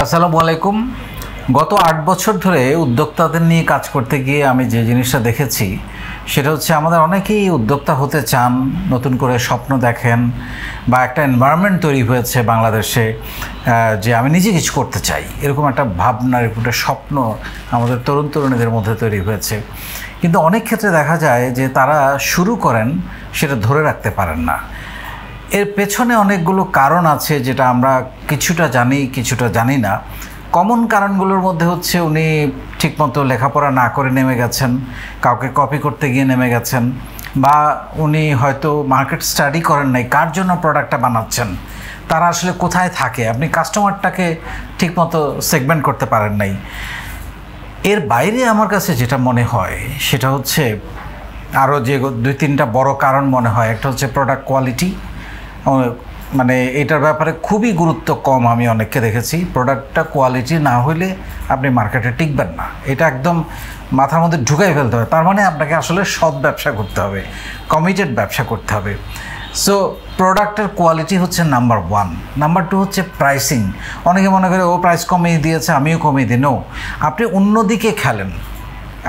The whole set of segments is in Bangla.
আসসালামু আলাইকুম। গত ৮ বছর ধরে উদ্যোক্তাদের নিয়ে কাজ করতে গিয়ে আমি যে জিনিসটা দেখেছি সেটা হচ্ছে আমাদের অনেকেই উদ্যোক্তা হতে চান, নতুন করে স্বপ্ন দেখেন, বা একটা এনভায়রনমেন্ট তৈরি হয়েছে বাংলাদেশে যে আমি নিজে কিছু করতে চাই, এরকম একটা ভাবনা, এরকম একটা স্বপ্ন আমাদের তরুণ তরুণীদের মধ্যে তৈরি হয়েছে। কিন্তু অনেক ক্ষেত্রে দেখা যায় যে তারা শুরু করেন, সেটা ধরে রাখতে পারেন না। এর পেছনে অনেকগুলো কারণ আছে, যেটা আমরা কিছুটা জানি কিছুটা জানি না। কমন কারণগুলোর মধ্যে হচ্ছে উনি ঠিকমতো লেখাপড়া না করে নেমে গেছেন, কাউকে কপি করতে গিয়ে নেমে গেছেন, বা উনি হয়তো মার্কেট স্টাডি করেন নাই কার জন্য প্রোডাক্টটা বানাচ্ছেন, তারা আসলে কোথায় থাকে, আপনি কাস্টমারটাকে ঠিকমতো সেগমেন্ট করতে পারেন নাই। এর বাইরে আমার কাছে যেটা মনে হয় সেটা হচ্ছে আরও যে 2-3টা বড় কারণ মনে হয়। একটা হচ্ছে প্রোডাক্ট কোয়ালিটি, মানে এটার ব্যাপারে খুবই গুরুত্ব কম আমি অনেককে দেখেছি। প্রোডাক্টটা কোয়ালিটি না হইলে আপনি মার্কেটে টিকবেন না, এটা একদম মাথার মধ্যে ঢুকাই ফেলতে হবে। তার মানে আপনাকে আসলে সৎ ব্যবসা করতে হবে, কমিটেড ব্যবসা করতে হবে। সো প্রোডাক্টের কোয়ালিটি হচ্ছে নাম্বার 1। নাম্বার 2 হচ্ছে প্রাইসিং। অনেকে মনে করে ও প্রাইস কমিয়ে দিয়েছে আমিও কমিয়ে দিই। নো, আপনি অন্যদিকে খেলেন,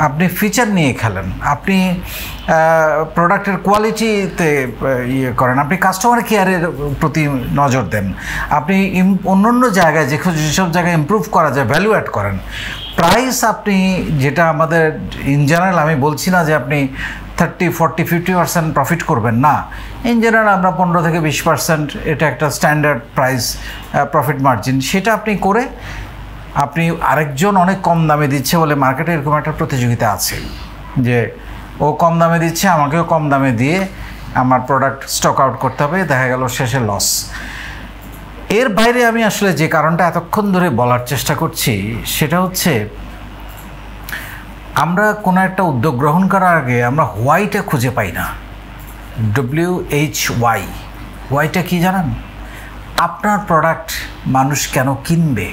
আপনি ফিচার নিয়ে খেলেন, আপনি প্রোডাক্টের কোয়ালিটিতে ইয়ে করেন, আপনি কাস্টমার কেয়ারের প্রতি নজর দেন, আপনি অন্য জায়গায় যেসব জায়গায় ইমপ্রুভ করা যায় ভ্যালু অ্যাড করেন। প্রাইস আপনি যেটা আমাদের ইন জেনারেল, আমি বলছি না যে আপনি 30, 40, 50% প্রফিট করবেন না। ইন জেনারেল আমরা 15 থেকে 20% এটা একটা স্ট্যান্ডার্ড প্রাইস প্রফিট মার্জিন, সেটা আপনি করে আপনি আরেকজন অনেক কম দামে দিচ্ছে বলে মার্কেটে এরকম একটা প্রতিযোগিতা আছে যে ও কম দামে দিচ্ছে, আমাকেও কম দামে দিয়ে আমার প্রোডাক্ট স্টক আউট করতে হবে, দেখা গেল শেষে লস। এর বাইরে আমি আসলে যে কারণটা এতক্ষণ ধরে বলার চেষ্টা করছি সেটা হচ্ছে আমরা কোনো একটা উদ্যোগ গ্রহণ করার আগে আমরা হোয়াইটা খুঁজে পাই না। WHY, হোয়াইটা কি জানেন? আপনার প্রোডাক্ট মানুষ কেন কিনবে?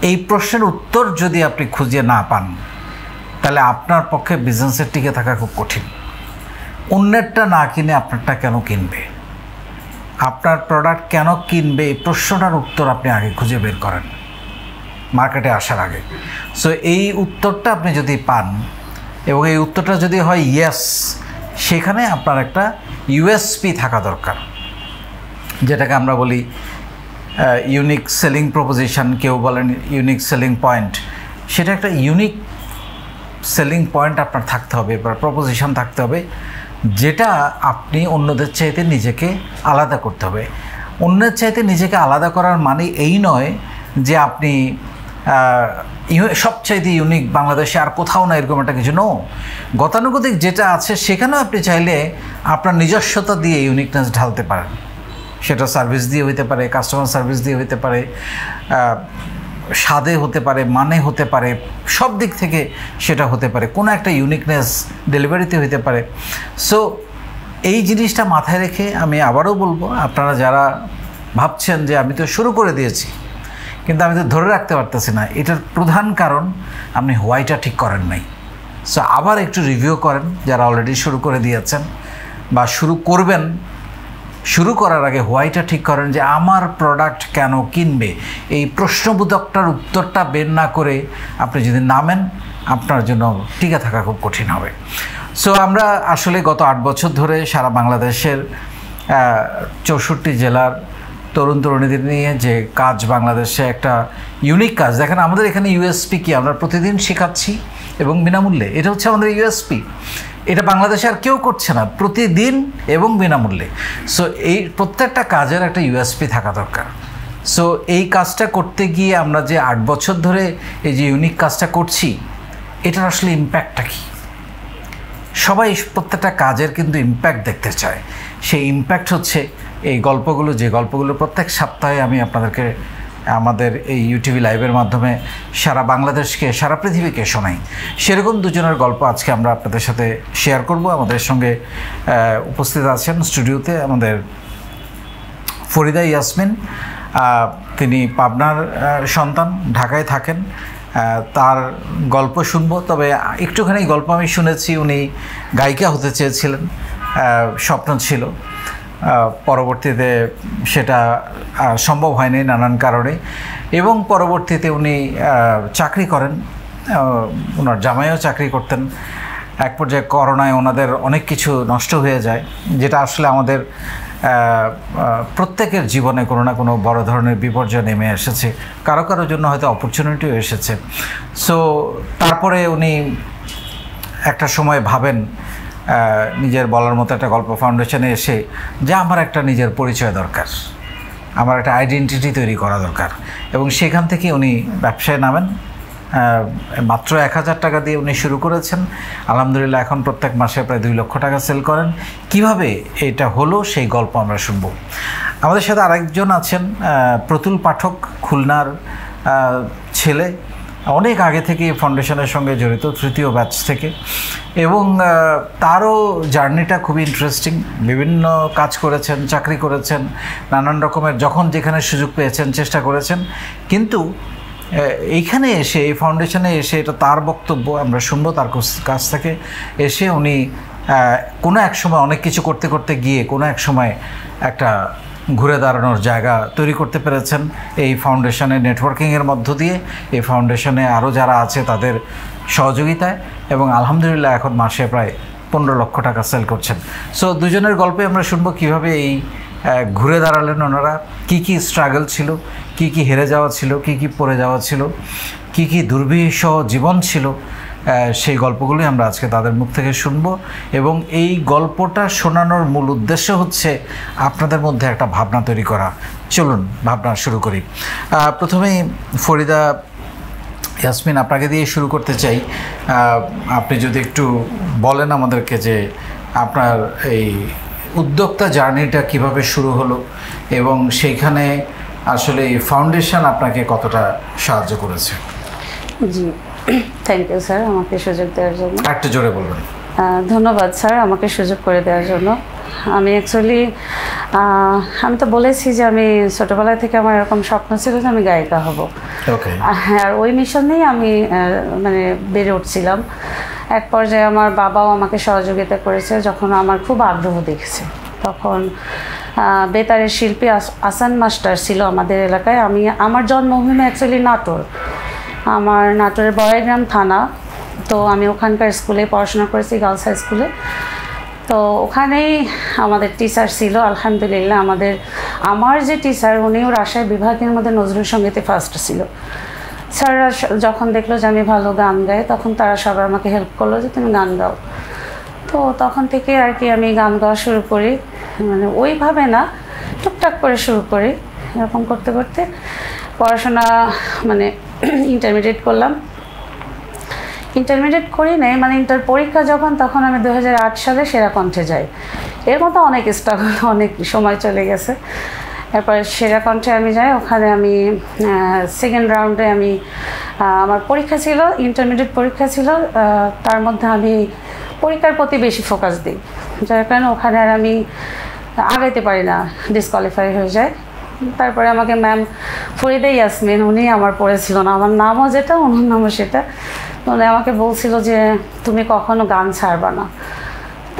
এই প্রশ্নের উত্তর যদি আপনি খুঁজে না পান তাহলে আপনার পক্ষে বিজনেসের টিকে থাকা খুব কঠিন। অন্যেরটা না কিনে আপনারটা কেন কিনবে? আপনার প্রোডাক্ট কেন কিনবে এই প্রশ্নটার উত্তর আপনি আগে খুঁজে বের করেন মার্কেটে আসার আগে। সো এই উত্তরটা আপনি যদি পান এবং এই উত্তরটা যদি হয় ইয়েস, সেখানে আপনার একটা USP থাকা দরকার, যেটাকে আমরা বলি ইউনিক সেলিং প্রপোজিশন, কেউ বলেন ইউনিক সেলিং পয়েন্ট। সেটা একটা ইউনিক সেলিং পয়েন্ট আপনার থাকতে হবে বা প্রপোজিশন থাকতে হবে, যেটা আপনি অন্যদের চাইতে নিজেকে আলাদা করতে হবে। অন্যের চাইতে নিজেকে আলাদা করার মানে এই নয় যে আপনি সবচাইতে ইউনিক, বাংলাদেশে আর কোথাও না এরকম একটা কিছু। নো, গতানুগতিক যেটা আছে সেখানেও আপনি চাইলে আপনার নিজস্বতা দিয়ে ইউনিকনেস ঢালতে পারেন। সেটা সার্ভিস দিয়ে হতে পারে, কাস্টমার সার্ভিস দিয়ে হতে পারে, স্বাদে হতে পারে, মানে হতে পারে, সব দিক থেকে সেটা হতে পারে, কোনো একটা ইউনিকনেস ডেলিভারিতে হতে পারে। সো এই জিনিসটা মাথায় রেখে আমি আবারও বলবো, আপনারা যারা ভাবছেন যে আমি তো শুরু করে দিয়েছি কিন্তু আমি তো ধরে রাখতে পারতেছি না, এটার প্রধান কারণ আপনি হোয়াইটা ঠিক করেন নাই। সো আবার একটু রিভিউ করেন, যারা অলরেডি শুরু করে দিয়েছেন বা শুরু করবেন। শুরু করার আগে হোয়াইটা ঠিক করেন যে আমার প্রোডাক্ট কেন কিনবে। এই প্রশ্নবোধকটার উত্তরটা বের না করে আপনি যদি নামেন, আপনার জন্য টিকে থাকা খুব কঠিন হবে। সো আমরা আসলে গত 8 বছর ধরে সারা বাংলাদেশের 64 জেলার তরুণ তরুণীদের নিয়ে যে কাজ, বাংলাদেশে একটা ইউনিক কাজ। দেখেন আমাদের এখানে USP কি, আমরা প্রতিদিন শেখাচ্ছি এবং বিনামূল্যে। এটা হচ্ছে আমাদের USP। এটা বাংলাদেশে আর কেউ করছে না, প্রতিদিন এবং বিনামূল্যে। সো এই প্রত্যেকটা কাজের একটা USP থাকা দরকার। সো এই কাজটা করতে গিয়ে আমরা যে 8 বছর ধরে এই যে ইউনিক কাজটা করছি, এটার আসলে ইম্প্যাক্টটা কী? সবাই প্রত্যেকটা কাজের কিন্তু ইম্প্যাক্ট দেখতে চায়। সেই ইম্প্যাক্ট হচ্ছে এই গল্পগুলো, যে গল্পগুলো প্রত্যেক সপ্তাহে আমি আপনাদেরকে আমাদের এই ইউটিভি লাইভের মাধ্যমে সারা বাংলাদেশকে, সারা পৃথিবীকে শোনাই। সেরকম দুজনের গল্প আজকে আমরা আপনাদের সাথে শেয়ার করব। আমাদের সঙ্গে উপস্থিত আছেন স্টুডিওতে আমাদের ফরিদা ইয়াসমিন। তিনি পাবনার সন্তান, ঢাকায় থাকেন। তার গল্প শুনবো। তবে একটুখানি গল্প আমি শুনেছি, উনি গায়িকা হতে চেয়েছিলেন, স্বপ্ন ছিল। পরবর্তীতে সেটা সম্ভব হয়নি নানান কারণে, এবং পরবর্তীতে উনি চাকরি করেন, ওনার জামাইও চাকরি করতেন। এক পর্যায়ে করোনায় ওনাদের অনেক কিছু নষ্ট হয়ে যায়, যেটা আসলে আমাদের প্রত্যেকের জীবনে কোনো না কোনো বড় ধরনের বিপর্যয় নেমে এসেছে, কারো কারোর জন্য হয়তো অপরচুনিটিও এসেছে। সো তারপরে উনি একটা সময় ভাবেন নিজের বলার মতো একটা গল্প ফাউন্ডেশনে এসে যে আমার একটা নিজের পরিচয় দরকার, আমার একটা আইডেন্টিটি তৈরি করা দরকার, এবং সেখান থেকে উনি ব্যবসায় নামেন। মাত্র 1000 টাকা দিয়ে উনি শুরু করেছেন। আলহামদুলিল্লাহ এখন প্রত্যেক মাসে প্রায় 2 লক্ষ টাকা সেল করেন। কিভাবে এটা হলো সেই গল্প আমরা শুনব। আমাদের সাথে আরেকজন আছেন প্রতুল পাঠক, খুলনার ছেলে, অনেক আগে থেকে ফাউন্ডেশনের সঙ্গে জড়িত, 3য় ব্যাচ থেকে, এবং তারও জার্নিটা খুবই ইন্টারেস্টিং। বিভিন্ন কাজ করেছেন, চাকরি করেছেন, নানান রকমের যখন যেখানে সুযোগ পেয়েছেন চেষ্টা করেছেন, কিন্তু এইখানে এসে এই ফাউন্ডেশনে এসে এটা তার বক্তব্য আমরা শুনবো তার কাছ থেকে। এসে উনি কোনো এক সময় অনেক কিছু করতে করতে গিয়ে কোনো এক সময় একটা ঘুরে দাঁড়ানোর জায়গা তৈরি করতে পেরেছেন এই ফাউন্ডেশনের নেটওয়ার্কিংয়ের মধ্য দিয়ে, এই ফাউন্ডেশনে আরও যারা আছে তাদের সহযোগিতায়, এবং আলহামদুলিল্লাহ এখন মাসে প্রায় 15 লক্ষ টাকা সেল করছেন। সো দুজনের গল্পে আমরা শুনবো কীভাবে এই ঘুরে দাঁড়ালেন ওনারা, কি কি স্ট্রাগল ছিল, কি কি হেরে যাওয়া ছিল, কি কি পড়ে যাওয়া ছিল, কি কি দুর্বিষহ জীবন ছিল, সেই গল্পগুলি আমরা আজকে তাদের মুখ থেকে শুনব। এবং এই গল্পটা শোনানোর মূল উদ্দেশ্য হচ্ছে আপনাদের মধ্যে একটা ভাবনা তৈরি করা। চলুন ভাবনা শুরু করি। প্রথমেই ফরিদা ইয়াসমিন, আপনাকে দিয়ে শুরু করতে চাই। আপনি যদি একটু বলেন আমাদেরকে যে আপনার এই উদ্যোক্তা জার্নিটা কিভাবে শুরু হলো এবং সেইখানে আসলে এই ফাউন্ডেশন আপনাকে কতটা সাহায্য করেছে। জি, থ্যাংক ইউ স্যার আমাকে সুযোগ দেওয়ার জন্য। একটু জোরে বলবেন। ধন্যবাদ স্যার আমাকে সুযোগ করে দেওয়ার জন্য। আমি অ্যাকচুয়ালি আমি তো বলেছি যে আমি ছোটোবেলা থেকে আমার এরকম স্বপ্ন ছিল যে আমি গায়িকা হব। হ্যাঁ, আর ওই মিশন নিয়েই আমি মানে বেড়ে উঠছিলাম। এক পর্যায়ে আমার বাবাও আমাকে সহযোগিতা করেছে, যখন আমার খুব আগ্রহ দেখেছে। তখন বেতারের শিল্পী আসান মাস্টার ছিল আমাদের এলাকায়। আমার জন্মভূমি অ্যাকচুয়ালি নাটোর, আমার নাটোরের বড়াইগ্রাম থানা। তো আমি ওখানকার স্কুলে পড়াশোনা করেছি, গার্লস হাই স্কুলে। তো ওখানেই আমাদের টিচার ছিল আলহামদুলিল্লাহ। আমার যে টিচার উনিও রাজশাহী বিভাগের মধ্যে নজরুল সঙ্গীতে ফার্স্ট ছিল। স্যাররা যখন দেখলো যে আমি ভালো গান গাই, তখন তারা সবাই আমাকে হেল্প করলো যে তুমি গান গাও। তো তখন থেকে আর কি আমি গান গাওয়া শুরু করি, মানে ওইভাবে না, টুকটাক করে শুরু করি। এরকম করতে করতে পড়াশোনা মানে ইন্টারমিডিয়েট করলাম। ইন্টারমিডিয়েট করি নাই, মানে ইন্টার পরীক্ষা যখন, তখন আমি 2008 সালে সেরা কণ্ঠে যাই। এর মতো অনেক স্ট্রাগল, অনেক সময় চলে গেছে। এরপরে সেরা কণ্ঠে আমি যাই, ওখানে আমি সেকেন্ড রাউন্ডে আমি আমার পরীক্ষা ছিল, ইন্টারমিডিয়েট পরীক্ষা ছিল। তার মধ্যে আমি পরীক্ষার প্রতি বেশি ফোকাস দিই, যার কারণে ওখানে আর আমি আগাইতে পারি না, ডিসকোয়ালিফাই হয়ে যায়। তারপরে আমাকে ম্যাম ফরিদা ইয়াসমিন, উনি আমার পড়েছিল না, আমার নামও যেটা ওনার নামও সেটা। উনি আমাকে বলছিল যে তুমি কখনো গান ছাড়বা না।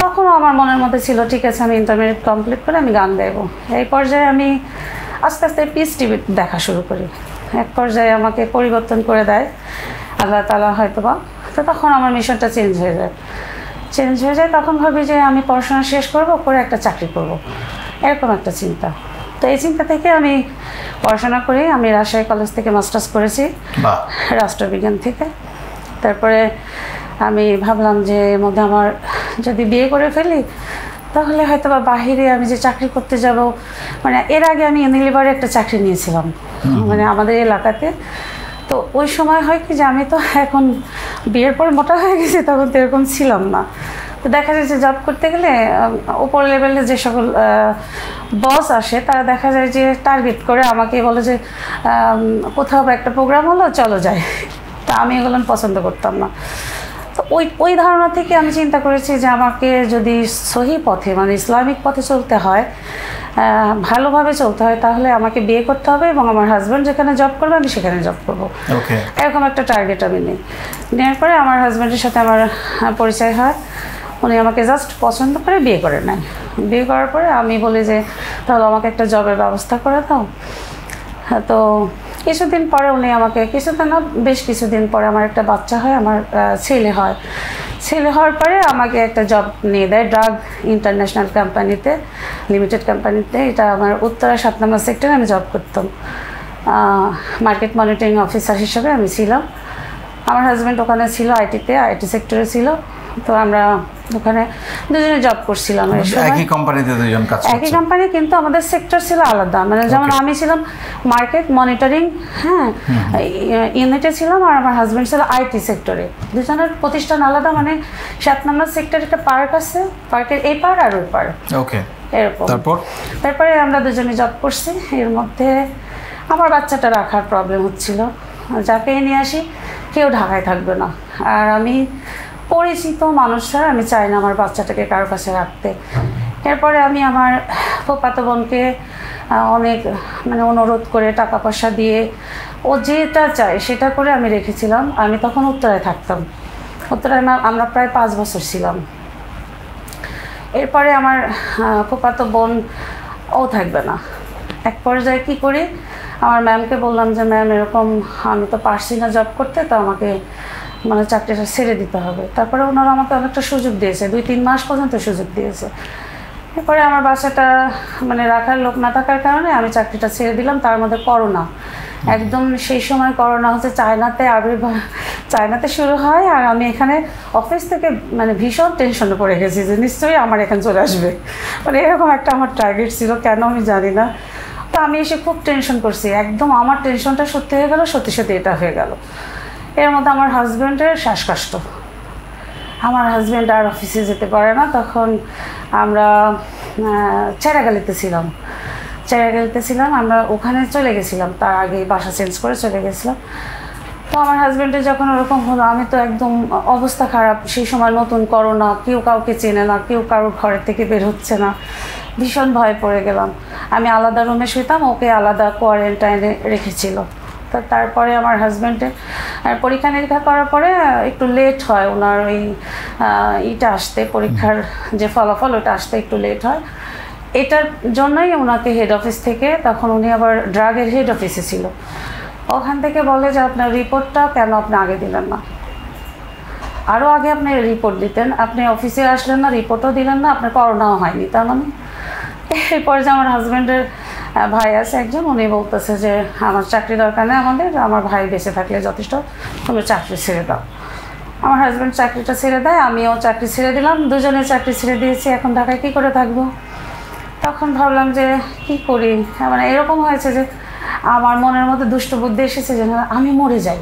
তখনও আমার মনের মধ্যে ছিল ঠিক আছে, আমি ইন্টারমিডিয়েট কমপ্লিট করে আমি গান গাইবো। এই পর্যায়ে আমি আস্তে আস্তে পিস টিভি দেখা শুরু করি। এক পর্যায়ে আমাকে পরিবর্তন করে দেয় আল্লাহ তাআলা হয়তোবা। তো তখন আমার মিশনটা চেঞ্জ হয়ে যায়। তখন ভাবি যে আমি পড়াশোনা শেষ করব, করে একটা চাকরি করব, এরকম একটা চিন্তা। তো এই চিন্তা থেকে আমি পড়াশোনা করি। আমি রাজশাহী কলেজ থেকে মাস্টার্স করেছি, রাষ্ট্রবিজ্ঞান থেকে। তারপরে আমি ভাবলাম যে এর মধ্যে আমার যদি বিয়ে করে ফেলি, তাহলে হয়তো বা বাহিরে আমি যে চাকরি করতে যাব, মানে এর আগে আমি ইউনিলিভারে একটা চাকরি নিয়েছিলাম মানে আমাদের এলাকাতে। তো ওই সময় হয় কি যে আমি তো এখন বিয়ের পর মোটা হয়ে গেছি, তখন তো এরকম ছিলাম না। তো দেখা যায় যে জব করতে গেলে উপর লেভেলে যে সকল বস আসে, তারা দেখা যায় যে টার্গেট করে আমাকে বলে যে কোথাও একটা প্রোগ্রাম হলো, চলো যাই। তা আমি এগুলো পছন্দ করতাম না। তো ওই ধারণা থেকে আমি চিন্তা করেছি যে আমাকে যদি সহি পথে, মানে ইসলামিক পথে চলতে হয়, ভালোভাবে চলতে হয়, তাহলে আমাকে বিয়ে করতে হবে এবং আমার হাজব্যান্ড যেখানে জব করবে আমি সেখানে জব করবো। এরকম একটা টার্গেট আমি নেওয়ার পরে আমার হাজব্যান্ডের সাথে আমার পরিচয় হয়। উনি আমাকে জাস্ট পছন্দ করে বিয়ে করে নেয়। বিয়ে করার পরে আমি বলি যে তাহলে আমাকে একটা জবের ব্যবস্থা করে দাও। হ্যাঁ, তো কিছুদিন পরে উনি আমাকে, কিছুদিন না বেশ কিছুদিন পরে আমার একটা বাচ্চা হয়, আমার ছেলে হয়। ছেলে হওয়ার পরে আমাকে একটা জব নিয়ে দেয় ড্রাগ ইন্টারন্যাশনাল কোম্পানিতে, লিমিটেড কোম্পানিতে। এটা আমার উত্তরা 7 নম্বর সেক্টরে আমি জব করতাম, মার্কেট মনিটরিং অফিসার হিসেবে আমি ছিলাম। আমার হাজব্যান্ড ওখানে ছিল আইটি সেক্টরে ছিল। তো আমরা ওখানে দুজনে জব করছিলাম। একই কোম্পানিতে দুজন কাজ করছেন? একই কোম্পানি, কিন্তু আমাদের সেক্টর ছিল আলাদা। মানে যেমন আমি ছিলাম মার্কেট মনিটরিং, হ্যাঁ, ইউনিটে ছিলাম, আর আমার হাজব্যান্ড ছিল আইটি সেক্টরে। দুজনের প্রতিষ্ঠান আলাদা। মানে 7 নম্বর সেক্টরে একটা পার্ক আছে, পার্কের এই পার আর ওই পার, ওকে, এরকম। তারপরে আমরা দুজনে জব করছি। এর মধ্যে আমার বাচ্চাটা রাখার প্রবলেম হচ্ছিল। যাকে নিয়ে আসি কেউ ঢাকায় থাকবে না, আর আমি পরিচিত মানুষ ছাড়া আমি চাই না আমার বাচ্চাটাকে কারো কাছে রাখতে। এরপরে আমি আমার ফুফাতো বোনকে অনেক মানে অনুরোধ করে টাকা পয়সা দিয়ে ও যেটা চায় সেটা করে আমি রেখেছিলাম। আমি তখন উত্তরায় থাকতাম। উত্তরায় আমরা প্রায় 5 বছর ছিলাম। এরপরে আমার ফুফাতো বোন ও থাকবে না। এক পর্যায়ে কী করি, আমার ম্যামকে বললাম যে ম্যাম এরকম আমি তো পারছি না জব করতে, তো আমাকে মানে চাকরিটা ছেড়ে দিতে হবে। তারপরে ওনারা আমাকে অনেকটা সুযোগ দিয়েছে, 2-3 মাস পর্যন্ত সুযোগ দিয়েছে। এরপরে আমার বাসাটা মানে রাখার লোক না থাকার কারণে আমি চাকরিটা ছেড়ে দিলাম। তার মধ্যে করোনা, একদম সেই সময় করোনা হচ্ছে চায়নাতে শুরু হয়। আর আমি এখানে অফিস থেকে মানে ভীষণ টেনশনে পড়ে গেছি যে নিশ্চয়ই আমার এখানে চলে আসবে, মানে এরকম একটা আমার টার্গেট ছিল, কেন আমি জানি না। তো আমি এসে খুব টেনশন করছি, একদম আমার টেনশনটা সত্যি হয়ে গেল, সত্যি সত্যি এটা হয়ে গেল। এর মধ্যে আমার হাজব্যান্ডের শ্বাসকষ্ট, আমার হাজব্যান্ড আর অফিসে যেতে পারে না। তখন আমরা চেরাগালিতে ছিলাম, আমরা ওখানে চলে গেছিলাম, তার আগে বাসা চেঞ্জ করে চলে গেছিলাম। তো আমার হাজব্যান্ডের যখন ওরকম হলো, আমি তো একদম অবস্থা খারাপ। সেই সময় নতুন করোনা, কেউ কাউকে চেনে না, কেউ কারোর ঘরের থেকে বের হচ্ছে না, ভীষণ ভয় পড়ে গেলাম। আমি আলাদা রুমে শুইতাম, ওকে আলাদা কোয়ারেন্টাইনে রেখেছিল। তো তারপরে আমার হাজব্যান্ডের পরীক্ষা নিরীক্ষা করার পরে একটু লেট হয় ওনার ওই ইটা আসতে, পরীক্ষার যে ফলাফল ওটা আসতে একটু লেট হয়। এটার জন্যই ওনাকে হেড অফিস থেকে, তখন উনি আবার ড্রাগের হেড অফিসে ছিল, ওখান থেকে বলে যে আপনার রিপোর্টটা কেন আপনি আগে দিলেন না, আরও আগে আপনি রিপোর্ট দিতেন, আপনি অফিসে আসলেন না, রিপোর্টও দিলেন না, আপনার করোনাও হয়নি। তার মানে এরপরে যে আমার হাজব্যান্ডের ভাই আছে একজন, উনি বলতেছে যে আমার চাকরি দরকার নেই, আমার ভাই বেঁচে থাকলে যথেষ্ট, তুমি চাকরি ছেড়ে দাও। আমার হাজব্যান্ড চাকরিটা ছেড়ে দেয়, আমিও চাকরি ছেড়ে দিলাম, দুজনে চাকরি ছেড়ে দিয়েছি। এখন ঢাকায় কী করে থাকবো? তখন ভাবলাম যে কি করি, মানে এরকম হয়েছে যে আমার মনের মধ্যে দুষ্ট বুদ্ধি এসেছে যে আমি মরে যাই,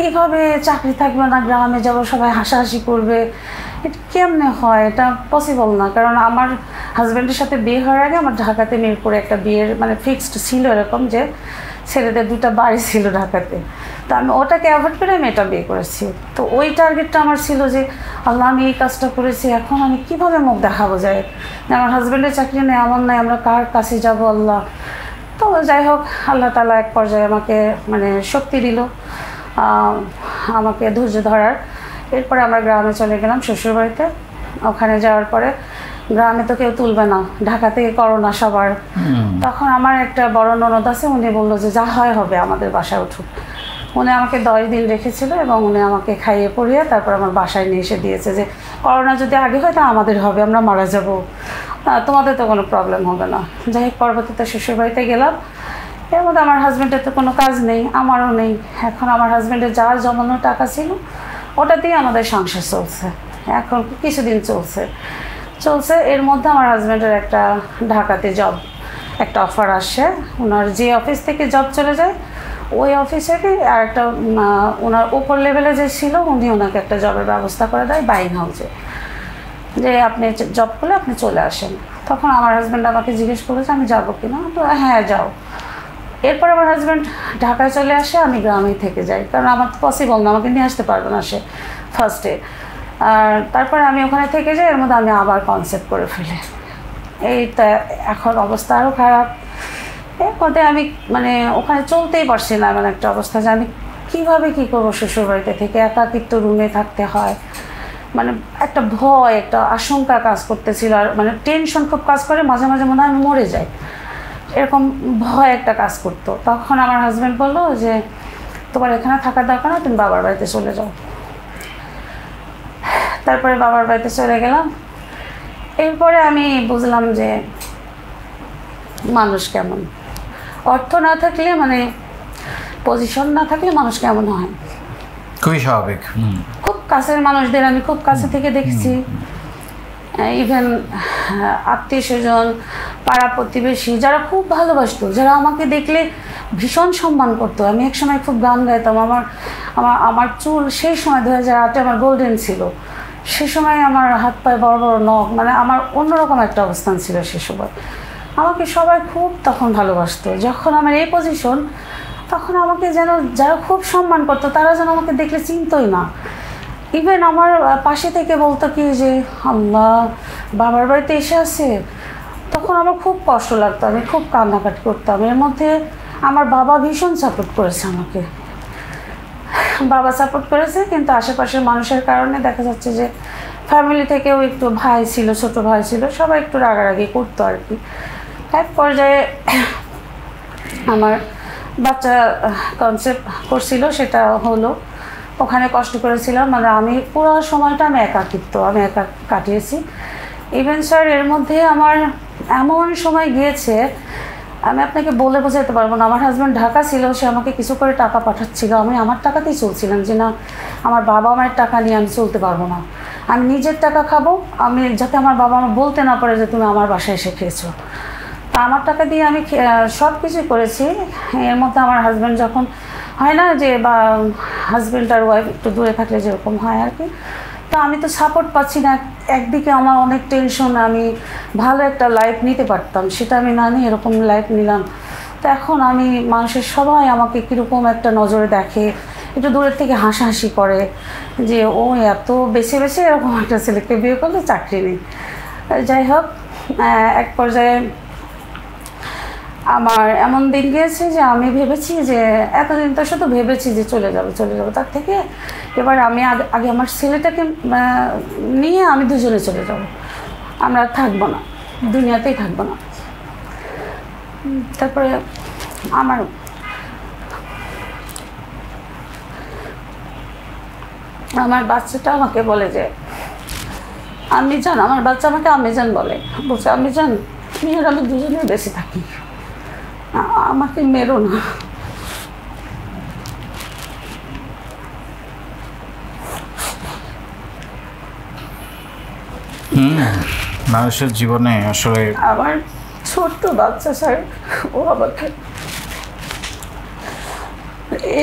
এইভাবে চাকরি থাকবে না, গ্রামে যাব, সবাই হাসাহাসি করবে, এটা কেমনে হয়? এটা পসিবল না। কারণ আমার হাজব্যান্ডের সাথে বিয়ে হওয়ার আগে আমার ঢাকাতে মিরপুরে একটা বিয়ের মানে ফিক্সড ছিল, এরকম যে ছেলেদের 2টা বাড়ি ছিল ঢাকাতে। তো আমি ওটাকে অ্যাভয়েড করে আমি এটা বিয়ে করেছি। তো ওই টার্গেটটা আমার ছিল যে আল্লাহ আমি এই কাজটা করেছি, এখন আমি কীভাবে মুখ দেখাবো যায় যে আমার হাজব্যান্ডের চাকরি নেই, আমার নাই, আমরা কার কাছে যাব আল্লাহ। তো যাই হোক, আল্লাহ তাআলা এক পর্যায়ে আমাকে মানে শক্তি দিল, আমাকে ধৈর্য ধরার। এরপরে আমরা গ্রামে চলে গেলাম শ্বশুরবাড়িতে। ওখানে যাওয়ার পরে গ্রামে তো কেউ তুলবে না, ঢাকা থেকে করোনা সবার। তখন আমার একটা বড় ননদ আছে, উনি বললো যে যা হয় হবে, আমাদের বাসায় উঠুক। উনি আমাকে 10 দিন রেখেছিল এবং উনি আমাকে খাইয়ে পড়িয়ে তারপর আমার বাসায় নিয়ে এসে দিয়েছে যে করোনা যদি আগে হয় তা আমাদের হবে, আমরা মারা যাব, তোমাদের তো কোনো প্রবলেম হবে না। যাই হোক, পরবর্তীতে শ্বশুরবাড়িতে গেলাম। এর মধ্যে আমার হাজব্যান্ডের তো কোনো কাজ নেই, আমারও নেই। এখন আমার হাজব্যান্ডের যার জমানো টাকা ছিল ওটা দিয়ে আমাদের সংসার চলছে, এখন কিছুদিন চলছে। এর মধ্যে আমার হাজব্যান্ডের একটা ঢাকাতে জব একটা অফার আসে, ওনার যে অফিস থেকে জব চলে যায় ওই অফিসে আর একটা ওনার উপর লেভেলে যে ছিল উনি ওনাকে একটা জবের ব্যবস্থা করে দেয় বাইং হাউসে, যে আপনি জব করলে আপনি চলে আসেন। তখন আমার হাজব্যান্ড আমাকে জিজ্ঞেস করলো যে আমি যাবো কিনা, তো হ্যাঁ যাও। এরপর আমার হাজব্যান্ড ঢাকায় চলে আসে, আমি গ্রামেই থেকে যাই, কারণ আমার তো পসিবল না, আমাকে নিয়ে আসতে পারবে না সে ফার্স্টে। আর তারপরে আমি ওখানে থেকে যাই, এর মধ্যে আমি আবার কনসেপ্ট করে ফেলি। এইটা এখন অবস্থা আরও খারাপ। এর মধ্যে আমি মানে ওখানে চলতেই পারছি না, এমন একটা অবস্থা যে আমি কীভাবে কী করবো, শ্বশুরবাড়িতে থেকে একাকিত্ব রুমে থাকতে হয়, মানে একটা ভয়, একটা আশঙ্কা কাজ করতেছিল, আর মানে টেনশন খুব কাজ করে, মাঝে মাঝে মনে হয় আমি মরে যাই, এরকম ভয় একটা কাজ করতো। তখন আমার হাজব্যান্ড বললো যে তোমার এখানে থাকার দরকার না, তুমি বাবার বাড়িতে চলে যাও। তারপরে বাবার বাড়িতে চলে গেলাম। এরপরে আমি বুঝলাম যে মানুষ কেমন, অর্থ না থাকলে মানে পজিশন না থাকলে মানুষ কেমন হয়। খুবই স্বাভাবিক। খুব কাছের মানুষদের আমি খুব কাছে থেকে দেখছি, ইভেন আত্মীয় স্বজন, পাড়া প্রতিবেশী যারা খুব ভালোবাসতো, যারা আমাকে দেখলে ভীষণ সম্মান করতো। আমি এক সময় খুব গান গাইতাম, আমার আমার আমার চুল সেই সময় 2008-এ আমার গোল্ডেন ছিল, সে সময় আমার হাত পায়ে বড় বড় নখ, মানে আমার অন্যরকম একটা অবস্থান ছিল সে সময়। আমাকে সবাই খুব তখন ভালোবাসতো। যখন আমার এই পজিশন, তখন আমাকে যেন যারা খুব সম্মান করতো তারা যেন আমাকে দেখলে চিনতই না। ইভেন আমার পাশে থেকে বলতো কি যে আল্লাহ বাবার বাড়িতে এসে আছে, তখন আমার খুব কষ্ট লাগতো, আমি খুব কান্নাকাটি করতাম। এর মধ্যে আমার বাবা ভীষণ সাপোর্ট করেছে আমাকে, বাবা সাপোর্ট করেছে, কিন্তু আশেপাশের মানুষের কারণে দেখা যাচ্ছে যে ফ্যামিলি থেকেও একটু ভাই ছিল, ছোট ভাই ছিল, সবাই একটু রাগারাগি করতো আর কি। এক পর্যায়ে আমার বাচ্চা কনসেপ্ট করছিল, সেটা হলো, ওখানে কষ্ট করেছিলাম, মানে আমি পুরো সময়টা আমি একা কাটিয়েছি। ইভেন স্যার এর মধ্যে আমার এমন সময় গিয়েছে আমি আপনাকে বলে বোঝাতে পারবো না। আমার হাজব্যান্ড ঢাকা ছিল, সে আমাকে কিছু করে টাকা পাঠাচ্ছিল, আমি আমার টাকাতেই চলছিলাম, যে না আমার বাবা মায়ের টাকা নিয়ে আমি চলতে পারবো না, আমি নিজের টাকা খাবো, আমি যাতে আমার বাবা মা বলতে না পারে যে তুমি আমার বাসায় এসে খেয়েছো। তা আমার টাকা দিয়ে আমি সব কিছুই করেছি। এর মধ্যে আমার হাজব্যান্ড যখন হয় না যে, বা হাজব্যান্ড আর ওয়াইফ একটু দূরে থাকলে যেরকম হয় আর কি, তো আমি তো সাপোর্ট পাচ্ছি না, একদিকে আমার অনেক টেনশন, আমি ভালো একটা লাইফ নিতে পারতাম, সেটা আমি না নিয়ে এরকম লাইফ নিলাম। তো এখন আমি মানুষের সবাই আমাকে কীরকম একটা নজরে দেখে, একটু দূরের থেকে হাসাহাসি করে যে ও এত বেছে বেছে এরকম একটা ছেলেকে বিয়ে করলে চাকরি নেই। যাই হোক, এক পর্যায়ে আমার এমন দিন গিয়েছে যে আমি ভেবেছি যে এতদিন তো শুধু ভেবেছি যে চলে যাবো, তার থেকে এবার আমি আগে আমার ছেলেটাকে নিয়ে আমি দুজনে চলে যাব, আমরা থাকবো না, দুনিয়াতেই থাকবো না। তারপরে আমার বাচ্চাটা আমাকে বলে যে আমি জান, আমার বাচ্চা আমাকে আমি জান বলে, বলছে আমি জান মেয়ের আমি দুজনে বেঁচে থাকি, আমাকে মেরো না। মানুষের জীবনে আসলে আমার ছোট্ট বাচ্চা স্যার, ও আমাকে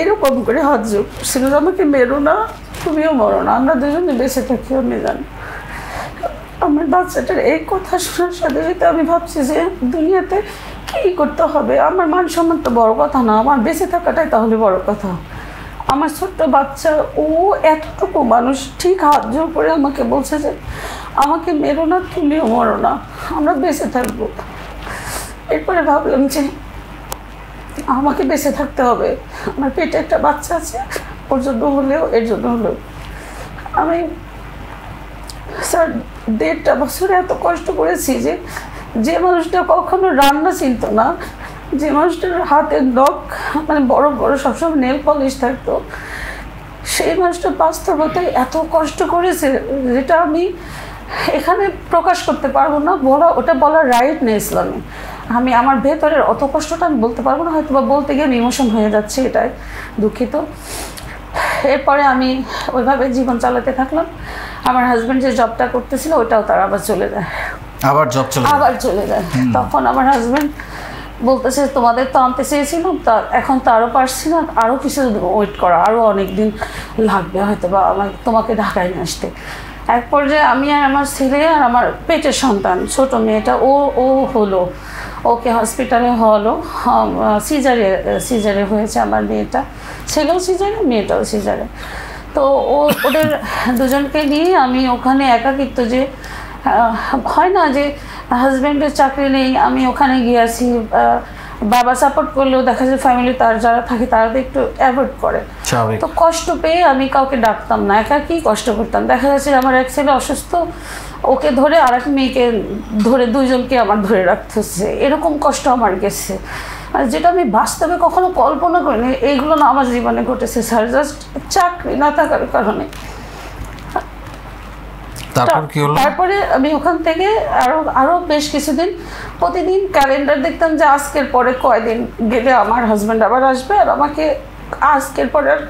এরকম করে হাত যোগ করছিল, আমাকে মেরো না, তুমিও মরো না, আমরা দুজনে বেঁচে থাকি। আমি জানি আমার বাচ্চাটার এই কথা শোনার সাথে সাথে আমি ভাবছি যে দুনিয়াতে কী করতে হবে, আমার মান সম্মান তো বড় কথা না, আমার বেঁচে থাকাটাই তাহলে বড় কথা। আমার ছোট্ট বাচ্চা, ও এতটুকু মানুষ ঠিক হাত জোর করে আমাকে বলছে যে আমাকে মেরো না, তুমিও মরো না, আমরা বেঁচে থাকবো। এরপরে ভাবলাম যে আমাকে বেঁচে থাকতে হবে, আমার পেটে একটা বাচ্চা আছে, ওর জন্য হলেও এর জন্য হলেও। আমি স্যার 1.5 বছরে এত কষ্ট করেছি যে মানুষটা কখনো রান্না চিনত না, যে মানুষটার হাতের নখ মানে বড় বড় সবসময় নেল পলিশ থাকতো, সেই মানুষটা বাস্তবতায় এত কষ্ট করেছে যেটা আমি এখানে প্রকাশ করতে পারবো না, ওটা বলার রাইট নেই ইসলামে। আমি আমার ভেতরের অত কষ্টটা আমি বলতে পারবো না, হয়তো বা বলতে গিয়ে আমি ইমোশন হয়ে যাচ্ছে, এটাই দুঃখিত। এরপরে আমি ওইভাবে জীবন চালাতে থাকলাম। আমার হাজব্যান্ড যে জবটা করতেছিল ওইটাও তার আবার চলে যায়, আবার চলে যায়। তখন আমার হাজব্যান্ড বলতেছে তোমাদের তো আনতে চেয়েছিলাম, তা এখন তো আরও পারছি না, আরও কিছু ওয়েট করা, আরও অনেক দিন লাগবে হয়তো বা তোমাকে ঢাকায় নিয়ে আসতে। এক পর্যায়ে আমি আর আমার ছেলে আর আমার পেটের সন্তান ছোট মেয়েটা ও হলো, ওকে হসপিটালে হলো, সিজারে হয়েছে আমার মেয়েটা, ছেলেও সিজারে মেয়েটাও সিজারে। তো ওদের দুজনকে নিয়ে আমি ওখানে একাকিত্ব, যে হয় না যে হাজব্যান্ডের চাকরি নেই, আমি ওখানে গিয়েছি, বাবা সাপোর্ট করলেও দেখা যায় ফ্যামিলি তার যারা থাকে তারা তো একটু অ্যাভয়েড করে। স্বাভাবিক। তো কষ্ট পেয়ে আমি কাউকে ডাকতাম না, একাকি কষ্ট করতাম। দেখা যাচ্ছে আমার এক ছেলে অসুস্থ, ওকে ধরে আরেক মেয়েকে ধরে দুইজনকে আমার ধরে রাখতে হচ্ছে, এরকম কষ্ট আমার গেছে, আর যেটা আমি বাস্তবে কখনো কল্পনা করিনি। এইগুলো না আমার জীবনে ঘটেছে স্যার, জাস্ট চাকরি না থাকার কারণে। তারপর কি হলো? তারপরে আমি ওখান থেকে আরো বেশ কিছুদিন প্রতিদিন ক্যালেন্ডার দেখতাম যে আজকের পরে কয়দিন গেলে আমার হাজব্যান্ড আবার আসবে, আর আমাকে আজকের পরে আর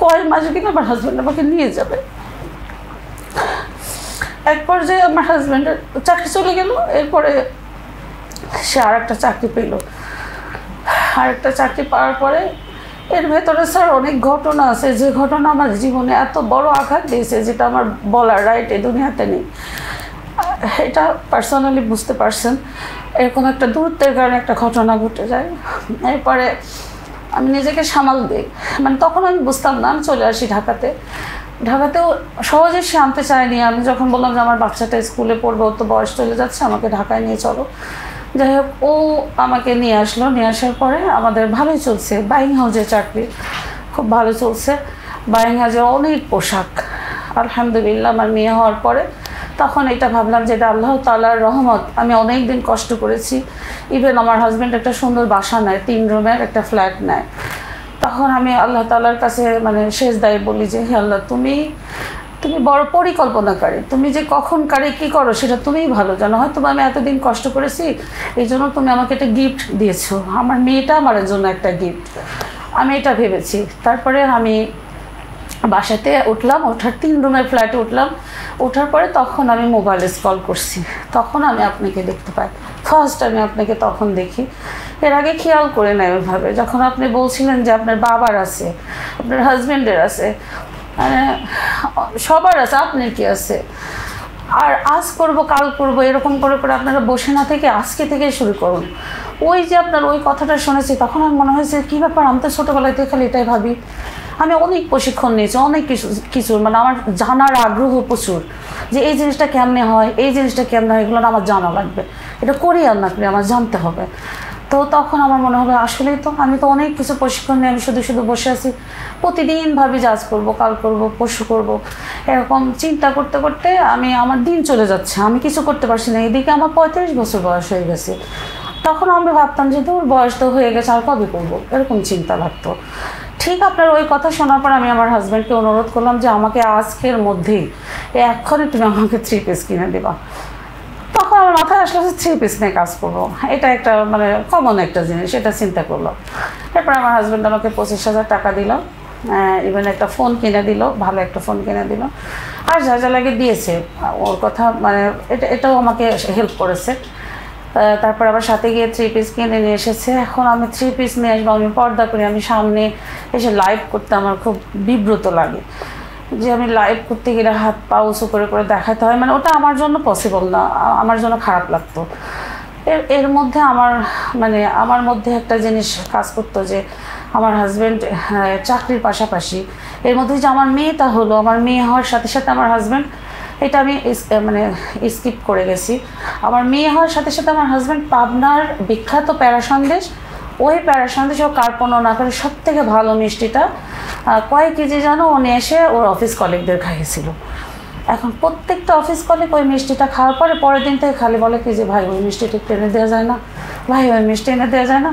কয় মাস গেলে আমার হাজব্যান্ড আমাকে নিয়ে যাবে। এক পর্যায়ে আমার হাজব্যান্ডের চাকরি চলে গেল, এরপরে সে আর একটা চাকরি পেল। আর একটা চাকরি পাওয়ার পরে এর ভেতরে স্যার অনেক ঘটনা আছে, যে ঘটনা আমার জীবনে এত বড় আঘাত দিয়েছে যেটা আমার বলার রাইট এই দুনিয়াতে নেই। এটা পার্সোনালি বুঝতে পারছেন, এরকম একটা দূরত্বের কারণে একটা ঘটনা ঘটে যায়। এরপরে আমি নিজেকে সামাল দিই, মানে তখন আমি বুঝতাম না। আমি চলে আসি ঢাকাতেও সহজে সে আনতে চায়নি। আমি যখন বললাম যে আমার বাচ্চাটা স্কুলে পড়বে, ওর তো বয়স চলে যাচ্ছে, আমাকে ঢাকায় নিয়ে চলো, যাই হোক ও আমাকে নিয়ে আসলো। নিয়ে আসার পরে আমাদের ভালোই চলছে, বাইং হাউসে চাকরি, খুব ভালো চলছে। বাইং হাউসে অনেক পোশাক, আলহামদুলিল্লাহ। আমার মেয়ে হওয়ার পরে তখন এটা ভাবলাম যে এটা আল্লাহ তাআলার রহমত। আমি অনেক দিন কষ্ট করেছি। ইভেন আমার হাজব্যান্ড একটা সুন্দর বাসা নেয়, 3 রুমের একটা ফ্ল্যাট নেয়। তখন আমি আল্লাহ তাআলার কাছে মানে সেজদায় বলি যে হে আল্লাহ, তুমি বড় পরিকল্পনাকারী, তুমি যে কখন কারে কী করো সেটা তুমিই ভালো জানো। হয়তো আমি এতদিন কষ্ট করেছি, এই জন্য তুমি আমাকে একটা গিফট দিয়েছো, আমার মেয়েটা আমার জন্য একটা গিফট, আমি এটা ভেবেছি। তারপরে আমি বাসাতে উঠলাম, ওঠার 3 রুমের ফ্ল্যাটে উঠলাম। ওঠার পরে তখন আমি মোবাইলে স্ক্রল করছি, তখন আমি আপনাকে দেখতে পাই। ফার্স্ট আমি আপনাকে তখন দেখি, এর আগে খেয়াল করে নাই ওইভাবে। যখন আপনি বলছিলেন যে আপনার বাবার আছে, আপনার হাজব্যান্ডের আছে, মানে সবার আছে, আপনার কি আছে, আর আজ করব কাল করব এরকম করে করে আপনারা বসে না থেকে আজকে থেকে শুরু করুন। ওই যে আপনার ওই কথাটা শুনেছি, তখন আমার মনে হয়েছে কী ব্যাপার, আমি তো ছোটোবেলায় থেকে খালি এটাই ভাবি। আমি অনেক প্রশিক্ষণ নিয়েছি, অনেক কিছু মানে আমার জানার আগ্রহ প্রচুর, যে এই জিনিসটা কেমনে হয়, এই জিনিসটা কেমনে হয়, এগুলো আমার জানা লাগবে, এটা করি আর না করি আমার জানতে হবে। তো তখন আমার মনে হবে আসলেই তো আমি তো অনেক কিছু প্রশিক্ষণ নিয়ে আমি শুধু বসে আছি, প্রতিদিন ভাবি যে আজ করবো কাল করবো পরশু করবো, এরকম চিন্তা করতে করতে আমার দিন চলে যাচ্ছে, আমি কিছু করতে পারছি না। এদিকে আমার 35 বছর বয়স হয়ে গেছে। তখন আমি ভাবতাম যে তোর বয়স তো হয়ে গেছে, আর কবে করবো, এরকম চিন্তা লাগতো। ঠিক আপনার ওই কথা শোনার পর আমি আমার হাজব্যান্ডকে অনুরোধ করলাম যে আমাকে আজকের মধ্যেই এক্ষণে তুমি আমাকে 3 পিস কিনে দেবা। তখন আমার মাথায় আসলে 3 পিস নিয়ে কাজ করবো, এটা একটা মানে কমন একটা জিনিস, এটা চিন্তা করলাম। এরপর আমার হাজব্যান্ড আমাকে 25,000 টাকা দিল, ইভেন একটা ফোন কিনে দিল, ভালো একটা ফোন কিনে দিল, আর যা যা লাগে দিয়েছে। ওর কথা মানে এটাও আমাকে হেল্প করেছে। তারপর আবার সাথে গিয়ে 3 পিস কিনে নিয়ে এসেছে। এখন আমি 3 পিস নিয়ে আসবো, আমি পর্দা করি, আমি সামনে এসে লাইভ করতে আমার খুব বিব্রত লাগে, যে আমি লাইভ করতে গেলে হাত পা উঁচু করে করে দেখাতে হয়, মানে ওটা আমার জন্য পসিবল না, আমার জন্য খারাপ লাগতো। এর মধ্যে আমার মধ্যে একটা জিনিস কাজ করতো যে আমার হাজব্যান্ড চাকরির পাশাপাশি এর মধ্যে যে আমার মেয়েটা হলো, আমার মেয়ে হওয়ার সাথে সাথে আমার হাজব্যান্ড, এটা আমি মানে স্কিপ করে গেছি। আমার মেয়ে হওয়ার সাথে সাথে আমার হাজব্যান্ড পাবনার বিখ্যাত প্যারা সন্দেশ, ওই প্যারা সন্দেশ ও কার্পণ্য না করে সব থেকে ভালো মিষ্টিটা কয়েক কেজি যেন ও নিয়ে এসে ওর অফিস কলিগদের খাইয়েছিল। এখন প্রত্যেকটা অফিস কলিগ ওই মিষ্টিটা খাওয়ার পরের দিন থেকে খালি বলে কি যে ভাই ওই মিষ্টিটা একটু এনে দেওয়া যায় না, ভাই ওই মিষ্টি এনে দেওয়া যায় না।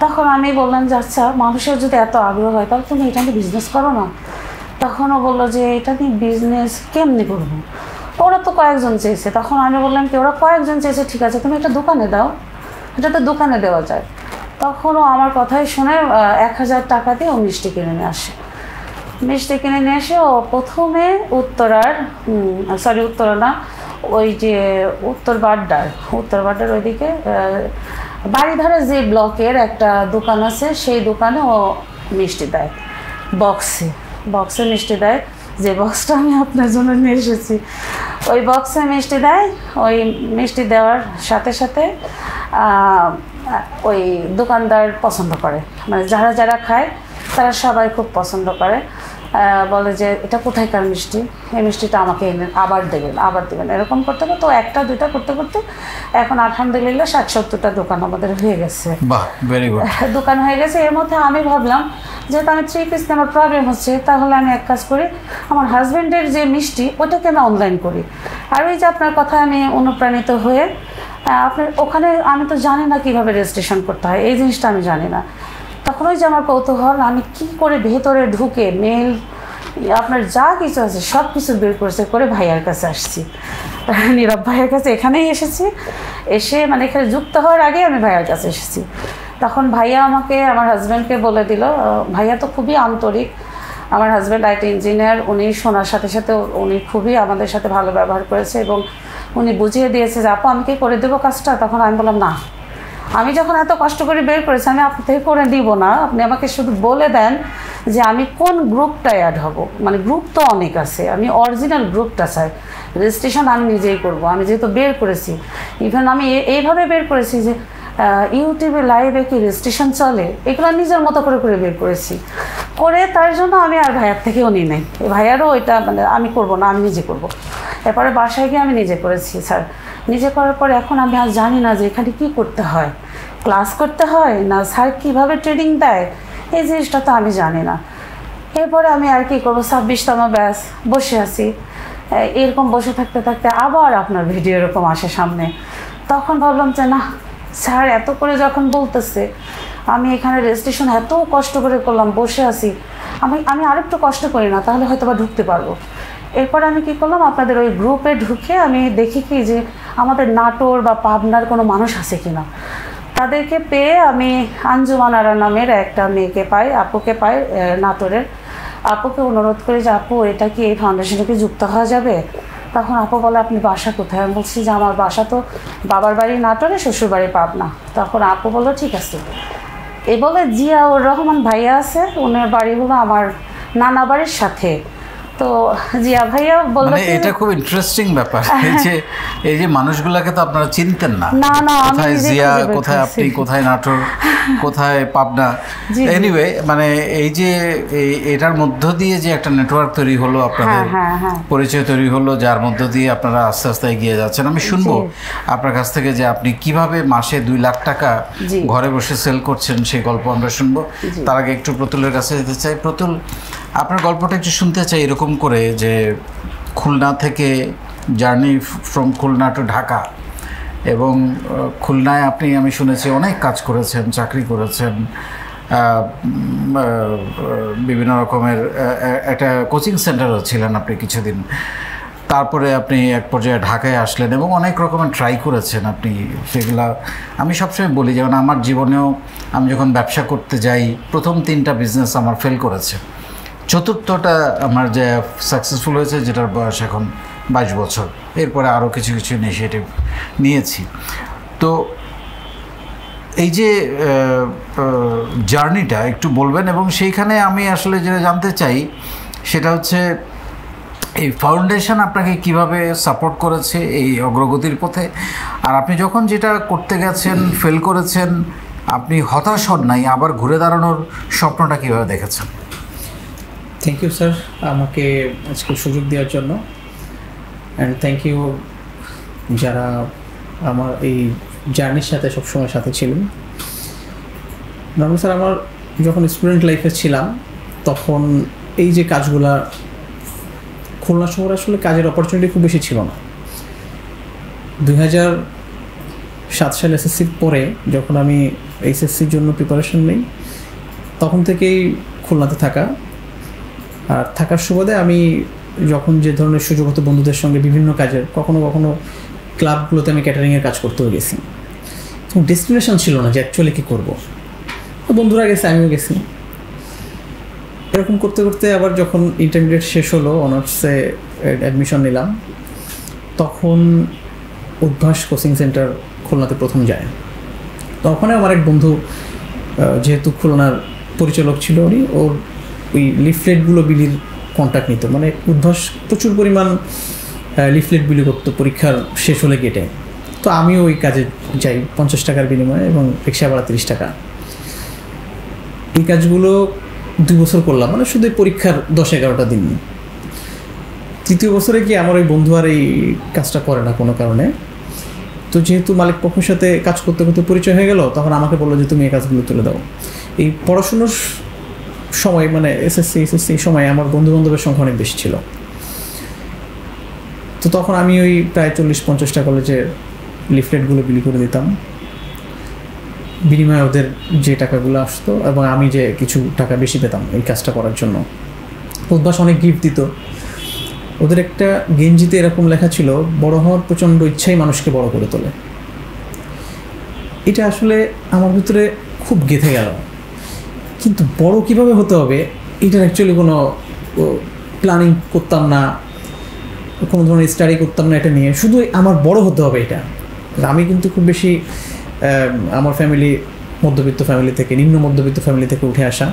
তখন আমি বললাম যে আচ্ছা, মানুষের যদি এত আগ্রহ হয় তাহলে তুমি এটা নিয়ে বিজনেস করো না। তখন ও বললো যে এটা নিয়ে বিজনেস কেমনি করবো, ওরা তো কয়েকজন চেয়েছে। তখন আমি বললাম কি ওরা কয়েকজন চেয়েছে, ঠিক আছে তুমি একটা দোকানে দাও, এটা তো দোকানে দেওয়া যায়। তখন ও আমার কথাই শুনে 1,000 টাকা দিয়ে ও মিষ্টি কিনে নিয়ে আসে। মিষ্টি কিনে নিয়ে এসে ও প্রথমে উত্তরা না, ওই যে উত্তর বাড্ডার ওইদিকে বাড়িধারে যে ব্লকের একটা দোকান আছে, সেই দোকানে ও মিষ্টি দেয়, বক্সে মিষ্টি দেয়। যে বক্সটা আমি আপনার জন্য নিয়ে এসেছি, ওই বক্সে মিষ্টি দেয়। ওই মিষ্টি দেওয়ার সাথে সাথে ওই দোকানদার পছন্দ করে, মানে যারা খায় তারা সবাই খুব পছন্দ করে। বলে যে এটা কোথায়কার মিষ্টি, এই মিষ্টিটা আমাকে এনে আবার দেবেন এরকম করতে করতে তো একটা দুইটা করতে করতে এখন আলহামদুলিল্লাহ 60-70টা দোকান আমাদের হয়ে গেছে। বাহ, ভেরি গুড। দোকান হয়ে গেছে। এর মধ্যে আমি ভাবলাম যেহেতু আমি 3 পিস আমার প্রবলেম হচ্ছে, তাহলে আমি এক কাজ করি, আমার হাজব্যান্ডের যে মিষ্টি ওটাকে আমি অনলাইন করি। আর ওই যে আপনার কথায় আমি অনুপ্রাণিত হয়ে আপনার ওখানে আমি তো জানি না কীভাবে রেজিস্ট্রেশন করতে হয়, এই জিনিসটা আমি জানি না। তখন ওই যে আমার কৌতূহল, আমি কি করে ভেতরে ঢুকে মেল আপনার যা কিছু আছে সব কিছু বের করে ভাইয়ার কাছে আসছি, নীরব ভাইয়ের কাছে এখানেই এসেছি। এসে মানে এখানে যুক্ত হওয়ার আগে আমি ভাইয়ার কাছে এসেছি। তখন ভাইয়া আমাকে আমার হাজব্যান্ডকে বলে দিল, ভাইয়া তো খুবই আন্তরিক, আমার হাজব্যান্ড আইটি ইঞ্জিনিয়ার, উনি শোনার সাথে সাথে উনি খুবই আমাদের সাথে ভালো ব্যবহার করেছে এবং উনি বুঝিয়ে দিয়েছে যে আপু আমি কি করে দেবো কাজটা। তখন আমি বললাম না, আমি যখন এত কষ্ট করে বের করেছি আমি আপনি থেকে করে দিব না, আপনি আমাকে শুধু বলে দেন যে আমি কোন গ্রুপটায় অ্যাড হব। মানে গ্রুপ তো অনেক আছে, আমি অরিজিনাল গ্রুপটা চাই, রেজিস্ট্রেশন আমি নিজেই করব। আমি যেহেতু বের করেছি, ইভেন আমি এইভাবে বের করেছি যে ইউটিউবে লাইভে কি রেজিস্ট্রেশন চলে, এগুলো নিজের মতো করে বের করেছি। করে তার জন্য আমি আর ভাইয়ার থেকেও নিই নাই, ভাইয়ারও এটা মানে আমি করব না, আমি নিজে করব। এরপরে বাসায় গিয়ে আমি নিজে করেছি স্যার। নিজে করার পর এখন আমি আর জানি না যে এখানে কী করতে হয়, ক্লাস করতে হয় না স্যার কীভাবে ট্রেনিং দেয়, এই জিনিসটা তো আমি জানি না। এরপরে আমি আর কী করবো, 26তম ব্যাচ বসে আছি। এরকম বসে থাকতে থাকতে আবার আপনার ভিডিও এরকম আসে সামনে। তখন ভাবলাম যে না, স্যার এত করে যখন বলতেছে, আমি এখানে রেজিস্ট্রেশন এত কষ্ট করে করলাম, বসে আছি, আমি আরেকটু কষ্ট করি না, তাহলে হয়তো বা ঢুকতে পারবো। এরপর আমি কী করলাম, আপনাদের ওই গ্রুপে ঢুকে আমি দেখি কি যে আমাদের নাটোর বা পাবনার কোনো মানুষ আছে কি না। তাদেরকে পেয়ে আমি আঞ্জুমান আরা নামের একটা মেয়েকে পাই, আপুকে পাই নাটোরের। আপুকে অনুরোধ করি যে আপু এটা কি এই ফাউন্ডেশনে কি যুক্ত হওয়া যাবে। তখন আপু বলে আপনি বাসা কোথায়। আমি বলছি যে আমার বাসা তো বাবার বাড়ি নাটোরে, শ্বশুর বাড়ি পাবনা। তখন আপু বললো ঠিক আছে। এই বলে জিয়াউর রহমান ভাইয়া আছে, ওনার বাড়ি হলো আমার নানা বাড়ির সাথে। তো জিয়া ভাইয়া বলল মানে এটা খুব ইন্টারেস্টিং ব্যাপার, এই যে মানুষগুলোকে তো আপনারা চিনতেন না, কোথায় জিয়া, কোথায় আপনি, কোথায় নাটোর, কোথায় পাবনা। এনিওয়ে মানে এই যে এটার মধ্য দিয়ে যে একটা নেটওয়ার্ক তৈরি হলো, আপনাদের পরিচয় তৈরি হলো, যার মধ্য দিয়ে আপনারা আস্তে আস্তে এগিয়ে যাচ্ছেন। আমি শুনবো আপনার কাছ থেকে যে আপনি কিভাবে মাসে 2 লাখ টাকা ঘরে বসে সেল করছেন, সেই গল্প আমরা শুনবো। তার আগে একটু প্রতুলের কাছে যেতে চাই। প্রতুল, আপনার গল্পটা একটু শুনতে চাই, এরকম করে যে খুলনা থেকে journey from Khulna to Dhaka, এবং খুলনায় আপনি আমি শুনেছি অনেক কাজ করেছেন, চাকরি করেছেন, বিভিন্ন রকমের একটা কোচিং সেন্টারও ছিলেন আপনি কিছুদিন। তারপরে আপনি এক পর্যায়ে ঢাকায় আসলেন এবং অনেক রকমের ট্রাই করেছেন আপনি। সেগুলা আমি সবসময় বলি, যেমন আমার জীবনেও আমি যখন ব্যবসা করতে যাই, প্রথম 3টা বিজনেস আমার ফেল করেছে, 4র্থটা আমার যে সাকসেসফুল হয়েছে, যেটার বয়স এখন 22 বছর। এরপরে আরও কিছু কিছু ইনিশিয়েটিভ নিয়েছি। তো এই যে জার্নিটা একটু বলবেন, এবং সেইখানে আমি আসলে যেটা জানতে চাই সেটা হচ্ছে এই ফাউন্ডেশন আপনাকে কিভাবে সাপোর্ট করেছে এই অগ্রগতির পথে, আর আপনি যখন যেটা করতে গেছেন ফেল করেছেন, আপনি হতাশ হন নাই, আবার ঘুরে দাঁড়ানোর স্বপ্নটা কীভাবে দেখেছেন? থ্যাংক ইউ স্যার আমাকে আজকে সুযোগ দেওয়ার জন্য, অ্যান্ড থ্যাংক ইউ যারা আমার এই জার্নির সাথে সবসময় সাথে ছিলেন। নর্মাল স্যার, আমার যখন স্টুডেন্ট লাইফে ছিলাম তখন এই যে কাজগুলা, খুলনা শহরে আসলে কাজের অপরচুনিটি খুব বেশি ছিল না। 2007 সালে এসএসসির পরে যখন আমি এইচএসসির জন্য প্রিপারেশন নিই, তখন থেকেই খুলনাতে থাকা, আর থাকার সুবাদে আমি যখন যে ধরনের সুযোগ হতো বন্ধুদের সঙ্গে বিভিন্ন কাজের, কখনো কখনো ক্লাবগুলোতে আমি ক্যাটারিংয়ের কাজ করতেও গেছি। তো ডেস্টিনেশন ছিল না যে অ্যাকচুয়ালি কী করবো, তো বন্ধুরা গেছে, আমিও গেছি। এরকম করতে করতে আবার যখন ইন্টারমিডিয়েট শেষ হলো, অনার্সে অ্যাডমিশন নিলাম, তখন উদ্ভাস কোচিং সেন্টার খুলনাতে প্রথম যায়। তখন আমার এক বন্ধু, যেহেতু খুলনার পরিচালক ছিল, উনি ওর ওই লিফলেটগুলো বিলির কন্ট্যাক্ট নিত, মানে উদ্ভাস প্রচুর পরিমাণ লিফলেট বিলি করতো পরীক্ষার শেষ হলে গেটে। তো আমিও ওই কাজে যাই 50 টাকার বিনিময়ে, এবং রিক্সা ভাড়া 30 টাকা। এই কাজগুলো 2 বছর করলাম, মানে শুধু পরীক্ষার 10-11টা দিন। তৃতীয় বছরে কি আমার ওই বন্ধু আর এই কাজটা করে না কোনো কারণে। তো যেহেতু মালিক পক্ষের সাথে কাজ করতে করতে পরিচয় হয়ে গেল, তখন আমাকে বললো যে তুমি এই কাজগুলো তুলে দাও। এই পড়াশুনোর সময় মানে এসএসসি সময় আমার বন্ধুবান্ধবের সংখ্যা অনেক বেশি ছিল। তো তখন আমি ওই প্রায় 40-50টা কলেজের লিফলেটগুলো বিলি করে দিতাম, বিনিময়ে ওদের যে টাকাগুলো আসতো এবং আমি যে কিছু টাকা বেশি পেতাম এই কাজটা করার জন্য। অভ্যাস অনেক গিফট দিত। ওদের একটা গেঞ্জিতে এরকম লেখা ছিল, বড় হওয়ার প্রচণ্ড ইচ্ছাই মানুষকে বড় করে তোলে। এটা আসলে আমার ভিতরে খুব গেঁথে গেল। কিন্তু বড় কিভাবে হতে হবে এটার অ্যাকচুয়ালি কোনো প্ল্যানিং করতাম না, কোনো ধরনের স্টাডি করতাম না এটা নিয়ে। শুধু আমার বড় হতে হবে এটা। আমি কিন্তু খুব বেশি আমার ফ্যামিলি মধ্যবিত্ত ফ্যামিলি থেকে, নিম্ন মধ্যবিত্ত ফ্যামিলি থেকে উঠে আসা।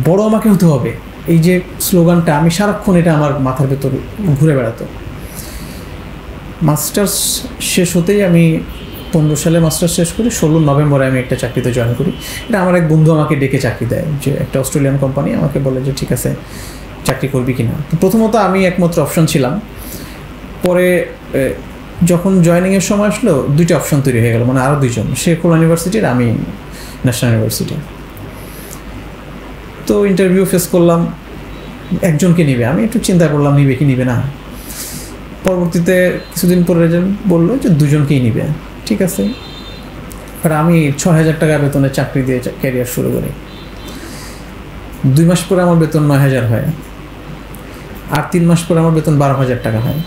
বড় আমাকে হতে হবে, এই যে স্লোগানটা আমি সারাক্ষণ এটা আমার মাথার ভেতর ঘুরে বেড়াতো। মাস্টার্স শেষ হতেই আমি 15 সালে মাস্টার্স শেষ করি, 16 নভেম্বরে আমি একটা চাকরিতে জয়েন করি। এটা আমার এক বন্ধু আমাকে ডেকে চাকরি দেয়, যে একটা অস্ট্রেলিয়ান কোম্পানি, আমাকে বলে যে ঠিক আছে চাকরি করবি কিনা। তো প্রথমত আমি একমাত্র অপশন ছিলাম। পরে যখন জয়েনিংয়ের সময় আসলো 2টা অপশন তৈরি হয়ে গেল, মানে আরও 2জন, সে খুলনা ইউনিভার্সিটির, আমি ন্যাশনাল ইউনিভার্সিটি। তো ইন্টারভিউ ফেস করলাম, একজনকে নিবে। আমি একটু চিন্তা করলাম নিবে কি নিবে না। পরবর্তীতে কিছুদিন পরে রেজাল্ট বললো যে 2জনকেই নিবে। ঠিক আছে, আর আমি 6,000 টাকা বেতনে চাকরি দিয়ে ক্যারিয়ার শুরু করি। 2 মাস পরে আমার বেতন 9,000 হয়, আর 3 মাস পরে আমার বেতন 12,000 টাকা হয়,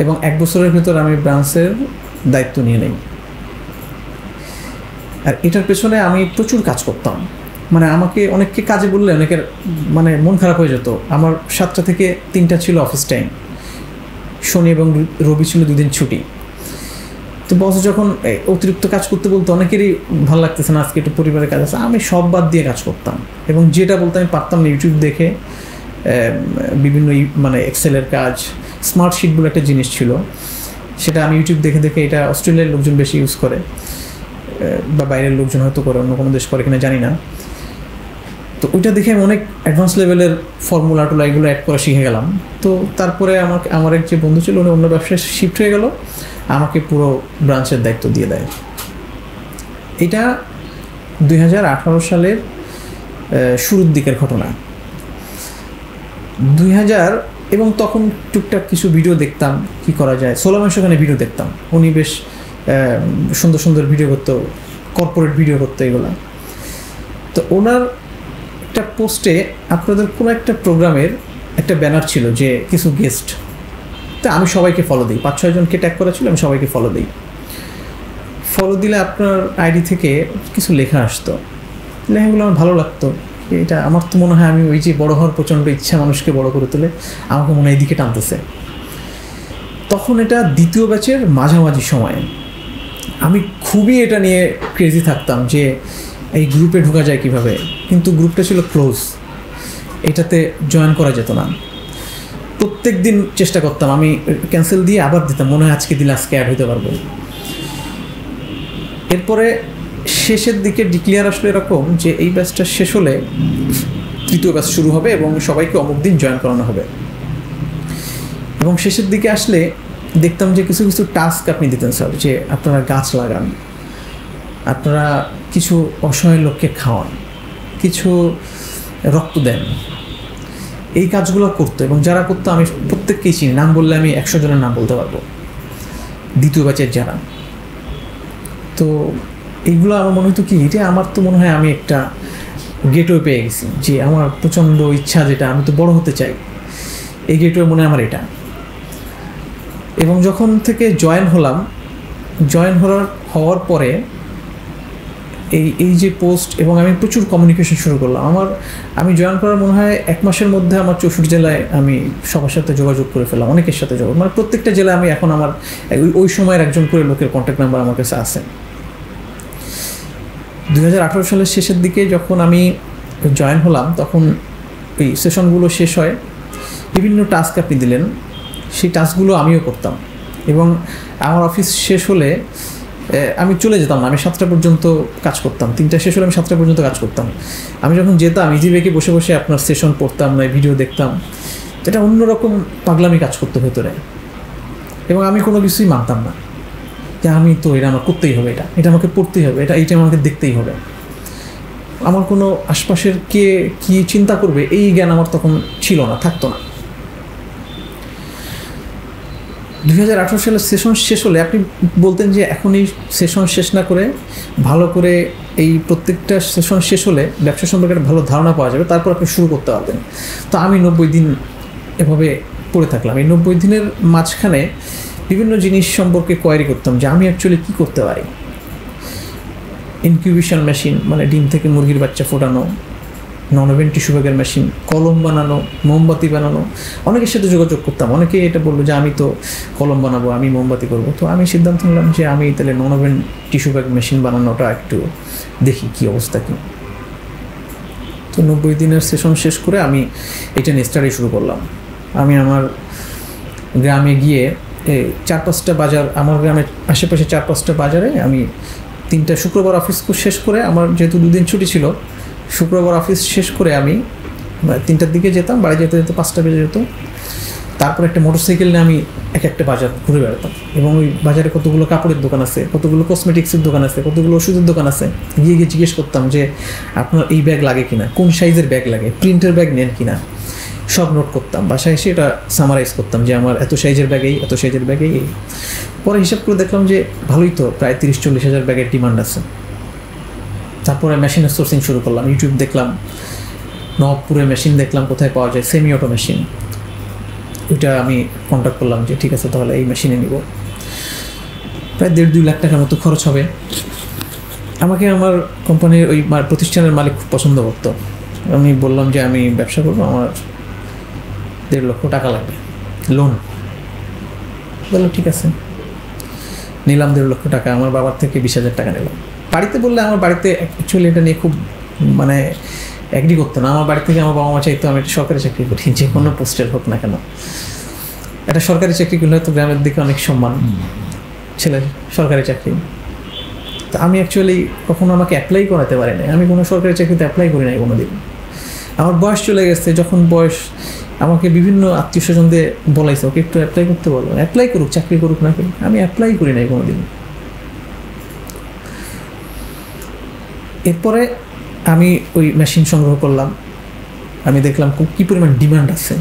এবং 1 বছরের ভিতর আমি ব্রাঞ্চের দায়িত্ব নিয়ে নেই। আর এটার পেছনে আমি প্রচুর কাজ করতাম। মানে আমাকে অনেককে কাজে বললে অনেকের মানে মন খারাপ হয়ে যেত। আমার 7টা থেকে 3টা ছিল অফিস টাইম, শনি এবং রবি ছিল 2 দিন ছুটি। তো বস যখন অতিরিক্ত কাজ করতে বলতো অনেকেরই ভালো লাগতেছে না, আজকে একটু পরিবারের কাজ আছে, আমি সব বাদ দিয়ে কাজ করতাম। এবং যেটা বলতে আমি পারতাম না, ইউটিউব দেখে বিভিন্ন মানে এক্সেলের কাজ, স্মার্ট শিট বলে একটা জিনিস ছিল, সেটা আমি ইউটিউব দেখে দেখে, এটা অস্ট্রেলিয়ার লোকজন বেশি ইউজ করে বা বাইরের লোকজন হয়তো করে, অন্য কোনো দেশ করে কিনা জানি না। তো ওইটা দেখে আমি অনেক অ্যাডভান্স লেভেলের ফর্মুলা টুলা এগুলো অ্যাড করা শিখে গেলাম। তো তারপরে আমার এক যে বন্ধু ছিল উনি অন্য ব্যবসায় শিফট হয়ে গেল, আমাকে পুরো ব্রাঞ্চের দায়িত্ব দিয়ে দেয়। এটা 2018 সালের শুরুর দিকের ঘটনা। 2000 এবং তখন টুকটাক কিছু ভিডিও দেখতাম কি করা যায়। সোলামের সেখানে ভিডিও দেখতাম, উনি বেশ সুন্দর সুন্দর ভিডিও করতো, কর্পোরেট ভিডিও করতো এগুলো। তো ওনার একটা পোস্টে আপনাদের কোনো একটা প্রোগ্রামের একটা ব্যানার ছিল যে কিছু গেস্ট, তো আমি সবাইকে ফলো দিই, 5-6 জনকে ট্যাগ করা ছিল, আমি সবাইকে ফলো দিই। ফলো দিলে আপনার আইডি থেকে কিছু লেখা আসতো, লেখাগুলো আমার ভালো লাগতো। এটা আমার তো মনে হয় আমি ওই যে বড় হওয়ার প্রচণ্ড ইচ্ছা মানুষকে বড় করে তোলে, আমাকে মনে হয় এইদিকে টানতেছে। তখন এটা 2য় ব্যাচের মাঝামাঝি সময়ে আমি খুবই এটা নিয়ে ক্রেজি থাকতাম যে এই গ্রুপে ঢোকা যায় কিভাবে, কিন্তু গ্রুপটা ছিল ক্লোজ, এটাতে জয়েন করা যেত না। প্রত্যেক দিন চেষ্টা করতাম, আমি ক্যান্সেল দিয়ে আবার দিতাম, মনে হয় আজকে দিলে আজকে অ্যাড হতে পারবো। এরপরে শেষের দিকে ডিক্লেয়ার আসলে এরকম যে এই ব্যাচটা শেষ হলে 3য় ব্যাচ শুরু হবে এবং সবাইকে অমুক দিন জয়েন করানো হবে। এবং শেষের দিকে আসলে দেখতাম যে কিছু কিছু টাস্ক আপনি দিতেন স্যার, যে আপনারা গাছ লাগান, আপনারা কিছু অসহায় লোককে খাওয়ান, কিছু রক্ত দেন, এই কাজগুলো করতো। এবং যারা করতো আমি প্রত্যেককেই চিনি, নাম বললে আমি 100 জনের নাম বলতে পারবো 2য় ব্যাচের যারা। তো এইগুলো আমার মনে হতো কি, এটা আমার তো মনে হয় আমি একটা গেটওয়ে পেয়ে গেছি, যে আমার প্রচণ্ড ইচ্ছা যেটা, আমি তো বড় হতে চাই, এই গেটওয়ে মনে হয় আমার এটা। এবং যখন থেকে জয়েন হওয়ার পরে এই যে পোস্ট, এবং আমি প্রচুর কমিউনিকেশন শুরু করলাম। আমি জয়েন করার মনে হয় 1 মাসের মধ্যে আমার 64 জেলায় আমি সবার সাথে যোগাযোগ করে ফেললাম, অনেকের সাথে যোগাযোগ, মানে প্রত্যেকটা জেলায় আমি এখন আমার ওই সময়ের একজন করে লোকের কন্ট্যাক্ট নাম্বার আমার কাছে আছে। 2018 সালের শেষের দিকে যখন আমি জয়েন হলাম, তখন এই সেশনগুলো শেষ হয়, বিভিন্ন টাস্ক আপনি দিলেন, সেই টাস্কগুলো আমিও করতাম। এবং আমার অফিস শেষ হলে আমি চলে যেতাম না, আমি 7টা পর্যন্ত কাজ করতাম, 3টা শেষ হলে আমি 7টা পর্যন্ত কাজ করতাম। আমি যখন যেতাম ইজিবেকে বসে বসে আপনার সেশন পড়তাম, না ভিডিও দেখতাম, এটা অন্যরকম পাগলামি কাজ করতে ভেতরে, এবং আমি কোনো কিছুই মানতাম না যে আমি তো এটা আমার করতেই হবে, এটা আমাকে পড়তেই হবে, এইটা আমাকে দেখতেই হবে। আমার কোনো আশপাশের কে কী চিন্তা করবে এই জ্ঞান আমার তখন ছিল না, থাকতো না। 2018 সালের সেশন শেষ হলে আপনি বলতেন যে এখন এই সেশন শেষ না করে ভালো করে এই প্রত্যেকটা সেশন শেষ হলে ব্যবসা সম্পর্কে একটা ভালো ধারণা পাওয়া যাবে, তারপর আপনি শুরু করতে পারবেন। তো আমি 90 দিন এভাবে পড়ে থাকলাম। এই 90 দিনের মাঝখানে বিভিন্ন জিনিস সম্পর্কে কোয়ারি করতাম যে আমি অ্যাকচুয়ালি কী করতে পারি। ইনকিউবেশন মেশিন, মানে ডিম থেকে মুরগির বাচ্চা ফোটানো, নন ওভেন টিস্যু ব্যাগের মেশিন, কলম বানানো, মোমবাতি বানানো। অনেকের সাথে যোগাযোগ করতাম, অনেকে এটা বললো যে আমি তো কলম বানাবো, আমি মোমবাতি করবো। তো আমি সিদ্ধান্ত নিলাম যে আমি তাহলে non woven tissue bag machine বানানোটা একটু দেখি কী অবস্থা কী। তো 90 দিনের সেশন শেষ করে আমি এটা নিয়ে স্টাডি শুরু করলাম। আমি আমার গ্রামে গিয়ে 4-5টা বাজার, আমার গ্রামের আশেপাশে 4-5টা বাজারে আমি 3টা শুক্রবার অফিস শেষ করে, আমার যেহেতু 2 দিন ছুটি ছিল, শুক্রবার অফিস শেষ করে আমি 3টার দিকে যেতাম, বাড়ি যেতে যেতে 5টা বেজে যেত। তারপর একটা মোটরসাইকেল নিয়ে আমি একটা বাজার ঘুরে বেড়াতাম, এবং ওই বাজারে কতগুলো কাপড়ের দোকান আছে, কতগুলো কসমেটিক্সের দোকান আছে, কতগুলো ওষুধের দোকান আছে, গিয়ে জিজ্ঞেস করতাম যে আপনার এই ব্যাগ লাগে কিনা, কোন সাইজের ব্যাগ লাগে, প্রিন্টের ব্যাগ নেন কিনা, সব নোট করতাম। বাসায় এসে এটা সামারাইজ করতাম যে আমার এত সাইজের ব্যাগেই, এত সাইজের ব্যাগেই। পরে হিসাব করে দেখলাম যে ভালোই তো, প্রায় 30-40 হাজার ব্যাগের ডিমান্ড আছে। তারপরে মেশিনের সোর্সিং শুরু করলাম, ইউটিউব দেখলাম, নবপুরের মেশিন দেখলাম কোথায় পাওয়া যায়, সেমি অটো মেশিন। ওইটা আমি কন্ট্যাক্ট করলাম যে ঠিক আছে তাহলে এই মেশিনে নিব। প্রায় 1.5-2 লাখ টাকার মতো খরচ হবে। আমাকে আমার কোম্পানির ওই প্রতিষ্ঠানের মালিক খুব পছন্দ করতো। আমি বললাম যে আমি ব্যবসা করবো, আমার 1.5 লক্ষ টাকা লাগবে লোন। বললো ঠিক আছে, নিলাম 1.5 লক্ষ টাকা। আমার বাবার থেকে 20,000 টাকা নিলাম। বাড়িতে বললে আমার বাড়িতে অ্যাকচুয়ালি এটা নিয়ে খুব মানে অ্যাগ্রি করতো না। আমার বাড়ি থেকে আমার বাবা মা চাইতো আমি একটা সরকারি চাকরি করি, যে কোনো পোস্টের হোক না কেন। একটা সরকারি চাকরি করলে হয়তো গ্রামের দিকে অনেক সম্মান, ছেলে সরকারি চাকরি। তো আমি অ্যাকচুয়ালি কখনো আমাকে অ্যাপ্লাই করাতে পারি না, আমি কোনো সরকারি চাকরিতে অ্যাপ্লাই করি নাই কোনো দিন। আমার বয়স চলে গেছে, যখন বয়স আমাকে বিভিন্ন আত্মীয় স্বজনদের বলাইছে ওকে একটু অ্যাপ্লাই করতে বলো, অ্যাপ্লাই করুক, চাকরি করুক না করুক, আমি অ্যাপ্লাই করি নাই কোনো দিন। এরপরে আমি ওই মেশিন সংগ্রহ করলাম, আমি দেখলাম কী পরিমাণ ডিমান্ড আছে।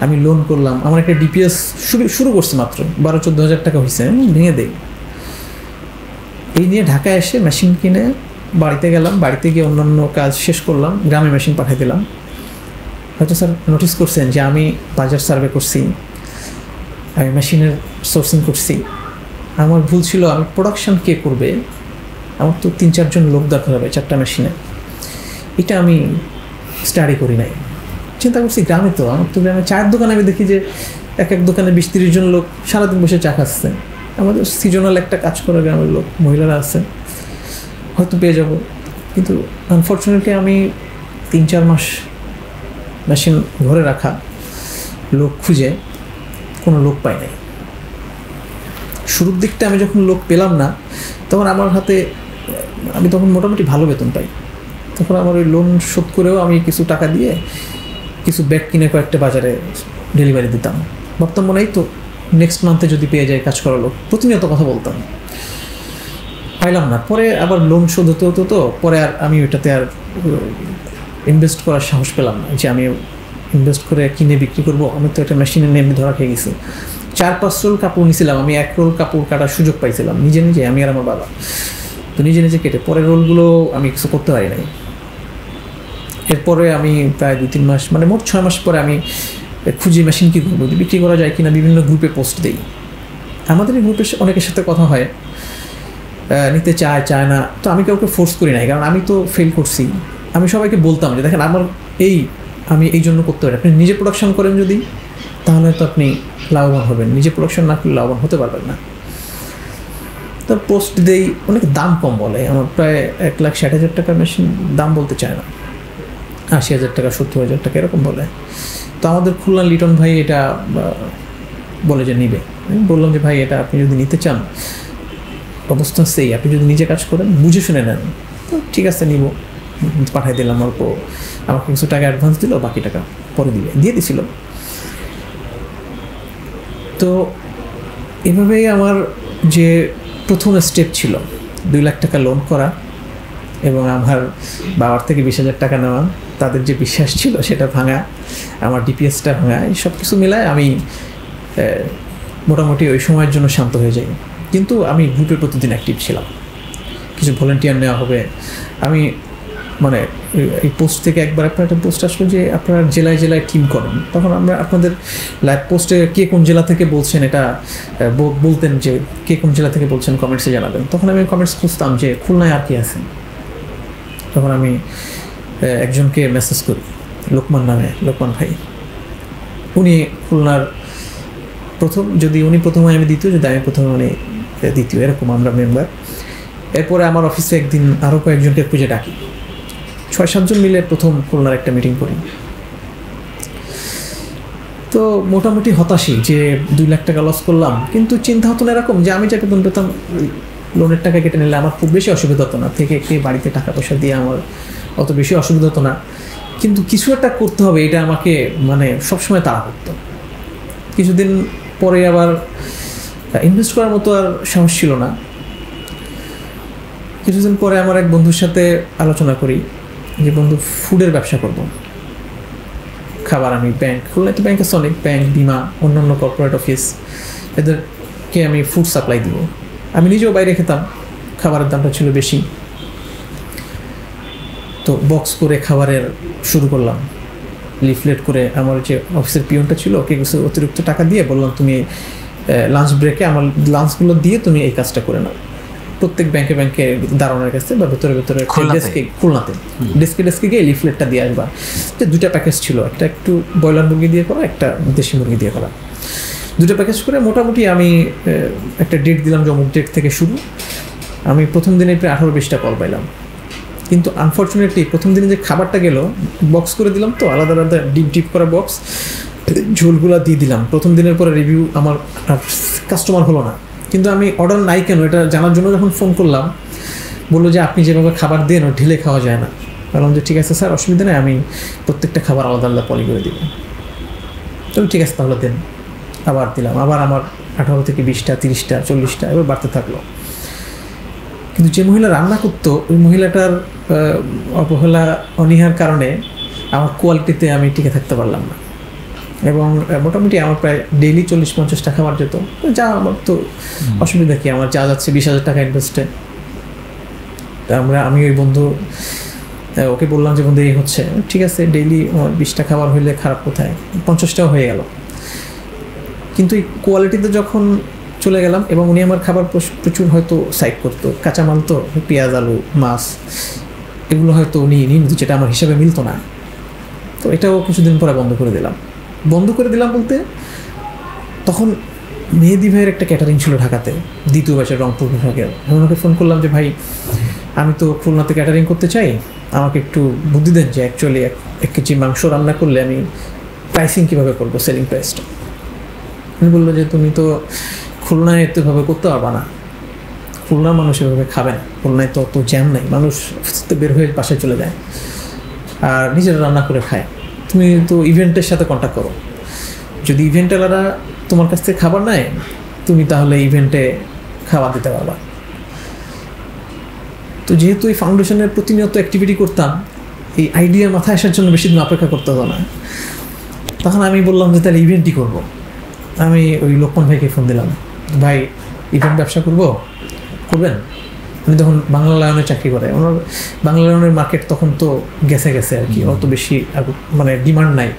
আমি লোন করলাম, আমার একটা ডিপিএস শুরু করছে মাত্র 12-14 হাজার টাকা হয়েছে, আমি ভেঙে দেই। এই নিয়ে ঢাকায় এসে মেশিন কিনে বাড়িতে গেলাম, বাড়িতে গিয়ে অন্যান্য কাজ শেষ করলাম, গ্রামে মেশিন পাঠিয়ে দিলাম। হয়তো স্যার নোটিস করছেন যে আমি বাজার সার্ভে করছি, আমি মেশিনের সোর্সিং করছি। আমার ভুল ছিল, আমি প্রোডাকশন কে করবে, আমার তো 3-4 জন লোক দরকার হবে 4টা মেশিনে, এটা আমি স্টাডি করি নাই। চিন্তা করছি গ্রামে তো, আমার তো গ্রামে চায়ের দোকানে আমি দেখি যে এক দোকানে 20-30 জন লোক সারাদিন বসে চা খাচ্ছে। আমাদের সিজনাল একটা কাজ করে গ্রামের লোক, মহিলারা আছে, হয়তো পেয়ে যাব। কিন্তু আনফর্চুনেটলি আমি 3-4 মাস মেশিন ঘরে রাখা, লোক খুঁজে কোনো লোক পাই নাই। শুরুর দিকটা আমি যখন লোক পেলাম না, তখন আমার হাতে, আমি তখন মোটামুটি ভালো বেতন পাই, তখন আমার ওই লোন শোধ করেও আমি কিছু টাকা দিয়ে কিছু ব্যাগ কিনে কয়েকটা বাজারে ডেলিভারি দিতাম। ভাবতাম মনে হয় তো নেক্সট মান্থে যদি পেয়ে যায় কাজ করা লোক, প্রতিনিয়ত কথা বলতাম, পাইলাম না। পরে আবার লোন শোধ হতে হতো, তো পরে আর আমি ওইটাতে আর ইনভেস্ট করার সাহস পেলাম না যে আমি ইনভেস্ট করে কিনে বিক্রি করবো। আমি তো একটা মেশিনে নেমে ধরা খেয়ে গেছি। 4-5 রোল কাপড় নিয়েছিলাম, আমি 1 রোল কাপড় কাটার সুযোগ পাইছিলাম নিজে, আমি আর আমার বাবা। তো নিজে কেটে পরের রোলগুলো আমি কিছু করতে পারি নাই। এরপরে আমি প্রায় 2-3 মাস, মানে মোট 6 মাস পরে আমি খুঁজি মেশিন কী করবো, বিক্রি করা যায় কিনা, বিভিন্ন গ্রুপে পোস্ট দিই। আমাদের এই গ্রুপে অনেকের সাথে কথা হয়, নিতে চায় না। তো আমি কাউকে ফোর্স করি নাই, কারণ আমি তো ফেল করছি। আমি সবাইকে বলতাম যে দেখেন আমার আমি এই জন্য করতে পারি, আপনি নিজে প্রোডাকশন করেন যদি, তাহলে তো আপনি লাভবান হবেন, নিজে প্রোডাকশন না করলে লাভবান হতে পারবেন না। তো পোস্ট দেই, অনেক দাম কম বলে, আমার প্রায় 1,60,000 টাকার মেশিন দাম বলতে চায় না, 80,000 টাকা, 70,000 টাকা এরকম বলে। তো আমাদের খুলনা লিটন ভাই এটা বলে যে নিবে। আমি বললাম যে ভাই এটা আপনি যদি নিতে চান অবস্থা সেই, আপনি যদি নিজে কাজ করেন বুঝে শুনে নেন, তো ঠিক আছে নিব, পাঠাই দিলাম। অল্প আমাকে কিছু টাকা অ্যাডভান্স দিল, বাকি টাকা পরে দিয়ে দিছিল। তো এভাবেই আমার যে প্রথম স্টেপ ছিল 2 লাখ টাকা লোন করা এবং আমার বাবার থেকে 20,000 টাকা নেওয়া, তাদের যে বিশ্বাস ছিল সেটা ভাঙা, আমার ডিপিএসটা ভাঙা, এই সব কিছু মিলায় আমি মোটামুটি ওই সময়ের জন্য শান্ত হয়ে যাই। কিন্তু আমি গ্রুপে প্রতিদিন অ্যাক্টিভ ছিলাম, কিছু ভলেন্টিয়ার নেওয়া হবে। আমি মানে এই পোস্ট থেকে একবার আপনার একটা পোস্ট আসলো যে আপনারা জেলায় জেলায় টিম করেন, তখন আমরা আপনাদের লাইভ পোস্টে কে কোন জেলা থেকে বলছেন এটা বলতেন, যে কে কোন জেলা থেকে বলছেন কমেন্টসে জানাবেন। তখন আমি কমেন্টস খুঁজতাম যে খুলনায় আর কি আছেন। তখন আমি একজনকে মেসেজ করি, লোকমান নামে, লোকমান ভাই, উনি খুলনার প্রথম, যদি উনি প্রথম হয় আমি দ্বিতীয়, যদি আমি প্রথমে উনি দ্বিতীয়, এরকম আমরা মেম্বার। এরপরে আমার অফিসে একদিন আরও কয়েকজনকে খুঁজে ডাকি, 6-7 জন মিলে প্রথম খুলনার একটা মিটিং করি। তো মোটামুটি হতাশই যে 2 লাখ টাকা লস করলাম, কিন্তু চিন্তা হতো না এরকম যে আমি যা বেতন পেতাম লোনের টাকা কেটে নিলে আমার খুব বেশি অসুবিধা হতো না, থেকে একটি বাড়িতে টাকা পয়সা দিয়ে আমার অত বেশি অসুবিধা হতো না। কিন্তু কিছু একটা করতে হবে, এটা আমাকে মানে সবসময় তাড়া করতো। কিছুদিন পরে আবার ইনভেস্ট করার মতো আর সাহস ছিল না। কিছুদিন পরে আমার এক বন্ধুর সাথে আলোচনা করি যে বন্ধু ফুডের ব্যবসা করব, খাবার। আমি ব্যাংক খুলনাতে ব্যাংক আছে অনেক, ব্যাংক, বিমা, অন্যান্য কর্পোরেট অফিস, এদেরকে আমি ফুড সাপ্লাই দিব। আমি নিজেও বাইরে খেতাম, খাবারের দামটা ছিল বেশি। তো বক্স করে খাবারের শুরু করলাম, লিফলেট করে। আমার যে অফিসের পিয়নটা ছিল ওকে কিছু অতিরিক্ত টাকা দিয়ে বললাম তুমি লাঞ্চ ব্রেকে আমার লাঞ্চগুলো দিয়ে তুমি এই কাজটা করে নাও। প্রত্যেক ব্যাংকে ব্যাংকে দাঁড়ানোর কাছে বা ভেতরে ভেতরে ডেস্কে, খুলনাতে ডেস্কে গিয়ে লিফলেটটা দিয়ে আসবা। যে 2টা প্যাকেজ ছিল, একটা একটু ব্রয়লার মুরগি দিয়ে করা, একটা দেশি মুরগি দিয়ে করা। 2টা প্যাকেজ করে মোটামুটি আমি একটা ডেট দিলাম যে অমুক ডেট থেকে শুরু। আমি প্রথম দিনে প্রায় 18-20টা কল পাইলাম, কিন্তু আনফর্চুনেটলি প্রথম দিনে যে খাবারটা গেল, বক্স করে দিলাম তো আলাদা আলাদা ডিপ করা বক্স, ঝোলগুলা দিয়ে দিলাম। প্রথম দিনের পরে রিভিউ আমার কাস্টমার হলো না, কিন্তু আমি অর্ডার নাই কেন এটা জানার জন্য যখন ফোন করলাম, বললো যে আপনি যেভাবে খাবার দেন ও ঢেলে খাওয়া যায় না। বললাম যে ঠিক আছে স্যার, অসুবিধা নেই, আমি প্রত্যেকটা খাবার আলাদা আলাদা পলি করে দিব। চলো ঠিক আছে তাহলে দেন। আবার দিলাম, আবার আমার 18 থেকে 20টা, 30টা, 40টা এবার বাড়তে থাকলো। কিন্তু যে মহিলা রান্না করতো ওই মহিলাটার অবহেলা, অনীহার কারণে আমার কোয়ালিটিতে আমি টিকে থাকতে পারলাম না। এবং মোটামুটি আমার প্রায় ডেইলি 40-50টা খাবার যেত। যা আমার তো অসুবিধা কি, আমার যা যাচ্ছে 20,000 টাকা ইনভেস্টে। আমি ওই বন্ধু ওকে বললাম যে বন্ধু এই হচ্ছে, ঠিক আছে ডেইলি 20টা খাবার হইলে খারাপ কোথায়, 50টাও হয়ে গেল। কিন্তু এই কোয়ালিটিতে যখন চলে গেলাম, এবং উনি আমার খাবার প্রচুর হয়তো সাইড করতো, কাঁচামাল তো পেঁয়াজ, আলু, মাছ, এগুলো হয়তো উনি নিত, যেটা আমার হিসাবে মিলতো না। তো এটাও কিছুদিন পরে বন্ধ করে দিলাম বলতে তখন মেহেদি ভাইয়ের একটা ক্যাটারিং ছিল ঢাকাতে, 2য় ব্যাচের, রংপুর বিভাগের। আমি ওনাকে ফোন করলাম যে ভাই আমি তো খুলনাতে ক্যাটারিং করতে চাই, আমাকে একটু বুদ্ধি দেন যে অ্যাকচুয়ালি 1 কেজি মাংস রান্না করলে আমি প্রাইসিং কীভাবে করবো, সেলিং প্রাইসটা। উনি বললো যে তুমি তো খুলনায় এভাবে করতে পারবা না, খুলনার মানুষ এভাবে খাবে না, খুলনায় তো অত জ্যাম নেই, মানুষ বের হয়ে বাসায় চলে যায় আর নিজেরা রান্না করে খায়। তুমি তো ইভেন্টের সাথে কন্ট্যাক্ট করো, যদি ইভেন্টাররা তোমার কাছ থেকে খাবার নেয় তুমি তাহলে ইভেন্টে খাবার দিতে পারবা। তো যেহেতু এই ফাউন্ডেশনের প্রতিনিয়ত অ্যাক্টিভিটি করতাম, এই আইডিয়া মাথায় আসার জন্য বেশি দিন অপেক্ষা করতে হতো না। তখন আমি বললাম যে তাহলে ইভেন্টই করবো। আমি ওই লোকমান ভাইকে ফোন দিলাম, ভাই ইভেন্ট ব্যবসা করবেন? উনি তখন বাংলা লায়নে চাকরি করে, ওনার বাংলা লায়নের মার্কেট তখন তো গেছে আর কি, অত বেশি মানে ডিমান্ড নাই,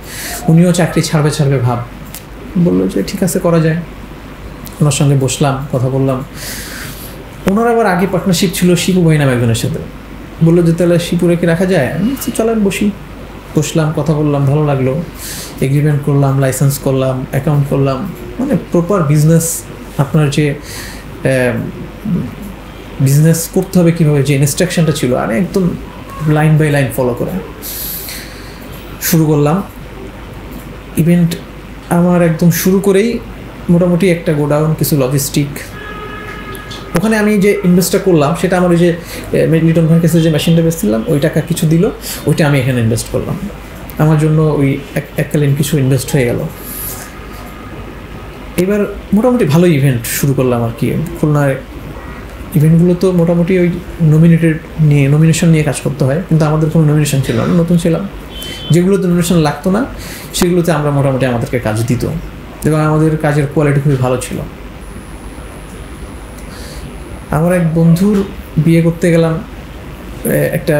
উনিও চাকরি ছাড়বে ভাব। বললো যে ঠিক আছে করা যায়। ওনার সঙ্গে বসলাম, কথা বললাম। ওনার আবার আগে পার্টনারশিপ ছিল শিপু ভাই নামে একজনের সাথে। বললো যে তাহলে শিপুরে কি রাখা যায়? চলেন বসলাম, কথা বললাম, ভালো লাগলো। এগ্রিমেন্ট করলাম, লাইসেন্স করলাম, অ্যাকাউন্ট করলাম, মানে প্রপার বিজনেস। আপনার যে বিজনেস করতে হবে কীভাবে, যে ইনস্ট্রাকশনটা ছিল, আর একদম লাইন বাই লাইন ফলো করে শুরু করলাম ইভেন্ট। আমার একদম শুরু করেই মোটামুটি একটা গোডাউন, কিছু লজিস্টিক, ওখানে আমি যে ইনভেস্টটা করলাম সেটা আমার ওই যে লিটন ভাইয়ের কাছে যে মেশিনটা বেচছিলাম ওই টাকা কিছু দিল, ওইটা আমি এখানে ইনভেস্ট করলাম। আমার জন্য ওই এককালীন কিছু ইনভেস্ট হয়ে গেল। এবার মোটামুটি ভালো ইভেন্ট শুরু করলাম আর কি। খুলনার ইভেন্টগুলো তো মোটামুটি ওই নমিনেশন নিয়ে কাজ করতে হয়, কিন্তু আমাদের কোনো নমিনেশন ছিল না, নতুন ছিলাম। যেগুলোতে নমিনেশন লাগতো না সেগুলোতে আমরা মোটামুটি আমাদেরকে কাজ দিত, এবং আমাদের কাজের কোয়ালিটি খুবই ভালো ছিল। আমার এক বন্ধুর বিয়ে করতে গেলাম একটা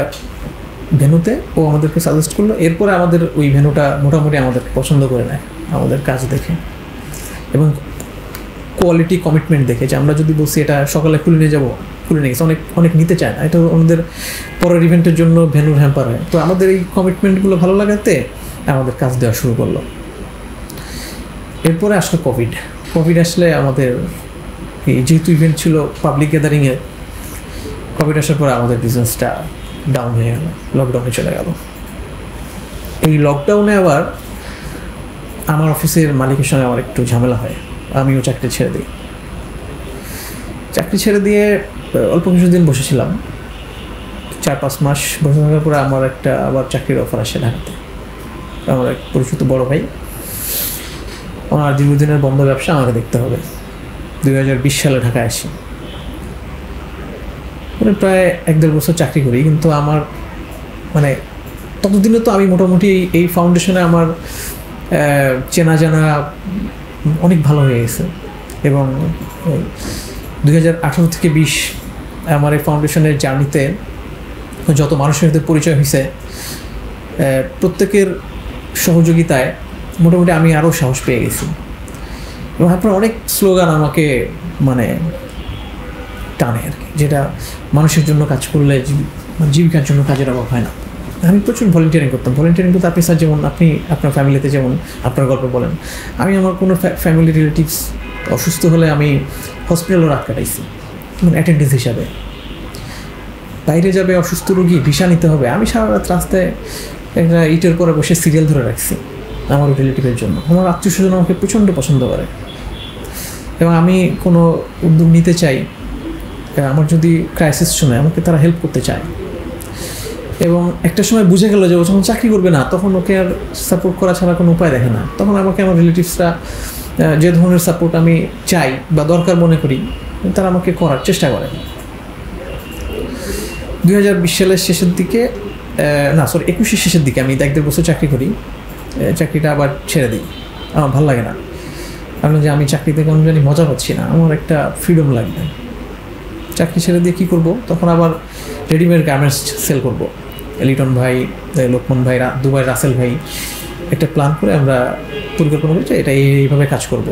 ভেন্যুতে, ও আমাদেরকে সাজেস্ট করলো। এরপরে আমাদের ওই ভেন্যুটা মোটামুটি আমাদেরকে পছন্দ করে নেয় আমাদের কাজ দেখে এবং কোয়ালিটি কমিটমেন্ট দেখে, যে আমরা যদি বলছি এটা সকালে খুলে নিয়ে যাবো, খুলে নিয়ে গেছে, অনেক নিতে চায় না। এটা আমাদের পরের ইভেন্টের জন্য ভেন্যুর হ্যাম্পার হয়। তো আমাদের এই কমিটমেন্টগুলো ভালো লাগাতে আমাদের কাজ দেওয়া শুরু করলো। এরপরে আসলে কোভিড আসলে আমাদের এই যেহেতু ইভেন্ট ছিল পাবলিক গ্যাদারিংয়ে, কোভিড আসার পরে আমাদের বিজনেসটা ডাউন হয়ে গেল, লকডাউনে চলে গেল। এই লকডাউনে আবার আমার অফিসের মালিকের সঙ্গে আমার একটু ঝামেলা হয়, আমিও চাকরি ছেড়ে দিই। চাকরি ছেড়ে দিয়ে অল্প কিছুদিন বসেছিলাম, 4-5 মাস বসে থাকার পরে আমার একটা আবার চাকরির অফার আসে ঢাকাতে। আমার এক পরিচিত বড় ভাই, আমার দীর্ঘদিনের বন্ধ ব্যবসা আমাকে দেখতে হবে। 2020 সালে ঢাকায় আসি, মানে প্রায় 1-1.5 বছর চাকরি করি, কিন্তু আমার মানে ততদিনে তো আমি মোটামুটি এই ফাউন্ডেশনে আমার চেনা জানা অনেক ভালো হয়ে গেছে। এবং 2018 থেকে 20 আমার এই ফাউন্ডেশনের জার্নিতে যত মানুষের সাথে পরিচয় হয়েছে, প্রত্যেকের সহযোগিতায় মোটামুটি আমি আরও সাহস পেয়ে গেছি। এবং আপনার অনেক স্লোগান আমাকে মানে টানে আর কি, যেটা মানুষের জন্য কাজ করলে জীবিকার জন্য কাজের অভাব হয় না। আমি প্রচুর ভলেন্টিয়ারিং করতাম। ভলেন্টিয়ারিং করতে আপনি স্যার যেমন আপনি আপনার ফ্যামিলিতে যেমন আপনার গল্প বলেন, আমি আমার কোনো ফ্যামিলি রিলেটিভস অসুস্থ হলে আমি হসপিটালও রাত কাটাইছি, মানে অ্যাটেন্ডেন্স হিসাবে। বাইরে যাবে অসুস্থ রোগী, ভিসা নিতে হবে, আমি সারা রাত রাস্তায় একটা ইটের পরে বসে সিরিয়াল ধরে রাখছি আমার রিলেটিভের জন্য। আমার আত্মীয় স্বজন আমাকে প্রচণ্ড পছন্দ করে, এবং আমি কোনো উদ্যোগ নিতে চাই, আমার যদি ক্রাইসিস শুনে আমাকে তারা হেল্প করতে চায়। এবং একটা সময় বুঝে গেল যে ও যখন চাকরি করবে না, তখন ওকে আর সাপোর্ট করা ছাড়া কোনো উপায় দেখে না। তখন আমাকে আমার রিলেটিভসরা যে ধরনের সাপোর্ট আমি চাই বা দরকার মনে করি, তারা আমাকে করার চেষ্টা করে। 2020 সালের শেষের দিকে, 21 শেষের দিকে আমি 1-1.5 বছর চাকরি করি। চাকরিটা আবার ছেড়ে দিই, আমার ভালো লাগে না। কারণ যে আমি চাকরিতে কোনো জানি মজা পাচ্ছি না, আমার একটা ফ্রিডম লাগবে। চাকরি ছেড়ে দিয়ে কী করবো, তখন আবার রেডিমেড গার্মেন্টস সেল করবো। লিটন ভাই, লোকমান ভাই, দুবাই রাসেল ভাই একটা প্ল্যান করে আমরা পরিকল্পনা করছি এটা এইভাবে কাজ করব।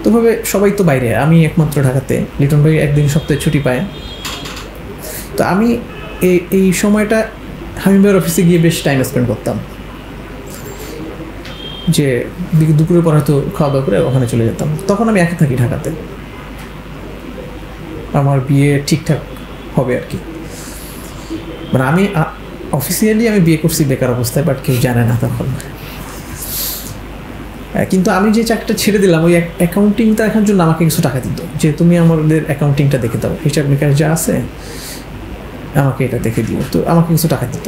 তো ভাবে সবাই তো বাইরে, আমি একমাত্র ঢাকাতে। লিটন ভাই একদিন সপ্তাহে ছুটি পায়। তো আমি এই সময়টা হামিম ভাইয়ের অফিসে গিয়ে বেশ টাইম স্পেন্ড করতাম, যে দুপুরের পর হয়তো খাওয়া দাওয়া করে ওখানে চলে যেতাম। তখন আমি একা থাকি ঢাকাতে, আমার বিয়ে ঠিকঠাক হবে আর কি। মানে আমি অফিসিয়ালি আমি বিয়ে করছি বেকার অবস্থায়, বাট কেউ জানে না তখন। কিন্তু আমি যে চাকরিটা ছেড়ে দিলাম, ওই অ্যাকাউন্টিংটা দেখার জন্য আমাকে কিছু টাকা দিত, যে তুমি আমাদের অ্যাকাউন্টিংটা দেখে দাও, হিসাব নিকাশ যা আছে আমাকে এটা দেখে দিও। তো আমাকে কিছু টাকা দিত।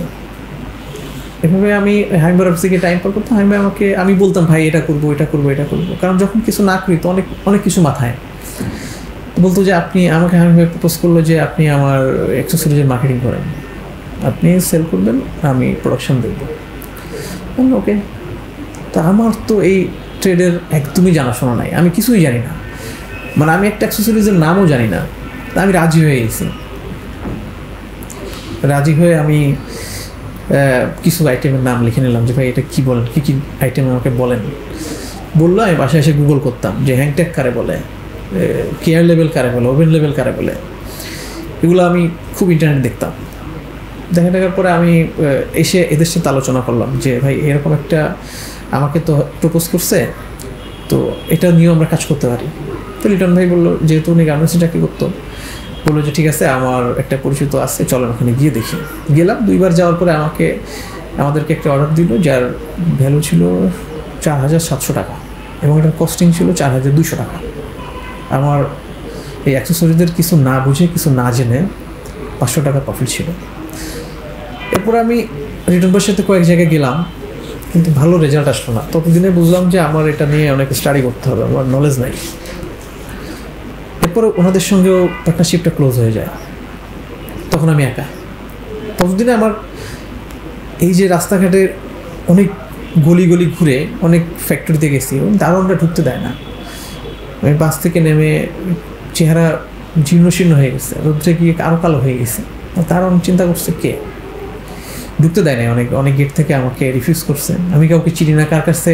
এভাবে আমি হামিম ভাইয়ের অফিসে গিয়ে টাইম পার করতাম। হামিম ভাই আমাকে, আমি বলতাম ভাই এটা করবো এটা করবো এটা করবো, কারণ যখন কিছু না করি তো অনেক কিছু মাথায় বলতো যে আপনি আমাকে, হামিম ভাই প্রপোজ করলো যে আপনি আমার অ্যাক্সেসরিজের মার্কেটিং করেন, আপনি সেল করবেন, আমি প্রোডাকশন দেখব। ওকে। তা আমার তো এই ট্রেডের একদমই জানাশোনা নাই, আমি কিছুই জানি না, মানে আমি একটা অ্যাক্সেসরিজের নামও জানি না। তা আমি রাজি হয়ে গেছি। রাজি হয়ে আমি কিছু আইটেমের নাম লিখে নিলাম, যে ভাই এটা কী বলেন, কী কী আইটেম আমাকে বলেন। বললো, আমি বাসায় এসে গুগল করতাম যে হ্যাংট্যাগ কারে বলে, কেয়ার লেভেল কারে বলে, ওভেন লেভেল কারে বলে, এগুলো আমি খুব ইন্টারনেট দেখতাম। দেখার পরে আমি এসে এদের সাথে আলোচনা করলাম যে ভাই এরকম একটা আমাকে তো প্রপোজ করছে, তো এটা নিয়েও আমরা কাজ করতে পারি। তো লিটন ভাই বললো, যেহেতু উনি গার্মেন্টসে চাকরি করতো, বললো যে ঠিক আছে, আমার একটা পরিচিত আছে, চলেন ওখানে গিয়ে দেখি। গেলাম। 2বার যাওয়ার পরে আমাদেরকে একটা অর্ডার দিল, যার ভ্যালু ছিল 4700 টাকা এবং এটার কস্টিং ছিল 4200 টাকা। আমার এই অ্যাক্সেসরিজের কিছু না বুঝে কিছু না জেনে 500 টাকা প্রফিট ছিল। এরপর আমি রিটার্ন বয়ের সাথে কয়েক জায়গায় গেলাম, কিন্তু ভালো রেজাল্ট আসলো না। ততদিনে বুঝলাম যে আমার এটা নিয়ে অনেক স্টাডি করতে হবে, আমার নলেজ নাই। এরপরে ওনাদের সঙ্গেও পার্টনারশিপটা ক্লোজ হয়ে যায়, তখন আমি একা। ততদিনে আমার এই যে রাস্তাঘাটে অনেক গলি গলি ঘুরে অনেক ফ্যাক্টরিতে গেছি, দারোয়ানরা ঢুকতে দেয় না। আমি বাস থেকে নেমে চেহারা জীর্ণশীর্ণ হয়ে গেছে, রোদ্রে গিয়ে কালো কালো হয়ে গেছে। দারোয়ান চিন্তা করছে কে, ঢুকতে দেয় নাই। অনেক গেট থেকে আমাকে রিফিউজ করছে। আমি কাউকে চিনি না, কার কাছে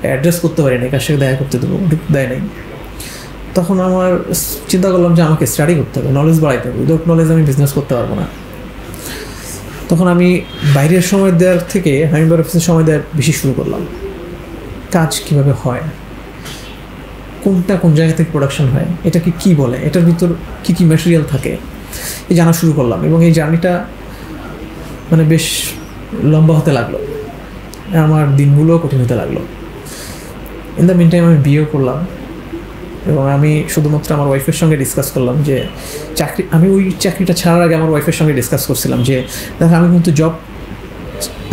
অ্যাড্রেস করতে পারি না, কার সাথে দেখা করতে দেবো, ঢুকতে দেয় নাই। তখন আমার চিন্তা করলাম যে আমাকে স্টাডি করতে হবে, নলেজ বাড়াইতে হবে। উইদাউট নলেজ আমি বিজনেস করতে পারবো না। তখন আমি বাইরের সময় দেওয়ার থেকে হামিমবাই অফিসের সময় দেওয়ার বেশি শুরু করলাম। কাজ কিভাবে হয়, কোনটা কোন জায়গা থেকে প্রোডাকশন হয়, এটাকে কি বলে, এটার ভিতর কী কী ম্যাটেরিয়াল থাকে, এই জানা শুরু করলাম। এবং এই জার্নিটা মানে বেশ লম্বা হতে লাগলো, আমার দিনগুলোও কঠিন হতে লাগলো। ইন দ্য মিন টাইম আমি বিয়েও করলাম, এবং আমি শুধুমাত্র আমার ওয়াইফের সঙ্গে ডিসকাস করলাম যে আমি ওই চাকরিটা ছাড়ার আগে আমার ওয়াইফের সঙ্গে ডিসকাস করছিলাম যে দেখো আমি কিন্তু জব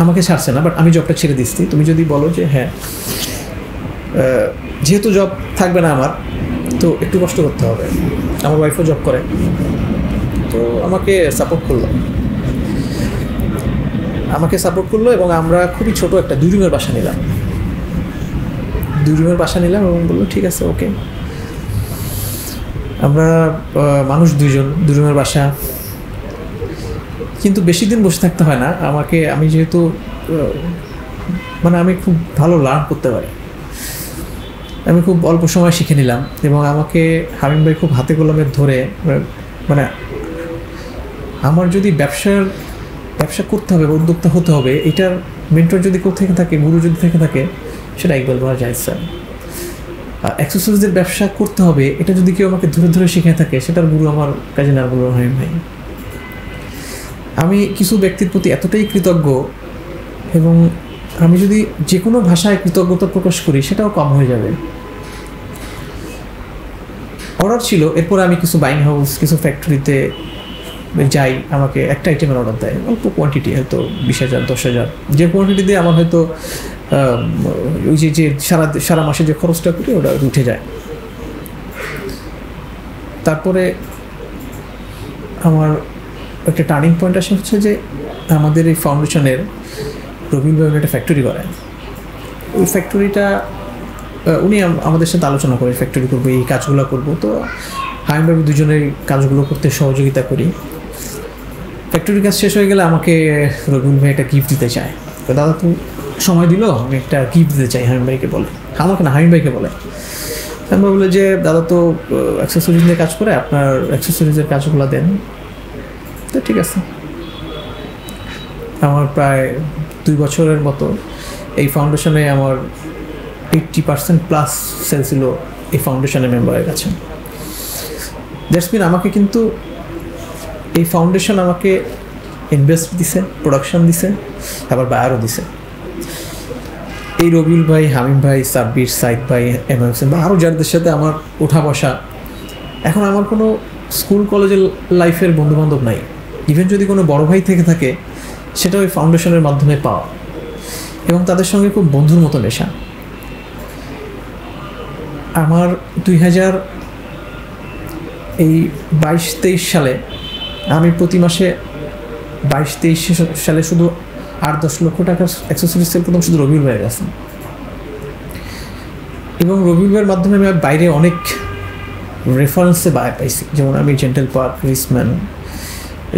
আমাকে ছাড়ছে না, বাট আমি জবটা ছেড়ে দিচ্ছি। তুমি যদি বলো যে হ্যাঁ, যেহেতু জব থাকবে না আমার, তো একটু কষ্ট করতে হবে। আমার ওয়াইফও জব করে, তো আমাকে সাপোর্ট করলো এবং আমরা খুবই ছোট একটা 2 রুমের বাসা নিলাম। 2 রুমের বাসা নিলাম এবং বললো ঠিক আছে, ওকে। আমরা মানুষ 2 জন, 2 রুমের বাসা। কিন্তু বেশি দিন বসে থাকতে হয় না আমাকে। আমি যেহেতু মানে আমি খুব ভালো লার্ন করতে পারি, আমি খুব অল্প সময় শিখে নিলাম। এবং আমাকে হামিম ভাই খুব হাতে কলমে ধরে, মানে আমার যদি ব্যবসা করতে হবে, উদ্যোক্তা হতে হবে, এটার মেন্টর যদি কেউ থেকে থাকে, গুরু যদি থেকে থাকে, সেটা ইকবাল বলা যায় স্যার। অ্যাক্সেসরিজের ব্যবসা করতে হবে, এটা যদি কেউ আমাকে ধরে ধরে শিখে থাকে, সেটার গুরু আমার কাজী নাজমুল হামিম ভাই। আমি কিছু ব্যক্তির প্রতি এতটাই কৃতজ্ঞ, এবং আমি যদি যে কোনো ভাষায় কৃতজ্ঞতা প্রকাশ করি সেটাও কম হয়ে যাবে। অর্ডার ছিল, এরপর আমি কিছু বাইং হাউস, কিছু ফ্যাক্টরিতে যাই, আমাকে একটা আইটেমের অর্ডার দেয়, অল্প কোয়ান্টিটি, হয়তো 20,000 10,000, যে কোয়ান্টিটি দিয়ে আমার হয়তো ওই যে সারা মাসে যে খরচটা করি ওটা উঠে যায়। তারপরে আমার একটা টার্নিং পয়েন্ট আসে হচ্ছে যে আমাদের এই ফাউন্ডেশনের রবিউল ভাই একটা ফ্যাক্টরি করেন। ওই ফ্যাক্টরিটা উনি আমাদের সাথে আলোচনা করে ফ্যাক্টরি করবো, এই কাজগুলো করবো। তো হামিম ভাই দুজনের কাজগুলো করতে সহযোগিতা করি। ফ্যাক্টরির কাজ শেষ হয়ে গেলে আমাকে রবিউল ভাই একটা গিফট দিতে চায়। তো দাদা তুমি সময় দিল, আমি একটা গিফট দিতে চাই। হামিম ভাইকে বলে, আমাকে না, হামিম ভাইকে বলে। হামিম ভাই বলে যে দাদা তো অ্যাক্সেসরিজ নিয়ে কাজ করে, আপনার অ্যাক্সেসরিজের কাজগুলো দেন। তো ঠিক আছে। আমার প্রায় 2 বছরের মতো এই ফাউন্ডেশনে আমার 80% প্লাস সেল ছিল এই ফাউন্ডেশনের মেম্বারের কাছে। দ্যাটস মিন আমাকে কিন্তু এই ফাউন্ডেশন আমাকে ইনভেস্ট দিছে, প্রোডাকশন দিছে, আবার বায়ারও দিছে। এই রবিউল ভাই, হামিম ভাই, সাব্বির, সাইদ ভাই, এম হোসেন বা আরও যাদের সাথে আমার ওঠা বসা, এখন আমার কোনো স্কুল কলেজের লাইফের বন্ধুবান্ধব নাই। ইভেন যদি কোনো বড় ভাই থেকে থাকে, সেটা ওই ফাউন্ডেশনের মাধ্যমে পাওয়া, এবং তাদের সঙ্গে খুব বন্ধুর মতো নেশা। আমার 2022-23 সালে আমি প্রতি মাসে 22-23 সালে শুধু 8-10 লক্ষ টাকার অ্যাক্সেসরিজ সেল করতাম শুধু রবিউল ভাইয়ের কাছে। এবং রবিউল ভাইয়ের মাধ্যমে আমি বাইরে অনেক রেফারেন্সে বাইরে পাইছি, যেমন আমি জেন্টেল পার্ক, রিসম্যান,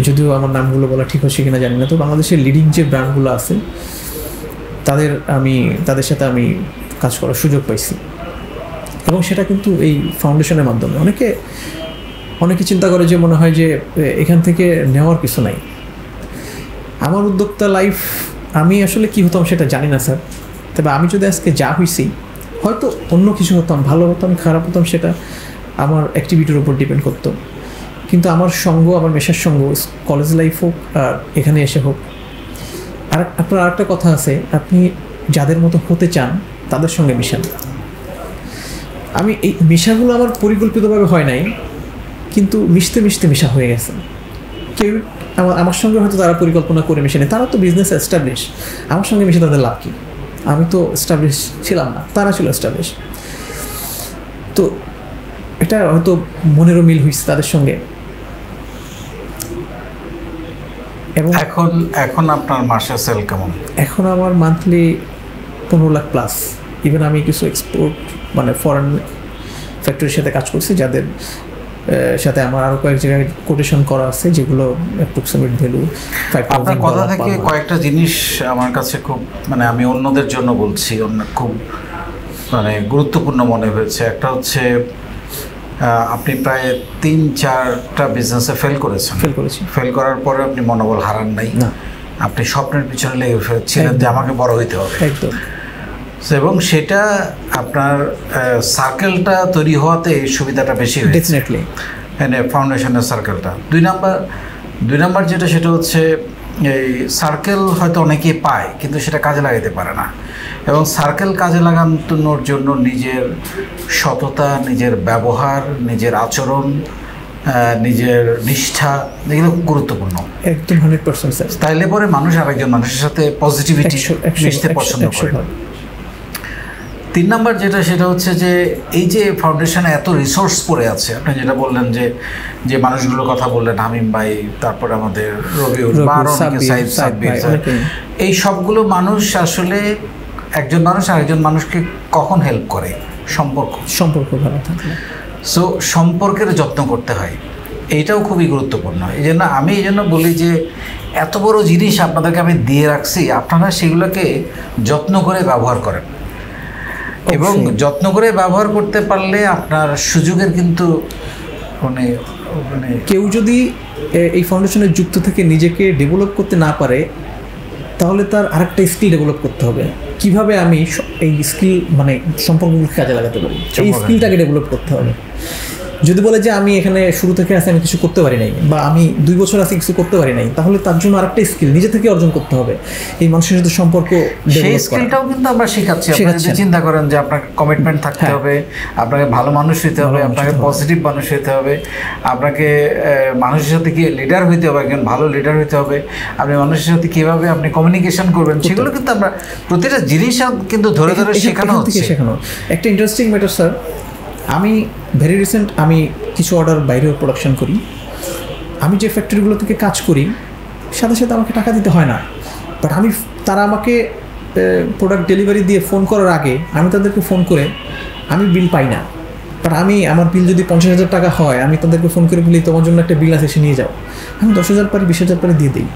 যদিও আমার নামগুলো বলা ঠিক হচ্ছে কিনা জানি না, তো বাংলাদেশের লিডিং যে ব্র্যান্ডগুলো আছে তাদের সাথে আমি কাজ করার সুযোগ পাইছি। এবং সেটা কিন্তু এই ফাউন্ডেশনের মাধ্যমে। অনেকে চিন্তা করে যে মনে হয় যে এখান থেকে নেওয়ার কিছু নাই। আমার উদ্যোক্তা লাইফ, আমি আসলে কি হতাম সেটা জানি না স্যার, তবে আমি যদি আজকে যা হয়েছি, হয়তো অন্য কিছু হতাম, ভালো হতাম, খারাপ হতাম, সেটা আমার অ্যাক্টিভিটির উপর ডিপেন্ড করতো। কিন্তু আমার সঙ্গ, আমার মেশার সঙ্গ, কলেজ লাইফ হোক আর এখানে এসে হোক। আর আপনার আরেকটা কথা আছে, আপনি যাদের মতো হতে চান তাদের সঙ্গে মিশান। আমি এই মেশাগুলো আমার পরিকল্পিতভাবে হয় নাই, কিন্তু মিশতে মিশতে মিশা হয়ে গেছে। কেউ আমার সঙ্গে হয়তো তারা পরিকল্পনা করে মিশেনি, তারা তো বিজনেস এস্টাবলিশ, আমার সঙ্গে মিশে তাদের লাভ কী? আমি তো এস্টাবলিশ ছিলাম না, তারা ছিল এস্টাবলিশ। তো এটা হয়তো মনেরও মিল হয়েছে তাদের সঙ্গে। এবং এখন আপনার মাসে সেল কেমন? এখন আমার মান্থলি 15 লাখ প্লাস। ইভেন আমি কিছু এক্সপোর্ট মানে ফরেন ফ্যাক্টরির সাথে কাজ করছি, যাদের সাথে আমার আরও কয়েক জায়গায় কোটেশন করা আছে, যেগুলো অ্যাপ্রক্সিমেট ভ্যালু। আপনার কথা থেকে কয়েকটা জিনিস আমার কাছে খুব মানে আমি অন্যদের জন্য বলছি, খুব মানে গুরুত্বপূর্ণ মনে হয়েছে। একটা হচ্ছে আপনি প্রায় 3-4টা বিজনেসে ফেল করেছি। ফেল করার পরে আপনি মনোবল হারান নাই, আপনি স্বপ্নের পিছনে লেগে ফেলেছিলেন যে আমাকে বড় হইতে হবে। একদম। এবং সেটা আপনার সার্কেলটা তৈরি হওয়াতে সুবিধাটা বেশি হয়েছে, ডেফিনেটলি ফাউন্ডেশনের সার্কেলটা। দুই নাম্বার যেটা, সেটা হচ্ছে এই সার্কেল হয়তো অনেকেই পায় কিন্তু সেটা কাজে লাগাতে পারে না, এবং সার্কেল কাজে লাগানোর জন্য নিজের সততা, নিজের ব্যবহার, নিজের আচরণ, নিজের নিষ্ঠা, এগুলো খুব গুরুত্বপূর্ণ। একদম 100%। তাইলে পরে মানুষ আরেকজন মানুষের সাথে পজিটিভিটি মিশতে পছন্দ করে। 3 নাম্বার যেটা, সেটা হচ্ছে যে এই যে ফাউন্ডেশনে এত রিসোর্স পড়ে আছে, আপনি যেটা বললেন যে মানুষগুলোর কথা বললেন, হামিম ভাই, তারপরে আমাদের রবিউল, এই সবগুলো মানুষ আসলে একজন মানুষ আরেকজন মানুষকে কখন হেল্প করে? সম্পর্ক ভালো থাকলে। সো সম্পর্কের যত্ন করতে হয়, এইটাও খুবই গুরুত্বপূর্ণ। এই জন্য বলি যে এত বড় জিনিস আপনাদেরকে আমি দিয়ে রাখছি, আপনারা সেগুলোকে যত্ন করে ব্যবহার করেন, এবং যত্ন করে ব্যবহার করতে পারলে আপনার সুযোগের কিন্তু মানে কেউ যদি এই ফাউন্ডেশনের যুক্ত থেকে নিজেকে ডেভেলপ করতে না পারে, তাহলে তার আরেকটা স্কিল ডেভেলপ করতে হবে। কিভাবে আমি এই স্কিল মানে সম্পর্কগুলোকে কাজে লাগাতে পারি, এই স্কিলটাকে ডেভেলপ করতে হবে। যদি বলে যে আমি এখানে শুরু থেকে আসে আমি কিছু করতে পারি নাই, বা আমি 2 বছর আসে কিছু করতে পারি নাই, তাহলে তার জন্য আরেকটা স্কিল নিজে থেকে অর্জন করতে হবে, এই মানুষের সাথে সম্পর্ক ডেভেলপ করা। সেই স্কিলটাও কিন্তু আমরা শেখাচ্ছি। আপনি যদি চিন্তা করেন যে আপনাকে কমিটমেন্ট থাকতে হবে, আপনাকে ভালো মানুষ হইতে হবে, আপনাকে পজিটিভ মানুষ হইতে হবে, আপনাকে মানুষের সাথে কি লিডার হইতে হবে, একজন ভালো লিডার হইতে হবে, আপনি মানুষের সাথে কীভাবে আপনি কমিউনিকেশন করবেন, সেগুলো কিন্তু আমরা প্রতিটা জিনিস কিন্তু ধরে শেখানো হচ্ছে। একটা ইন্টারেস্টিং ম্যাটার স্যার, আমি ভেরি রিসেন্ট আমি কিছু অর্ডার বাইরেও প্রোডাকশন করি। আমি যে ফ্যাক্টরিগুলো থেকে কাজ করি সাথে সাথে আমাকে টাকা দিতে হয় না, বাট তারা আমাকে প্রোডাক্ট ডেলিভারি দিয়ে ফোন করার আগে আমি তাদেরকে ফোন করে আমি বিল পাই না, বাট আমার বিল যদি 50,000 টাকা হয়, আমি তাদেরকে ফোন করে বলি তোমার জন্য একটা বিল আছে, এসে নিয়ে যাও। আমি 10,000 পারি, 20,000 পারি দিয়ে দিই,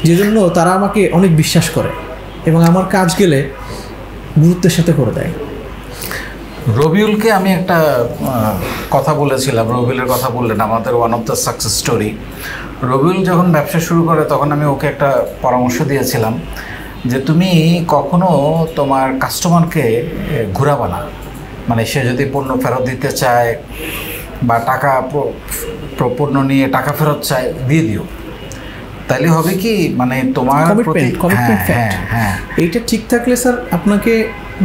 যে জন্য তারা আমাকে অনেক বিশ্বাস করে এবং আমার কাজ গেলে গুরুত্বের সাথে করে দেয়। রবিউলকে আমি একটা কথা বলেছিলাম, রবিউলের কথা বললেন, আমাদের one of the success story. Rabiul যখন ব্যবসা শুরু করে তখন আমি ওকে একটা পরামর্শ দিয়েছিলাম যে তুমি কখনো তোমার কাস্টমারকে ঘুরাবা না, মানে সে যদি পণ্য ফেরত দিতে চায় বা টাকা পণ্য নিয়ে টাকা ফেরত চায়, দিয়ে দিও, তাইলে হবে কি মানে তোমার হ্যাঁ এইটা ঠিক থাকলে স্যার আপনাকে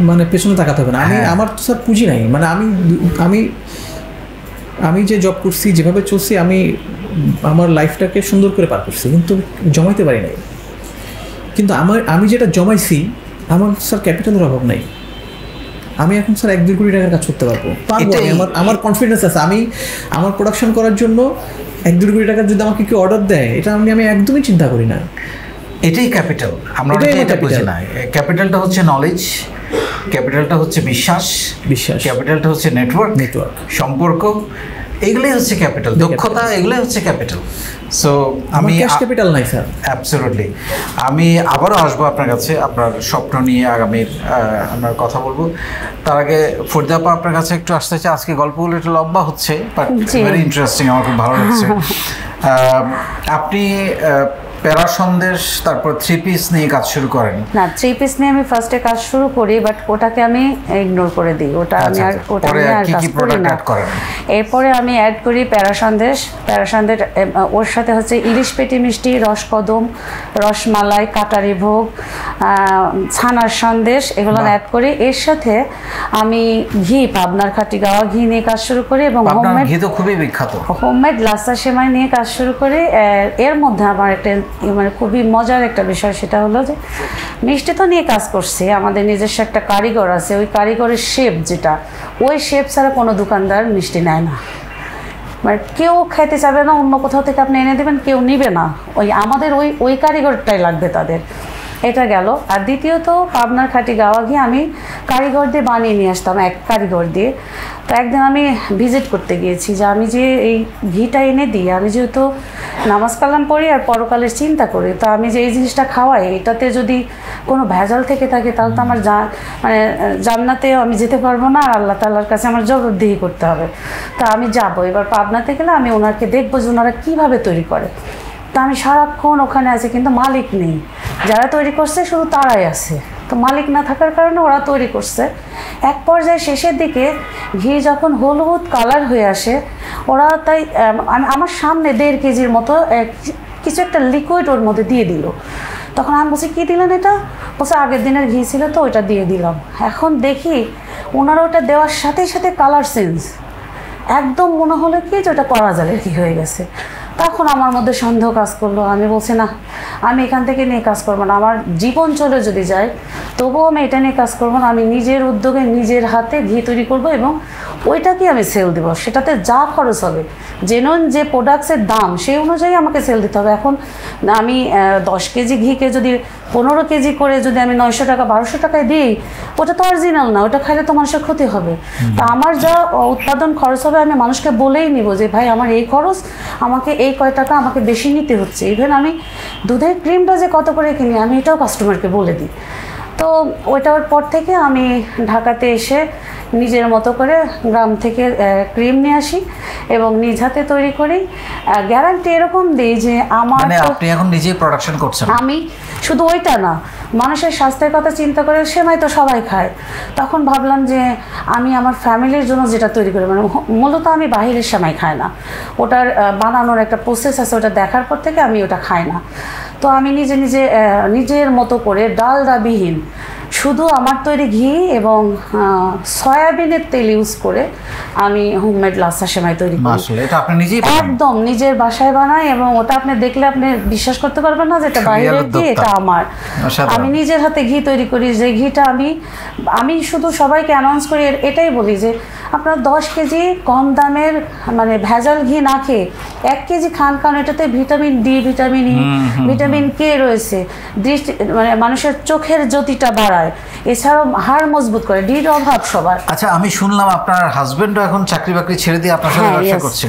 মানে পেছনে তাকাতে হবে না। আমার তো স্যার পুঁজি নাই, মানে আমি যে জব করছি, যেভাবে চলছি, আমি আমার লাইফটাকে সুন্দর করে পার করছি, কিন্তু জমাইতে পারি নাই। কিন্তু আমি যেটা জমাইছি, আমার স্যার ক্যাপিটালের অভাব নাই। আমি এখন স্যার 1-2 কোটি টাকার কাজ করতে পারবো। আমার কনফিডেন্স আছে। আমি আমার প্রোডাকশন করার জন্য 1-2 কোটি টাকার যদি আমাকে কেউ অর্ডার দেয়, এটা আমি একদমই চিন্তা করি না। এটাই ক্যাপিটাল। আমরা এটা বুঝি না। ক্যাপিটালটা হচ্ছে নলেজ, ক্যাপিটালটা হচ্ছে বিশ্বাস, ক্যাপিটালটা হচ্ছে নেটওয়ার্ক, সম্পর্ক, এগুলোই হচ্ছে ক্যাপিটাল, দক্ষতা, এগুলোই হচ্ছে ক্যাপিটাল। সো আমি ক্যাশ ক্যাপিটাল নাই স্যার। অ্যাবসলিউটলি। আমি আবারও আসবো আপনার কাছে, আপনার স্বপ্ন নিয়ে আগামীর আমরা কথা বলবো। তার আগে ফরিদা আপা আপনার কাছে একটু আসতে চাই। আজকে গল্পগুলো একটু লম্বা হচ্ছে, বাট ভেরি ইন্টারেস্টিং, আমার খুব ভালো লাগছে। আপনি প্যারা সন্দেশ, তারপর 3 পিস নিয়ে কাজ শুরু করেন না? 3 পিস নিয়ে আমি ফার্স্টে কাজ শুরু করি, বাট ওটাকে আমি ইগনোর করে দিই। ওটা আমি আর কাজ করি না। এরপরে আমি অ্যাড করি প্যারা সন্দেশ। ওর সাথে হচ্ছে ইলিশ পেটি মিষ্টি, রসকদম, রসমালাই, কাটারি ভোগ, ছানার সন্দেশ এগুলো অ্যাড করি। এর সাথে আমি ঘি, পাবনার খাঁটি গাওয়া ঘি নিয়ে কাজ শুরু করি এবং ঘি তো খুবই বিখ্যাত, হোমমেড লাচ্ছা সেমাই নিয়ে কাজ শুরু করি। এর মধ্যে আমার একটা মানে খুবই মজার একটা বিষয়, সেটা হলো যে মিষ্টি তো নিয়ে কাজ করছি, আমাদের নিজস্ব একটা কারিগর আছে, ওই কারিগরের শেপ যেটা, ওই শেপ ছাড়া কোনো দোকানদার মিষ্টি নেয় না। মানে কেউ খাইতে চাবে না, অন্য কোথাও থেকে আপনি এনে দেবেন কেউ নিবে না, ওই আমাদের ওই কারিগরটাই লাগবে তাদের। এটা গেল। আর দ্বিতীয়ত পাবনার খাঁটি গাওয়া ঘি আমি কারিগর দিয়ে বানিয়ে নিয়ে আসতাম, এক কারিগর দিয়ে। তো একদিন আমি ভিজিট করতে গিয়েছি যে আমি যে এই ঘিটা এনে দিই, আমি যেহেতু নামাজ কালাম পড়ি আর পরকালের চিন্তা করি, তো আমি যে এই জিনিসটা খাওয়াই এটাতে যদি কোনো ভেজাল থেকে থাকে তাহলে তো আমার মানে জান্নাতে আমি যেতে পারবো না, আর আল্লাহ তাআলার কাছে আমার জবাবদিহি করতে হবে। তা আমি যাবো এবার পাবনাতে গেলে আমি ওনাকে দেখবো যে ওনারা কীভাবে তৈরি করে। তা আমি সারাক্ষণ ওখানে আছি, কিন্তু মালিক নেই, যারা তৈরি করছে শুধু তারাই আছে। তো মালিক না থাকার কারণে ওরা তৈরি করছে। এক পর্যায়ে শেষের দিকে ঘি যখন হলুদ কালার হয়ে আসে, ওরা তাই আমার সামনে 1.5 কেজির মতো কিছু একটা লিকুইড ওর মধ্যে দিয়ে দিল। তখন আমি বলছি কী দিলেন এটা? বলছে আগের দিনের ঘি ছিল তো ওইটা দিয়ে দিলাম। এখন দেখি ওনারা ওটা দেওয়ার সাথে সাথে কালার চেঞ্জ, একদম মনে হলো কি যে ওটা করা জালের ঘি হয়ে গেছে। তখন আমার মধ্যে সন্দেহ কাজ করলো। আমি বলছি না, আমি এখান থেকে নিয়ে কাজ করবো না, আমার জীবন চলে যদি যায় তবুও আমি এটা নিয়ে কাজ করবো না। আমি নিজের উদ্যোগে নিজের হাতে ঘি তৈরি করব এবং ওইটাকে আমি সেল দেব, সেটাতে যা খরচ হবে, জেনুইন যে প্রোডাক্টসের দাম সেই অনুযায়ী আমাকে সেল দিতে হবে। এখন আমি 10 কেজি ঘিকে যদি 15 কেজি করে যদি আমি 900 টাকা 1200 টাকায় দিই, ওটা তো অরিজিনাল না, ওটা খাইলে তো মানুষের ক্ষতি হবে। তা আমার যা উৎপাদন খরচ হবে আমি মানুষকে বলেই নিব যে ভাই আমার এই খরচ, আমাকে এই কয় টাকা আমাকে বেশি নিতে হচ্ছে। ইভেন আমি দুধের ক্রিমটা যে কত করে কিনি আমি এটাও কাস্টমারকে বলে দিই। তো ওইটার পর থেকে আমি ঢাকাতে এসে নিজের মতো করে গ্রাম থেকে ক্রিম নিয়ে আসি এবং নিজ হাতে তৈরি করি। গ্যারান্টি এরকম দিই যে আমার, মানে আপনি এখন নিজেই প্রোডাকশন করছেন? আমি শুধু ওইটা না, মানুষের স্বাস্থ্যের কথা চিন্তা করে সেমাই তো সবাই খায়, তখন ভাবলাম যে আমি আমার ফ্যামিলির জন্য যেটা তৈরি করি, মানে মূলত আমি বাহিরের সেমাই খাই না, ওটার বানানোর একটা প্রসেস আছে, ওটা দেখার পর থেকে আমি ওটা খাই না। তো আমি নিজের মতো করে ডালডাবিহীন শুধু আমার তৈরি ঘি এবং সয়াবিনের তেল ইউজ করে আমি হোমমেড লাচ্ছা সেমাই তৈরি করি। আসলে এটা আপনি নিজেই একদম নিজের বাসায় বানাই এবং ওটা আপনি দেখলে আপনি বিশ্বাস করতে পারবেন না যে এটা বাইরের ঘি, এটা আমার। আমি নিজের হাতে ঘি তৈরি করি, যে ঘিটা আমি শুধু সবাইকে অ্যানাউন্স করি, এটাই বলি যে আপনারা 10 কেজি কম দামের মানে ভেজাল ঘি না খেয়ে 1 কেজি খান, কারণ এটাতে vitamin D, vitamin E, vitamin K রয়েছে, দৃষ্টি মানে মানুষের চোখের জ্যোতিটা বাড়ায়, এছাড়াও হাড় মজবুত করে, ডির অভাব সবার। আচ্ছা, আমি শুনলাম আপনার হাজবেন্ডও এখন চাকরি বাকরি ছেড়ে দিয়ে আপনার সাথে ব্যবসা করছে।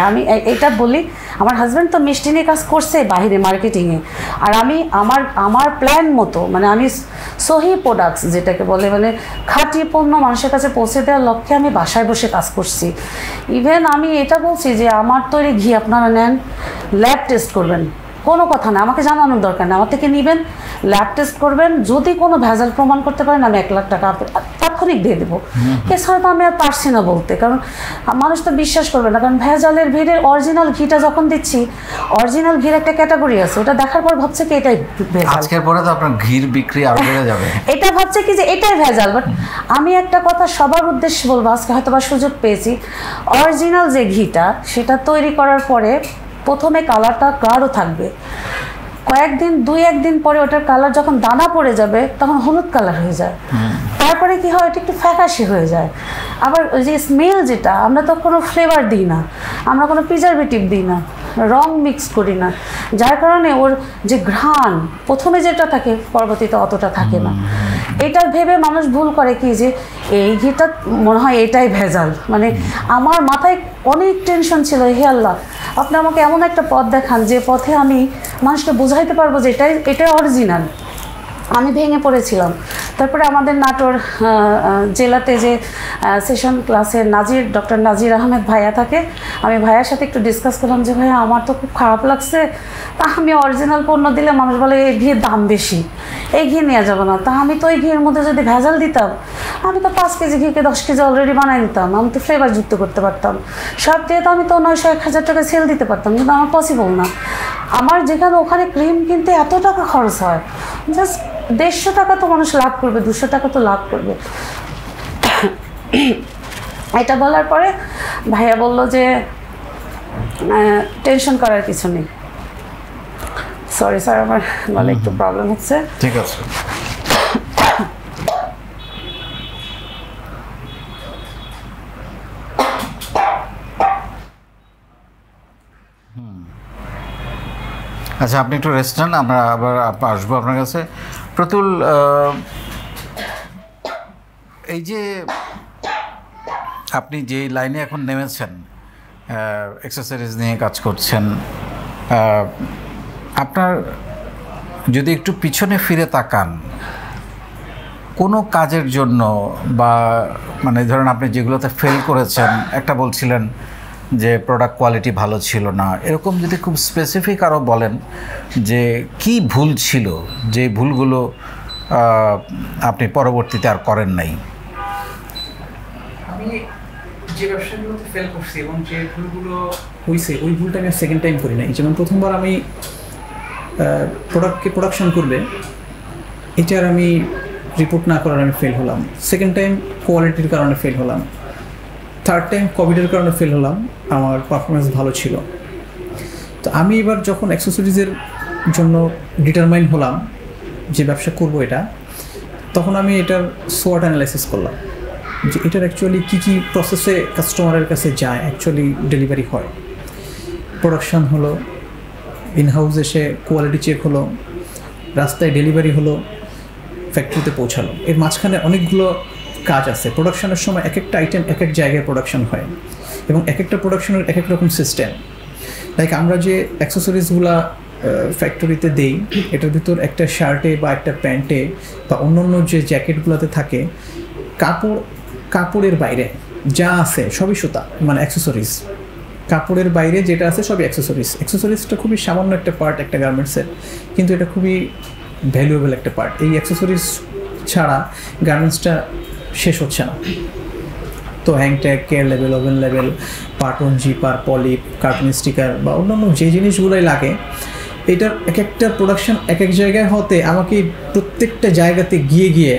আমি এটা বলি, আমার হাজবেন্ড তো মিষ্টি নিয়ে কাজ করছে বাইরে মার্কেটিংয়ে, আর আমি আমার প্ল্যান মতো মানে আমি সহি প্রোডাক্টস যেটাকে বলে মানে খাঁটি পণ্য মানুষের কাছে পৌঁছে দেওয়ার লক্ষ্যে আমি বাসায় বসে কাজ করছি। ইভেন আমি এটা বলছি যে আমার তৈরি ঘি আপনারা নেন, ল্যাব টেস্ট করবেন, কোনো কথা না, আমাকে জানানোর দরকার না, আমার থেকে নেবেন, ল্যাব টেস্ট করবেন, যদি কোনো ভেজাল প্রমাণ করতে পারেন আমি 1 লাখ টাকা তাৎক্ষণিক দিয়ে দেবো। এছাড়া তো আমি আর পারছি না বলতে, কারণ মানুষ তো বিশ্বাস করবে না, কারণ ভেজালের ভিড়ের অরিজিনাল ঘিটা যখন দিচ্ছি, অরিজিনাল ঘির একটা ক্যাটাগরি আছে, ওটা দেখার পর ভাবছে কি এটাই ভেজাল। আজকের পরে তো আপনার ঘির বিক্রি আরো বেড়ে যাবে। এটা ভাবছে কি যে এটাই ভেজাল। বাট আমি একটা কথা সবার উদ্দেশ্যে বলবো, আজকে হয়তো বা সুযোগ পেয়েছি, অরিজিনাল যে ঘিটা সেটা তৈরি করার পরে প্রথমে কালারটা গাঢ় থাকবে, দুই-এক দিন পরে ওটার কালার যখন দানা পড়ে যাবে তখন হলুদ কালার হয়ে যায়, তারপরে কি হয় এটা একটু ফ্যাকাশে হয়ে যায়। আবার ওই যে স্মেল, যেটা আমরা তো কোনো ফ্লেভার দিই না, আমরা কোনো প্রিজারভেটিভ দিই না, রং মিক্স করি না, যার কারণে ওর যে ঘ্রাণ প্রথমে যেটা থাকে পরবর্তীতে অতটা থাকে না। এটা ভেবে মানুষ ভুল করে কি যে এই ঘিটা মনে হয় এটাই ভেজাল। মানে আমার মাথায় অনেক টেনশন ছিল, হে আল্লাহ আপনি আমাকে এমন একটা পথ দেখান যে পথে আমি মানুষকে বোঝাইতে পারবো যে এটাই অরিজিনাল। আমি ভেঙে পড়েছিলাম। তারপরে আমাদের নাটোর জেলাতে যে সেশন ক্লাসের ডক্টর নাজির আহমেদ ভাইয়া থাকে, আমি ভাইয়ার সাথে একটু ডিসকাস করলাম যে ভাইয়া আমার তো খুব খারাপ লাগছে, তা আমি অরিজিনাল পণ্য দিলে মানুষ বলে এই ঘির দাম বেশি, এই ঘি নেওয়া যাবে না। তা আমি তো এই ঘির মধ্যে যদি ভেজাল দিতাম, আমি তো 5 কেজি ঘিকে 10 কেজি অলরেডি বানাই দিতাম, আমি তো ফ্লেভার যুক্ত করতে পারতাম, সব দিয়ে তো আমি তো 900-1000 টাকা সেল দিতে পারতাম, কিন্তু আমার পসিবল না। আমার যেখানে ওখানে ক্রিম কিনতে এত টাকা খরচ হয়, জাস্ট 150 টাকা তো মানুষ লাভ করবে, 200 টাকা তো লাভ করবে। এটা বলার পরে ভাইয়া বলল যে টেনশন করার কিছু নেই। সরি স্যার, আমার গলায় একটু প্রবলেম হচ্ছে। ঠিক আছে। আচ্ছা, আপনি একটু রেস্ট নেন, আমরা আবার আসবো আপনার কাছে। প্রতুল, এই যে আপনি যে লাইনে এখন নেমেছেন, এক্সেসরিজ নিয়ে কাজ করছেন, আপনার যদি একটু পিছনে ফিরে তাকান, কোনো কাজের জন্য বা মানে ধরেন আপনি যেগুলোতে ফেল করেছেন, একটা বলছিলেন যে প্রোডাক্ট কোয়ালিটি ভালো ছিল না, এরকম যদি খুব স্পেসিফিক আরও বলেন যে কি ভুল ছিল, যে ভুলগুলো আপনি পরবর্তীতে আর করেন নাই। আমি যে ব্যবসাগুলোতে ফেল করছি এবং যে ভুলগুলো হয়েছে ওই ভুলটা আমি সেকেন্ড টাইম করি নাই। যেমন প্রথমবার আমি প্রোডাক্টকে প্রোডাকশন করবে এটার আমি রিপোর্ট না করার আমি ফেল হলাম। সেকেন্ড টাইম কোয়ালিটির কারণে ফেল হলাম। থার্ড টাইম কোভিডের কারণে ফেল হলাম, আমার পারফরমেন্স ভালো ছিল। তো আমি এবার যখন অ্যাক্সেসরিজের জন্য ডিটারমাইন হলাম যে ব্যবসা করব এটা, তখন আমি এটার সোয়াট অ্যানালাইসিস করলাম যে এটার অ্যাকচুয়ালি কী কী প্রসেসে কাস্টমারের কাছে যায়, অ্যাকচুয়ালি ডেলিভারি হয়, প্রোডাকশান হলো, ইনহাউস এসে কোয়ালিটি চেক হলো, রাস্তায় ডেলিভারি হলো, ফ্যাক্টরিতে পৌঁছালো। এর মাঝখানে অনেকগুলো কাজ আছে। প্রোডাকশনের সময় এক একটা আইটেম এক এক জায়গায় প্রোডাকশন হয় এবং এক একটা প্রোডাকশনের এক এক রকম সিস্টেম। লাইক আমরা যে অ্যাক্সেসরিজগুলো ফ্যাক্টরিতে দেই, এটার ভিতর একটা শার্টে বা একটা প্যান্টে বা অন্য অন্য যে জ্যাকেটগুলোতে থাকে কাপড়ের বাইরে যা আছে সবই সুতা, মানে অ্যাক্সেসরিজ। কাপড়ের বাইরে যেটা আছে সবই অ্যাক্সেসরিজটা খুবই সামান্য একটা পার্ট একটা গার্মেন্টসের, কিন্তু এটা খুবই ভ্যালুয়েবল একটা পার্ট। এই অ্যাক্সেসরিজ ছাড়া গার্মেন্টসটা শেষ হচ্ছে না। তো hang tag, care level, oven level, পার্টন, zipper, polyp, cartoon sticker বা অন্যান্য যে জিনিসগুলোই লাগে, এটার এক একটা প্রোডাকশন এক এক জায়গায় হতে আমাকে প্রত্যেকটা জায়গাতে গিয়ে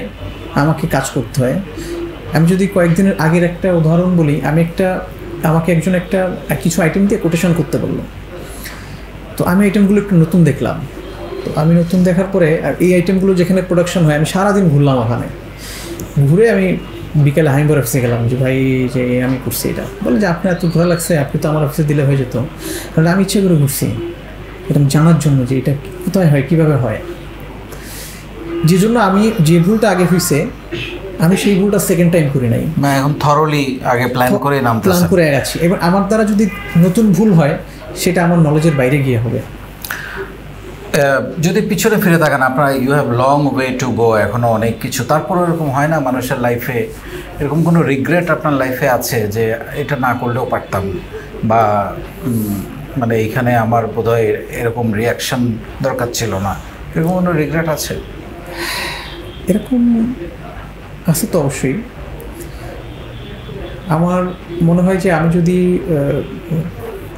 আমাকে কাজ করতে হয়। আমি যদি কয়েকদিনের আগের একটা উদাহরণ বলি, আমাকে একজন একটা কিছু আইটেম দিয়ে কোটেশন করতে বললো। তো আমি আইটেমগুলো একটু নতুন দেখলাম। তো আমি নতুন দেখার পরে আর এই আইটেমগুলো যেখানে প্রোডাকশন হয়, আমি সারাদিন ঘুরলাম। ওখানে ঘুরে আমি বিকেলে হাইম্বার অফিসে গেলাম যে ভাই যে আমি করছি এটা। বলে যে আপনার এত ঘোরা লাগছে, আপনি তো আমার অফিসে দিলে হয়ে যেত। তাহলে আমি ইচ্ছে করে ঘুরছি এটা জানার জন্য যে এটা কোথায় হয়, কীভাবে হয়। যে জন্য আমি যে ভুলটা আগে হয়েছে আমি সেই ভুলটা সেকেন্ড টাইম করি নাই, এখন থরলি আগে প্ল্যান করে গেছি। এবার আমার দ্বারা যদি নতুন ভুল হয় সেটা আমার নলেজের বাইরে গিয়ে হবে। যদি পিছনে ফিরে থাকেন আপনার, you have long way to go, এখনও অনেক কিছু, তারপরে এরকম হয় না মানুষের লাইফে, এরকম কোনো রিগ্রেট আপনার লাইফে আছে যে এটা না করলেও পারতাম, বা মানে এইখানে আমার বোধহয় এরকম রিয়াকশন দরকার ছিল না, এরকম কোনো রিগ্রেট আছে? এরকম আছে তো অবশ্যই। আমার মনে হয় যে আমি যদি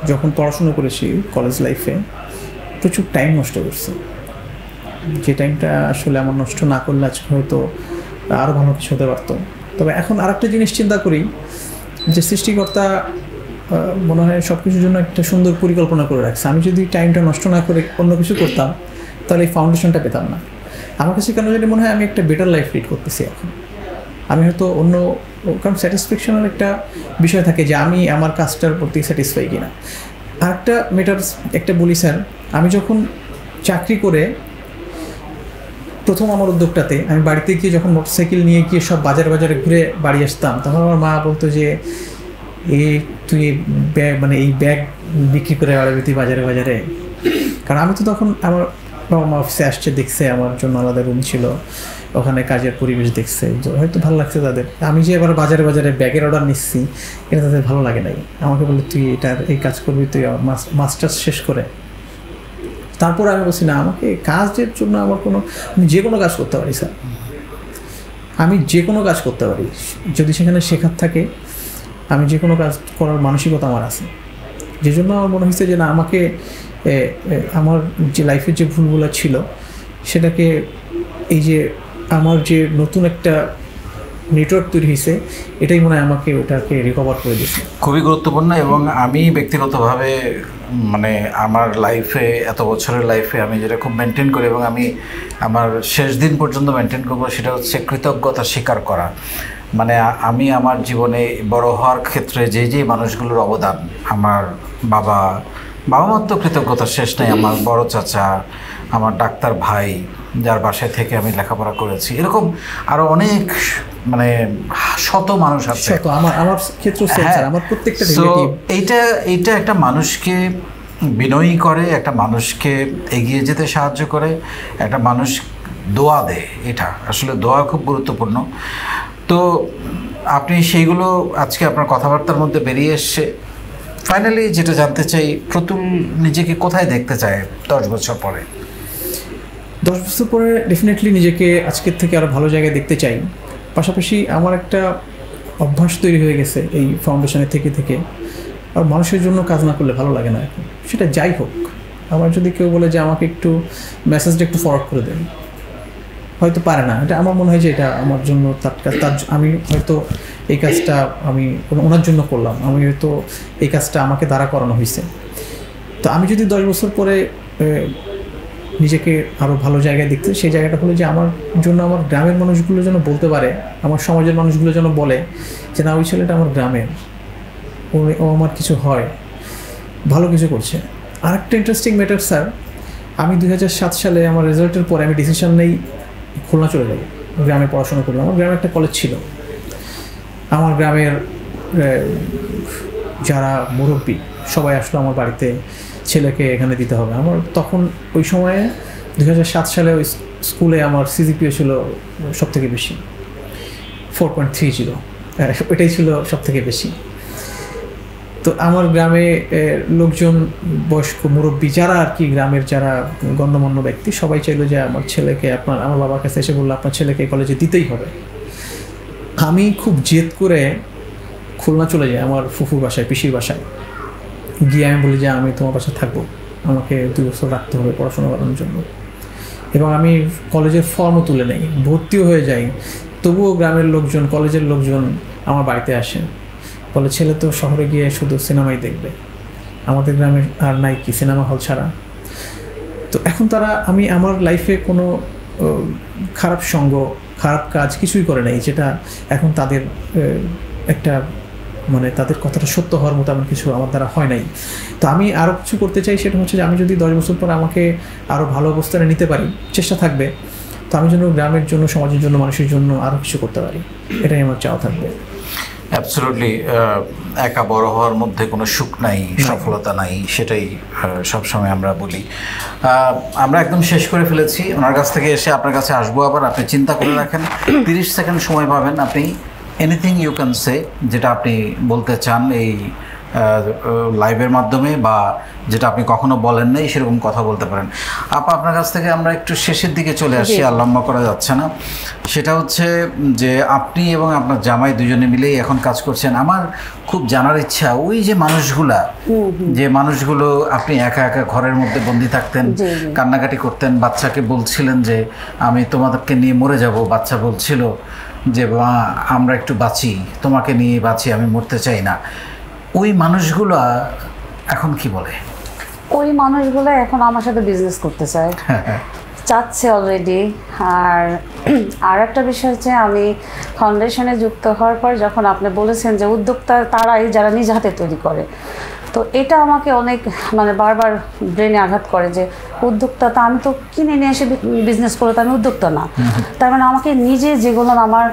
যখন পড়াশুনো করেছি কলেজ লাইফে প্রচুর টাইম নষ্ট করছি, যে টাইমটা আসলে আমার নষ্ট না করলে আজকে হয়তো আরও ভালো কিছু হতে পারতো। তবে এখন আরেকটা জিনিস চিন্তা করি যে সৃষ্টিকর্তা মনে হয় সব কিছুর জন্য একটা সুন্দর পরিকল্পনা করে রাখছে। আমি যদি টাইমটা নষ্ট না করে অন্য কিছু করতাম তাহলে এই ফাউন্ডেশনটা পেতাম না। আমার কাছে কেন জানি মনে হয় আমি একটা বেটার লাইফ লিড করতেছি এখন। আমি হয়তো অন্য, কারণ স্যাটিসফ্যাকশনের একটা বিষয় থাকে যে আমি আমার কাজটার প্রতি স্যাটিসফাই কিনা। আরেকটা মেটার একটা বলি স্যার, আমি যখন চাকরি করে প্রথম আমার উদ্যোগটাতে আমি বাড়িতে গিয়ে যখন মোটরসাইকেল নিয়ে গিয়ে সব বাজারে ঘুরে বাড়ি আসতাম, তখন আমার মা বলতো যে তুই ব্যাগ মানে এই ব্যাগ বিক্রি করে বেড়াবি তুই বাজারে। কারণ আমি তো তখন আমার বাবা মা অফিসে আসছে, দেখছে আমার জন্য আলাদা রুম ছিল, ওখানে কাজের পরিবেশ দেখছে, হয়তো ভালো লাগছে তাদের। আমি যে এবার বাজারে ব্যাগের অর্ডার নিচ্ছি এটা তাদের ভালো লাগে নাই। আমাকে বলে তুই এই কাজ করবি, তুই মাস্টার্স শেষ করে। তারপর আমি বলছি না, আমাকে কাজের জন্য আমি যে কোনো কাজ করতে পারি স্যার, আমি যে কোনো কাজ করতে পারি যদি সেখানে শেখার থাকে। আমি যে কোনো কাজ করার মানসিকতা আমার আছে। যে জন্য আমার মনে হয়েছে যে না, আমাকে আমার যে লাইফের যে ভুলগুলো ছিল সেটাকে, এই যে আমার যে নতুন একটা নেটওয়ার্ক তৈরি হয়েছে, এটাই মনে হয় আমাকে ওটাকে রিকভার করে দিয়েছে। খুবই গুরুত্বপূর্ণ। এবং আমি ব্যক্তিগতভাবে মানে আমার লাইফে, এত বছরের লাইফে আমি যেটা খুব মেনটেন করি এবং আমি আমার শেষ দিন পর্যন্ত মেনটেন করবো, সেটা হচ্ছে কৃতজ্ঞতা স্বীকার করা। মানে আমি আমার জীবনে বড় হওয়ার ক্ষেত্রে যে মানুষগুলোর অবদান, আমার বাবা মার তো কৃতজ্ঞতার শেষ নেই, আমার বড় চাচা, আমার ডাক্তার ভাই যার বাসায় থেকে আমি লেখাপড়া করেছি, এরকম আরো অনেক মানে শত মানুষ আছে। আমার ক্ষেত্রে আমার প্রত্যেকটা এইটা একটা মানুষকে বিনয়ী করে, একটা মানুষকে এগিয়ে যেতে সাহায্য করে, একটা মানুষ দোয়া দেয়। এটা আসলে দোয়া খুব গুরুত্বপূর্ণ। তো আপনি সেইগুলো আজকে আপনার কথাবার্তার মধ্যে বেরিয়ে এসছে। ফাইনালি যেটা জানতে চাই, প্রতুল নিজেকে কোথায় দেখতে চায় 10 বছর পরে? 10 বছর পরে ডেফিনেটলি নিজেকে আজকের থেকে আরও ভালো জায়গায় দেখতে চাই। পাশাপাশি আমার একটা অভ্যাস তৈরি হয়ে গেছে এই ফাউন্ডেশনে থেকে, আর মানুষের জন্য কাজ না করলে ভালো লাগে না এখন, সেটা যাই হোক। আমার যদি কেউ বলে যে আমাকে একটু মেসেজটা একটু ফরওয়ার্ড করে দেন, হয়তো পারে না, এটা আমার মনে হয় যে এটা আমার জন্য তার আমি হয়তো এই কাজটা আমি ওনার জন্য করলাম, আমি হয়তো এই কাজটা আমাকে দ্বারা করানো হয়েছে। তো আমি যদি 10 বছর পরে নিজেকে আরও ভালো জায়গায় দেখতে, সেই জায়গাটা হলো যে আমার জন্য আমার গ্রামের মানুষগুলো যেন বলতে পারে, আমার সমাজের মানুষগুলো যেন বলে যে না, ওই ছেলেটা আমার গ্রামের, ও আমার কিছু হয়, ভালো কিছু করছে। আরেকটা ইন্টারেস্টিং ম্যাটার স্যার, আমি 2007 সালে আমার রেজাল্টের পরে আমি ডিসিশন নেই খুলনা চলে যাব, গ্রামে পড়াশোনা করলাম। আমার গ্রামে একটা কলেজ ছিল, আমার গ্রামের যারা মুরব্বী সবাই আসলো আমার বাড়িতে, ছেলেকে এখানে দিতে হবে। আমার তখন ওই সময়ে 2007 সালে ওই স্কুলে আমার সিজিপিএ ছিল সবথেকে বেশি, 4.3 ছিল, ওইটাই ছিল সবথেকে বেশি। তো আমার গ্রামে লোকজন, বয়স্ক মুরব্বী যারা আর কি, গ্রামের যারা গণ্যমান্য ব্যক্তি, সবাই চাইলো যে আমার ছেলেকে, আমার বাবার কাছে এসে বললো আপনার ছেলেকে কলেজে দিতেই হবে। আমি খুব জেদ করে খুলনা চলে যাই আমার ফুফুর বাসায়, পিসির বাসায়। গিয়ে আমি বলি যে আমি তোমার বাসায় থাকবো, আমাকে 2 বছর রাখতে হবে পড়াশোনা করানোর জন্য। এবং আমি কলেজের ফর্মও তুলে নেই, ভর্তিও হয়ে যাই। তবুও গ্রামের লোকজন, কলেজের লোকজন আমার বাড়িতে আসে, বলে ছেলে তো শহরে গিয়ে শুধু সিনেমাই দেখবে, আমাদের গ্রামে আর নাই কি সিনেমা হল ছাড়া। তো এখন তারা, আমি আমার লাইফে কোনো খারাপ সঙ্গ, খারাপ কাজ কিছুই করে নাই, যেটা এখন তাদের একটা মানে তাদের কথাটা সত্য হওয়ার মতো এমন কিছু আমার দ্বারা হয় নাই। তো আমি আরও কিছু করতে চাই, সেটা হচ্ছে যে আমি যদি 10 বছর পর আমাকে আরও ভালো অবস্থানে নিতে পারি, চেষ্টা থাকবে, তো আমি যেন গ্রামের জন্য, সমাজের জন্য, মানুষের জন্য আরও কিছু করতে পারি, এটাই আমার চাওয়া থাকবে। অ্যাবসলিউটলি। একা বড় হওয়ার মধ্যে কোনো সুখ নাই, সফলতা নাই, সেটাই সবসময় আমরা বলি। আমরা একদম শেষ করে ফেলেছি, ওনার কাছ থেকে এসে আপনার কাছে আসবো আবার। আপনি চিন্তা করে রাখেন, 30 সেকেন্ড সময় পাবেন, আপনি এনিথিং ইউ ক্যান সে, যেটা আপনি বলতে চান এই লাইভের মাধ্যমে, বা যেটা আপনি কখনো বলেন নাই সেরকম কথা বলতে পারেন। আপনার কাছ থেকে আমরা একটু শেষের দিকে চলে আসি, আর লম্বা করা যাচ্ছে না। সেটা হচ্ছে যে আপনি এবং আপনার জামাই দুজনে মিলেই এখন কাজ করছেন। আমার খুব জানার ইচ্ছা, ওই যে মানুষগুলো আপনি একা একা ঘরের মধ্যে বন্দি থাকতেন, কান্নাকাটি করতেন, বাচ্চাকে বলছিলেন যে আমি তোমাদেরকে নিয়ে মরে যাব, বাচ্চা বলছিল যে মা আমরা একটু বাঁচি, তোমাকে নিয়ে বাঁচি, আমি মরতে চাই না, ওই মানুষগুলো এখন কি বলে? ওই মানুষগুলো এখন আমার সাথে বিজনেস করতে চায়, চাচ্ছে অলরেডি। আর একটা বিষয় হচ্ছে, আমি ফাউন্ডেশনে যুক্ত হওয়ার পর যখন আপনি বলেছেন যে উদ্যোক্তা তারাই যারা নিজ হাতে তৈরি করে, তো এটা আমাকে অনেক মানে বারবার ব্রেনে আঘাত করে যে উদ্যোক্তা তো আমি তো কিনে নিয়ে এসে বিজনেস করে, তো আমি উদ্যোক্তা না। তার মানে আমাকে নিজে যেগুলো আমার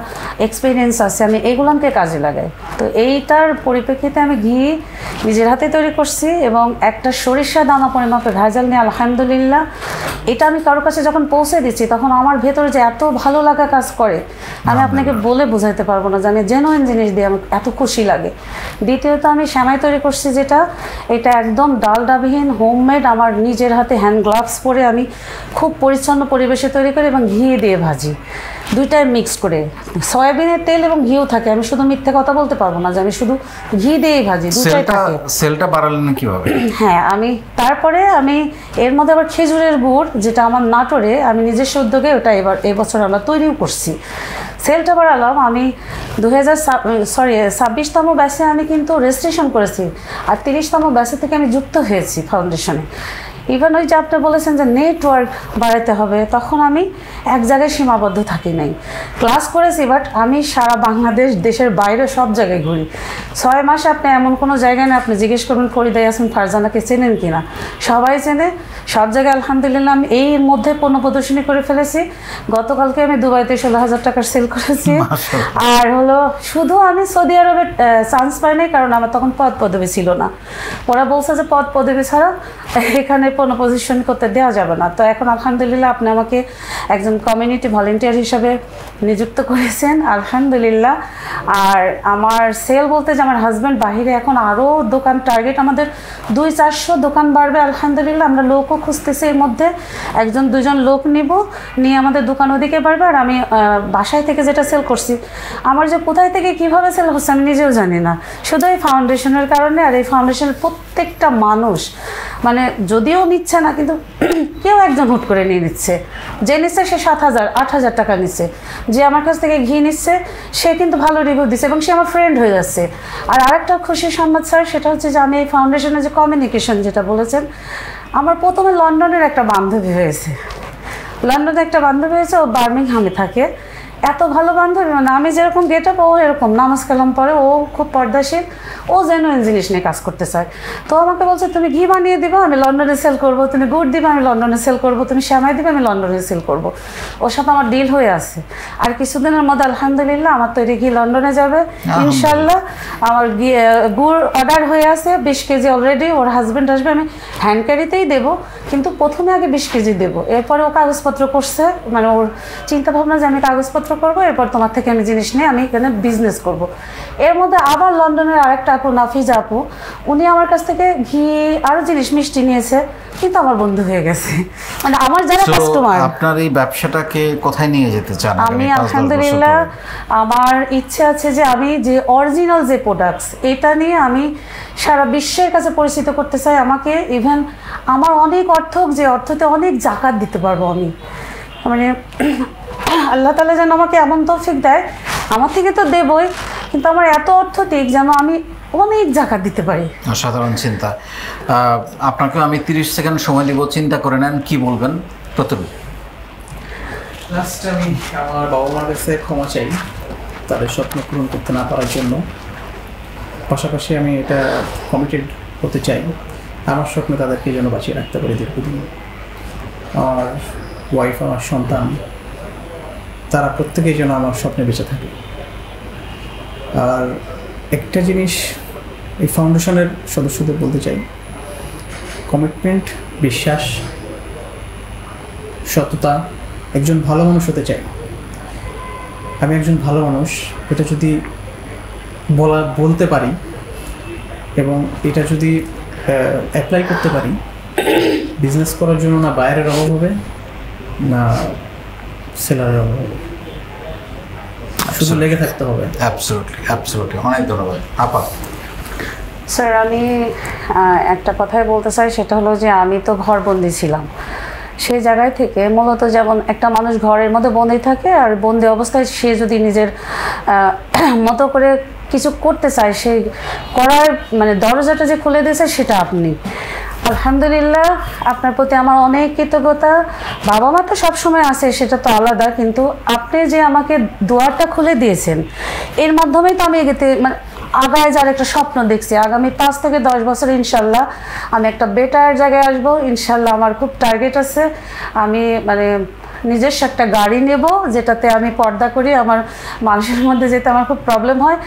এক্সপিরিয়েন্স আছে আমি এগুলোকে কাজে লাগাই। তো এইটার পরিপ্রেক্ষিতে আমি ঘি নিজের হাতে তৈরি করছি, এবং একটা সরিষা দানা পরিমাপে ভেজাল নিয়ে আলহামদুলিল্লাহ এটা আমি কারোর কাছে যখন পৌঁছে দিচ্ছি, তখন আমার ভেতরে যে এত ভালো লাগা কাজ করে, আমি আপনাকে বলে বোঝাতে পারবো না যে আমি জেনুইন জিনিস দিয়ে আমার এত খুশি লাগে। দ্বিতীয়ত আমি সেমাই তৈরি করছি, যেটা এটা একদম ডালডাবিহীন হোমমেড, আমার নিজের হাতে হ্যান্ড গ্লাভ গ্লাভস পরে আমি খুব পরিচ্ছন্ন পরিবেশে তৈরি করি এবং ঘি দিয়ে ভাজি, দুইটাই মিক্স করে। সয়াবিনের তেল এবং ঘিও থাকে, আমি শুধু মিথ্যে কথা বলতে পারবো না যে আমি শুধু ঘি দিয়েই ভাজি, দুইটাই থাকে। সেলটা বাড়ালেন কিভাবে? হ্যাঁ, আমি তারপরে আমি এর মধ্যে আবার খেজুরের গুড়, যেটা আমার নাটোরে আমি নিজস্ব উদ্যোগে ওটা এবছর আমরা তৈরিও করছি। সেলটা বাড়ালাম আমি 26তম ব্যাচে আমি কিন্তু রেজিস্ট্রেশন করেছি, আর 30তম ব্যাচে থেকে আমি যুক্ত হয়েছি ফাউন্ডেশনে। ইভেন ওই যে আপনি বলেছেন যে নেটওয়ার্ক বাড়াতে হবে, তখন আমি এক জায়গায় সীমাবদ্ধ থাকি নাই, ক্লাস করেছি, বাট আমি সারা বাংলাদেশ, দেশের বাইরে সব জায়গায় ঘুরি। 6 মাসে আপনি এমন কোনো জায়গায় না আপনি জিজ্ঞেস করবেন ফরিদা ইয়াসমিন ফারজানাকে চেনেন কিনা, সবাই চেনে, সব জায়গায় আলহামদুলিল্লাহ। আমি এর মধ্যে পণ্য প্রদর্শনী করে ফেলেছি। গতকালকে আমি দুবাইতে 16,000 টাকার সেল করেছি। আর হলো শুধু আমি সৌদি আরবে চান্স পাই নাই, কারণ আমার তখন পদ পদবি ছিল না। ওরা বলছে যে পদ পদবি ছাড়া এখানে পণ্য প্রদর্শনী করতে দেওয়া যাবে না। তো এখন আলহামদুলিল্লাহ আপনি আমাকে একজন কমিউনিটি ভলেন্টিয়ার হিসাবে নিযুক্ত করেছেন, আলহামদুলিল্লাহ। আর আমার সেল বলতে যে আমার হাজব্যান্ড বাহিরে এখন আরও দোকান, টার্গেট আমাদের 200-400 দোকান বাড়বে আলহামদুলিল্লাহ। আমরা লোকও খুঁজতেছি, এর মধ্যে 1-2জন লোক নিব, নিয়ে আমাদের দোকান ওদিকে বাড়বে। আর আমি বাসায় থেকে যেটা সেল করছি, আমার যে কোথায় থেকে কীভাবে সেল হচ্ছে আমি নিজেও জানি না, শুধু এই ফাউন্ডেশনের কারণে। আর এই ফাউন্ডেশনের প্রত্যেকটা মানুষ মানে যদিও নিচ্ছে না, কিন্তু কেউ একজন হুট করে নিয়ে নিচ্ছে। যে নিচ্ছে সে 7,000-8,000 টাকা নিচ্ছে, যে আমার কাছ থেকে ঘি নিচ্ছে সে কিন্তু ভালো রিভিউ দিচ্ছে এবং সে আমার ফ্রেন্ড হয়ে যাচ্ছে। আর আরেকটা খুশির সংবাদ স্যার, সেটা হচ্ছে যে আমি এই ফাউন্ডেশনের যে কমিউনিকেশন যেটা বলেছেন, আমার প্রথমে লন্ডনের একটা বান্ধবী হয়েছে, ও বার্মিংহামে থাকে। এত ভালো বান্ধবী, মানে আমি যেরকম গেট আপ ও এরকম, নামাজ কালাম পরে, ও খুব পর্দাশীল, ও জেনুইন জিনিস নিয়ে কাজ করতে চায়। তো আমাকে বলছে তুমি ঘি বানিয়ে দিবা, আমি লন্ডনে সেল করব, তুমি গুড় দিবা, আমি লন্ডনে সেল করব, তুমি শ্যামাই দিবে, আমি লন্ডনে সেল করব। ওর সাথে আমার ডিল হয়ে আছে। আর কিছুদিনের মধ্যে আলহামদুলিল্লাহ আমার তৈরি ঘি লন্ডনে যাবে ইনশাল্লাহ। আমার গুড় অর্ডার হয়ে আছে 20 কেজি অলরেডি। ওর হাজব্যান্ড আসবে, আমি হ্যান্ড ক্যারিতেই দেবো, কিন্তু প্রথমে আগে 20 কেজি দেবো। এরপরে ও কাগজপত্র করছে, মানে ওর চিন্তা ভাবনা যে আমি কাগজপত্র করবো, এরপর তোমার থেকে আমি জিনিস নিয়ে আমি এখানে বিজনেস করব। এর মধ্যে আবার লন্ডনের আরেকটা আপু, নাফিজা আপু, উনি আমার কাছ থেকে ঘি আরও জিনিস মিষ্টি নিয়েছে, কিন্তু আমার বন্ধু হয়ে গেছে। মানে আমার যারা কাস্টমার। আপনার এই ব্যবসাটাকে কোথায় নিয়ে যেতে চান? আমি আলহামদুলিল্লাহ আমার ইচ্ছে আছে যে আমি যে অরিজিনাল যে প্রোডাক্টস, এটা নিয়ে আমি সারা বিশ্বের কাছে পরিচিত করতে চাই। আমাকে ইভেন আমার অনেক যে অর্থতে অনেক জাকাত দিতে পারবো আমি, মানে আল্লাহ তাআলা যেন আমাকে এমন তৌফিক দেয়, আমার থেকে তো দেবই, কিন্তু আমার এত অর্থনৈতিক যেন আমি অনেক জাকাত দিতে পারি। অসাধারণ চিন্তা। আপনাকে আমি 30 সেকেন্ড সময় দিব, চিন্তা করে নেন কি বলবেন। প্রথমে লাস্ট আমি আমার বাবা মার কাছে ক্ষমা চাই তাদের স্বপ্ন পূরণ করতে না পারার জন্য। পাশাপাশি আমি এটা কমিটেড হতে চাই আমার স্বপ্ন তাদেরকে যেন বাঁচিয়ে রাখতে পারি দীর্ঘদিন। আমার ওয়াইফ, আমার সন্তান, তারা প্রত্যেকেই যেন আমার স্বপ্নে বেঁচে থাকে। আর একটা জিনিস এই ফাউন্ডেশনের সদস্যদের বলতে চাই, কমিটমেন্ট, বিশ্বাস, সততা, একজন ভালো মানুষ হতে চাই। আমি একজন ভালো মানুষ, এটা যদি বলতে পারি এবং এটা যদি অ্যাপ্লাই করতে পারি, বিজনেস করার জন্য না বাইরের অভাব হবে না সেলারের অভাব হবে, শুধু লেগে থাকতে হবে। অ্যাবসলিউটলি। অনেক ধন্যবাদ আপা। স্যার আমি একটা কথাই বলতে চাই, সেটা হলো যে আমি তো ঘরবন্দি ছিলাম। সেই জায়গায় থেকে মূলত যেমন একটা মানুষ ঘরের মধ্যে বন্দি থাকে, আর বন্দি অবস্থায় সে যদি নিজের মতো করে কিছু করতে চায়, সেই করার মানে দরজাটা যে খুলে দিয়েছে সেটা আপনি। আলহামদুলিল্লাহ, আপনার প্রতি আমার অনেক কৃতজ্ঞতা। বাবা মা তো সবসময় আছে, সেটা তো আলাদা, কিন্তু আপনি যে আমাকে দুয়ারটা খুলে দিয়েছেন, এর মাধ্যমেই তো আমি মানে আগায় যার একটা স্বপ্ন দেখছি। আগামী 5 থেকে 10 বছর ইনশাল্লাহ আমি একটা বেটার জায়গায় আসবো ইনশাল্লাহ। আমার খুব টার্গেট আছে। আমি মানে নিজস্ব একটা গাড়ি নেব, যেটাতে আমি পর্দা করি। আমার মানুষের মধ্যে যেতে আমার খুব প্রবলেম হয়।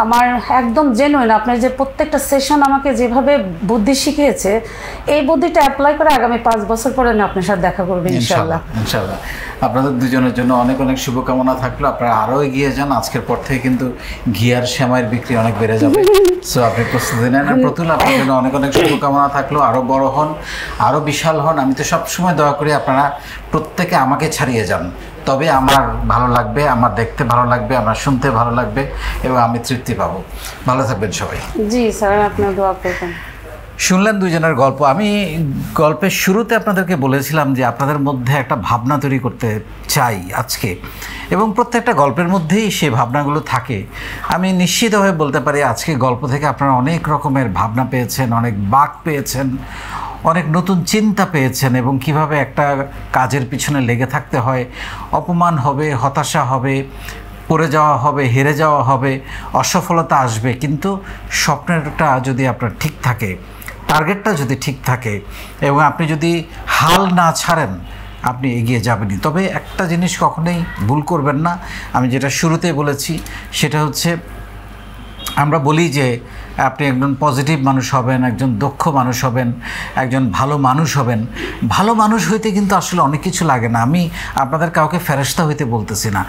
আমার একদম জেনুইন, আপনার যে প্রত্যেকটা সেশন আমাকে যেভাবে বুদ্ধি শিখিয়েছে, এই বুদ্ধিটা অ্যাপ্লাই করে আগামী 5 বছর পরে আমি আপনার সাথে দেখা করবো ইনশাল্লাহ। ইনশাল্লাহ। আপনাদের দুজনের জন্য অনেক অনেক শুভকামনা থাকলো। আপনারা আরও এগিয়ে যান। আজকের পর থেকে কিন্তু ঘি আর সেমাইয়ের বিক্রি অনেক বেড়ে যাবে। সো আপনি প্রস্তুতি নেন। আর প্রতুল, আপনার জন্য অনেক অনেক শুভকামনা থাকলো। আরও বড় হন, আরও বিশাল হন। আমি তো সবসময় দোয়া করি আপনারা প্রত্যেকে আমাকে ছাড়িয়ে যান, তবে আমার ভালো লাগবে, আমার দেখতে ভালো লাগবে, আমার শুনতে ভালো লাগবে এবং আমি তৃপ্তি পাবো। ভালো থাকবেন সবাই। জি স্যার, আপনার দোয়া করবেন। শুনলেন দুজনের গল্প। আমি গল্পের শুরুতে আপনাদেরকে বলেছিলাম যে আপনাদের মধ্যে একটা ভাবনা তৈরি করতে চাই আজকে, এবং প্রত্যেকটা গল্পের মধ্যেই সেই ভাবনাগুলো থাকে। আমি নিশ্চিতভাবে বলতে পারি আজকে গল্প থেকে আপনারা অনেক রকমের ভাবনা পেয়েছেন, অনেক বাক পেয়েছেন, অনেক নতুন চিন্তা পেয়েছেন, এবং কিভাবে একটা কাজের পিছনে লেগে থাকতে হয়। অপমান হবে, হতাশা হবে, পড়ে যাওয়া হবে, হেরে যাওয়া হবে, অসফলতা আসবে, কিন্তু স্বপ্নেরটা যদি আপনার ঠিক থাকে, টার্গেটটা যদি ঠিক থাকে, এবং আপনি যদি হাল না ছাড়েন, আপনি এগিয়ে যাবেনই। তবে একটা জিনিস কখনোই ভুল করবেন না, আমি যেটা শুরুতেই বলেছি, সেটা হচ্ছে আমরা বলি যে আপনি একজন পজিটিভ মানুষ হবেন, একজন দক্ষ মানুষ হবেন, একজন ভালো মানুষ হবেন। ভালো মানুষ হইতে কিন্তু আসলে অনেক কিছু লাগে না। আমি আপনাদের কাউকে ফেরেশতা হইতে বলতেছি না।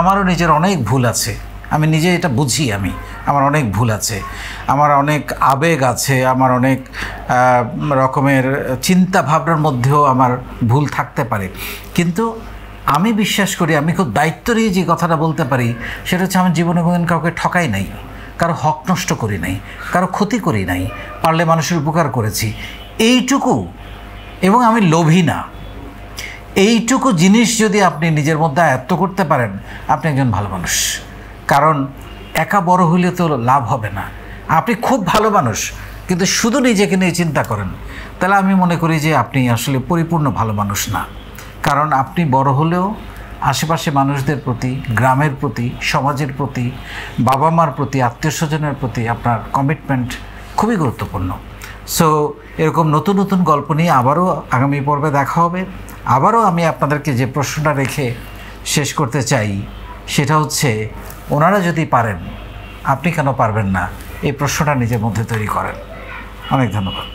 আমারও নিজের অনেক ভুল আছে, আমি নিজে এটা বুঝি। আমার অনেক ভুল আছে, আমার অনেক আবেগ আছে, আমার অনেক রকমের চিন্তা ভাবনার মধ্যেও আমার ভুল থাকতে পারে। কিন্তু আমি বিশ্বাস করি, আমি খুব দায়িত্ব নিয়ে যে কথাটা বলতে পারি, সেটা হচ্ছে আমার জীবনে কোনোদিন কাউকে ঠকাই নাই, কারো হক নষ্ট করি নাই, কারো ক্ষতি করি নাই, পারলে মানুষের উপকার করেছি, এইটুকু। এবং আমি লোভী না। এইটুকু জিনিস যদি আপনি নিজের মধ্যে আয়ত্ত করতে পারেন, আপনি একজন ভালো মানুষ। কারণ একা বড় হইলে তো লাভ হবে না। আপনি খুব ভালো মানুষ কিন্তু শুধু নিজেকে নিয়ে চিন্তা করেন, তাহলে আমি মনে করি যে আপনি আসলে পরিপূর্ণ ভালো মানুষ না। কারণ আপনি বড় হলেও আশেপাশে মানুষদের প্রতি, গ্রামের প্রতি, সমাজের প্রতি, বাবা মার প্রতি, আত্মীয় স্বজনের প্রতি আপনার কমিটমেন্ট খুবই গুরুত্বপূর্ণ। সো এরকম নতুন নতুন গল্প নিয়ে আবারও আগামী পর্বে দেখা হবে। আবারও আমি আপনাদেরকে যে প্রশ্নটা রেখে শেষ করতে চাই, সেটা হচ্ছে ওনারা যদি পারেন, আপনি কেন পারবেন না? এই প্রশ্নটা নিজের মধ্যে তৈরি করেন। অনেক ধন্যবাদ।